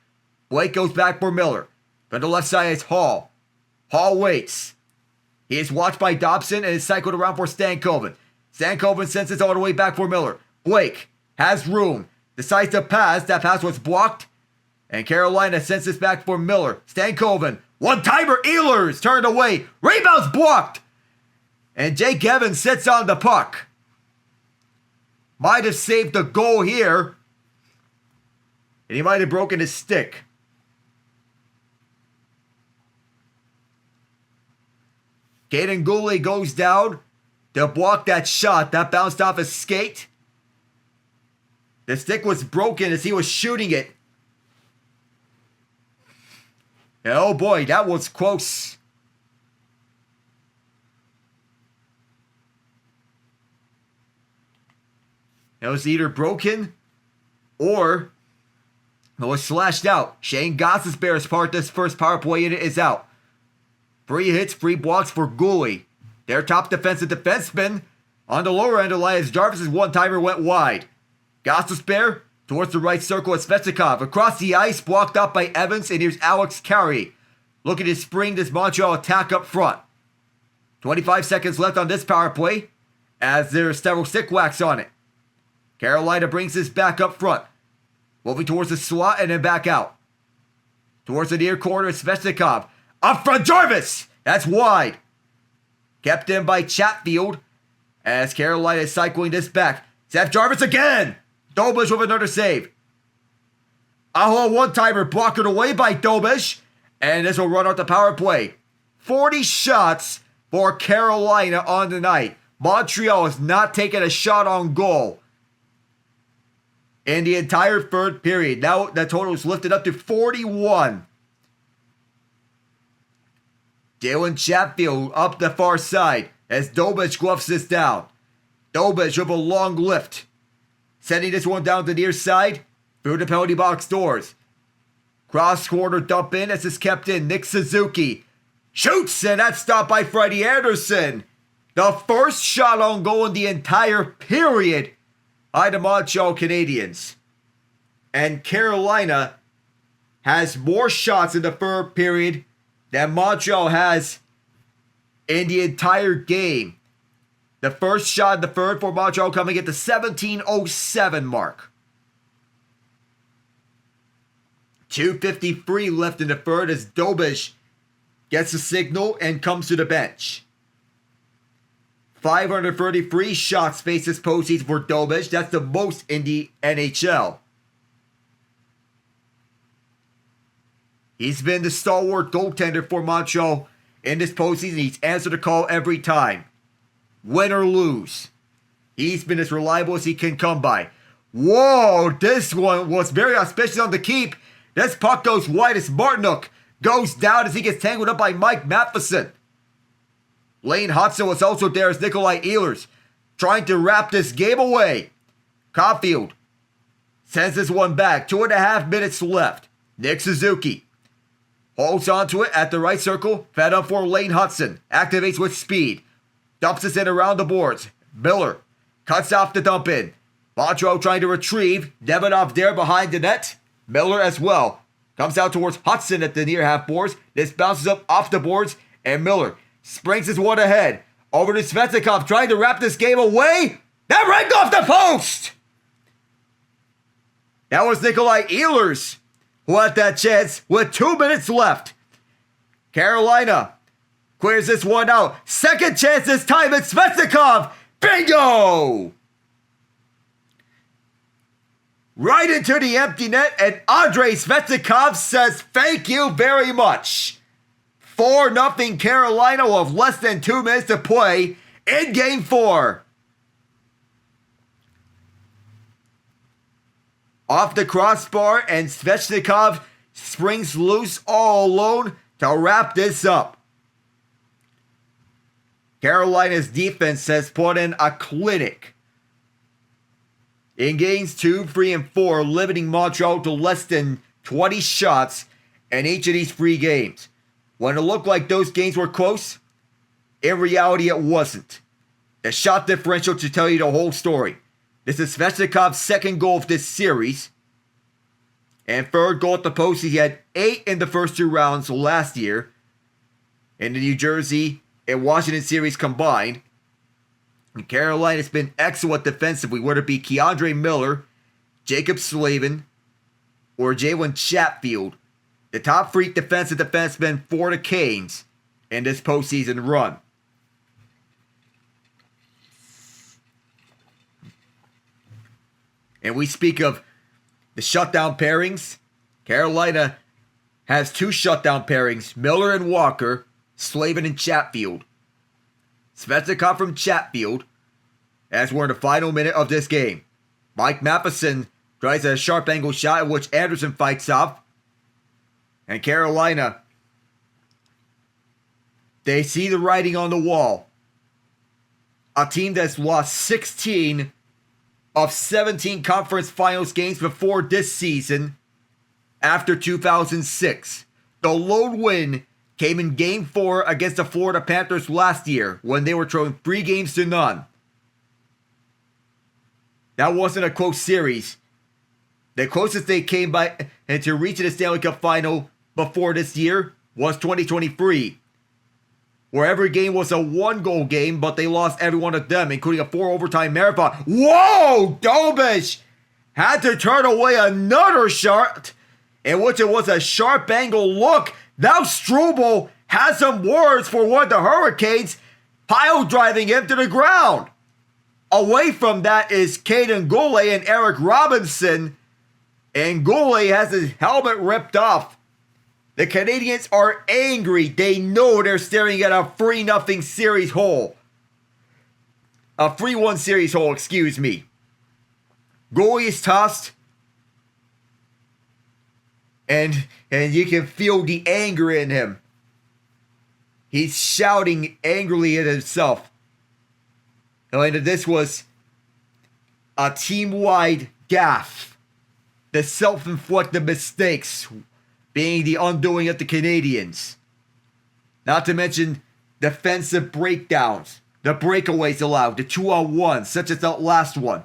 Blake goes back for Miller. From the left side is Hall. Hall waits. He is watched by Dobson and is cycled around for Stankoven. Stankoven sends it all the way back for Miller. Blake has room. Decides to pass. That pass was blocked. And Carolina sends this back for Miller. Stankoven. One-timer. Ehlers turned away. Rebound's blocked. And Jake Evans sits on the puck. Might have saved the goal here. And he might have broken his stick. Caden Goulet goes down to block that shot. That bounced off his skate. The stick was broken as he was shooting it. And oh boy, that was close. It was either broken or it was slashed out. Shane Gostisbehere's part this first power play unit is out. 3 hits, 3 blocks for Goulet. Their top defensive defenseman on the lower end, Elias Jarvis's one-timer went wide. Gostisbehere towards the right circle at Svechnikov. Across the ice, blocked up by Evans, and here's Alex Carrier looking to spring this Montreal attack up front. 25 seconds left on this power play as there's several stick whacks on it. Carolina brings this back up front. Moving towards the slot and then back out. Towards the near corner, Svechnikov. Up front, Jarvis! That's wide. Kept in by Chatfield as Carolina is cycling this back. Seth Jarvis again! Dobish with another save. Aho one-timer blocked away by Dobish. And this will run out the power play. 40 shots for Carolina on the night. Montreal has not taken a shot on goal in the entire third period. Now that total is lifted up to 41. Jalen Chatfield up the far side as Dobish gluffs this down. Dobish with a long lift. Sending this one down the near side through the penalty box doors. Cross corner dump in as it's kept in. Nick Suzuki shoots, and that's stopped by Freddie Andersen. The first shot on goal in the entire period by the Montreal Canadiens. And Carolina has more shots in the third period than Montreal has in the entire game. The first shot in the third for Montreal coming at the 17:07 mark. 2:53 left in the third as Dobish gets the signal and comes to the bench. 533 shots faced this postseason for Dobish. That's the most in the NHL. He's been the stalwart goaltender for Montreal in this postseason. He's answered the call every time. Win or lose. He's been as reliable as he can come by. Whoa, this one was very auspicious on the keep. This puck goes wide as Martinook goes down as he gets tangled up by Mike Matheson. Lane Hudson was also there as Nikolai Ehlers trying to wrap this game away. Caulfield sends this one back. 2.5 minutes left. Nick Suzuki holds onto it at the right circle. Fed up for Lane Hudson. Activates with speed. Dumps this in around the boards. Miller cuts off the dump in. Montreal trying to retrieve. Devanov there behind the net. Miller as well. Comes out towards Hudson at the near half boards. This bounces up off the boards. And Miller springs his one ahead. Over to Svechnikov trying to wrap this game away. That rang off the post! That was Nikolai Ehlers who had that chance with 2 minutes left. Carolina clears this one out. Second chance this time. It's Svechnikov. Bingo! Right into the empty net, and Andrei Svechnikov says thank you very much. 4-0 Carolina with less than 2 minutes to play in Game 4. Off the crossbar, and Svechnikov springs loose all alone to wrap this up. Carolina's defense has put in a clinic in games 2, 3, and 4, limiting Montreal to less than 20 shots in each of these 3 games. When it looked like those games were close, in reality it wasn't. The shot differential should tell you the whole story. This is Svechnikov's second goal of this series, and third goal at the postseason. He had 8 in the first 2 rounds last year in the New Jersey and Washington series combined. And Carolina's been excellent defensively, whether it be Keandre Miller, Jacob Slavin, or Jalen Chatfield. The top 3 defensive defensemen for the Canes in this postseason run. And we speak of the shutdown pairings. Carolina has 2 shutdown pairings, Miller and Walker, Slavin and Chatfield. Svechnikov from Chatfield, as we're in the final minute of this game. Mike Matheson tries a sharp angle shot in which Andersen fights off. And Carolina, they see the writing on the wall. A team that's lost 16 of 17 conference finals games before this season after 2006. The lone win came in Game 4 against the Florida Panthers last year when they were trailing 3-0. That wasn't a close series. The closest they came by and to reaching the Stanley Cup final before this year was 2023, where every game was a 1-goal game, but they lost every one of them, including a 4-overtime marathon. Whoa! Dobish had to turn away another shot, in which it was a sharp angle look. Now Struble has some words for one of the Hurricanes, pile driving him to the ground. Away from that is Caden Goulet and Eric Robinson, and Goulet has his helmet ripped off. The Canadiens are angry. They know they're staring at a 3-0 series hole. A 3-1 series hole, excuse me. Goalie is tossed. And you can feel the anger in him. He's shouting angrily at himself. And this was a team-wide gaffe. The self-inflicted mistakes being the undoing of the Canadiens. Not to mention defensive breakdowns, the breakaways allowed, the 2-on-1, such as that last one.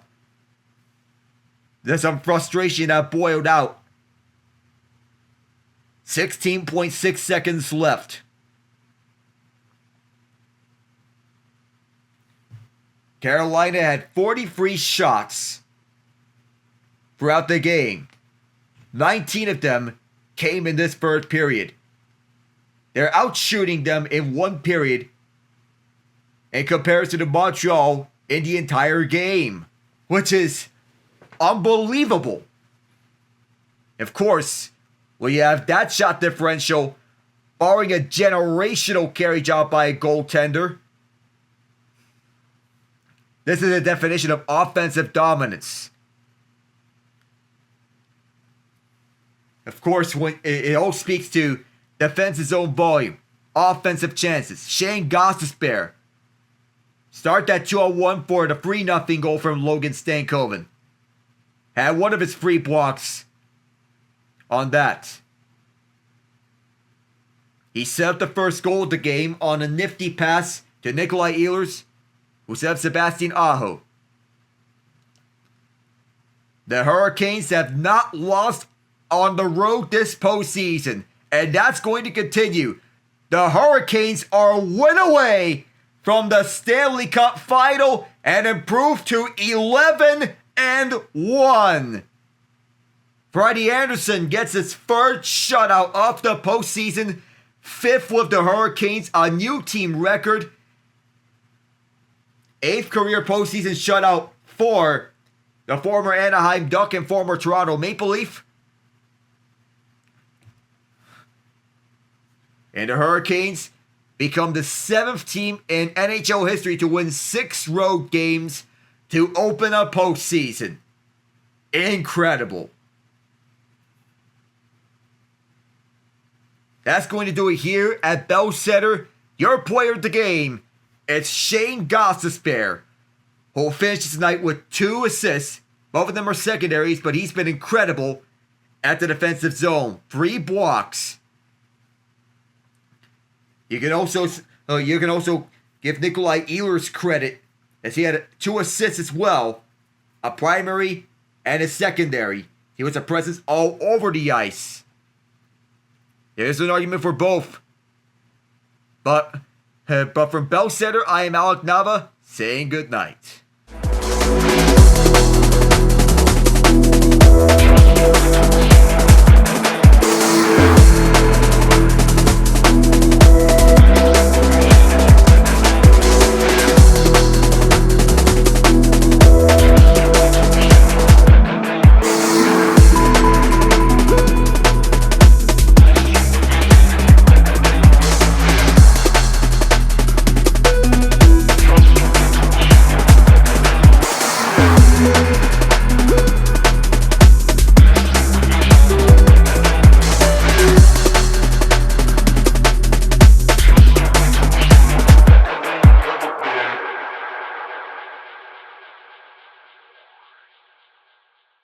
There's some frustration that boiled out. 16.6 seconds left. Carolina had 43 shots throughout the game. 19 of them came in this third period. They're outshooting them in one period in comparison to Montreal in the entire game, which is unbelievable. Of course, when you have that shot differential, barring a generational carry job by a goaltender, this is a definition of offensive dominance. Of course, when it all speaks to defense's own volume, offensive chances. Shane Gostisbehere start that 2-on-1 for the 3-0 goal from Logan Stankoven. Had one of his free blocks on that. He set up the first goal of the game on a nifty pass to Nikolai Ehlers, who set up Sebastian Aho. The Hurricanes have not lost on the road this postseason, and that's going to continue. The Hurricanes are a win away from the Stanley Cup final and improved to 11-1. Freddie Andersen gets his first shutout of the postseason, 5th with the Hurricanes, a new team record. 8th career postseason shutout for the former Anaheim Duck and former Toronto Maple Leaf. And the Hurricanes become the 7th team in NHL history to win 6 road games to open a postseason. Incredible. That's going to do it here at Bell Center. Your player of the game, it's Shane Gostisbehere, who finishes tonight with 2 assists. Both of them are secondaries, but he's been incredible at the defensive zone. 3 blocks. You can also give Nikolai Ehlers credit, as he had 2 assists as well, a primary and a secondary. He was a presence all over the ice. There's an argument for both. But from Bell Center, I am Alec Nava saying good night.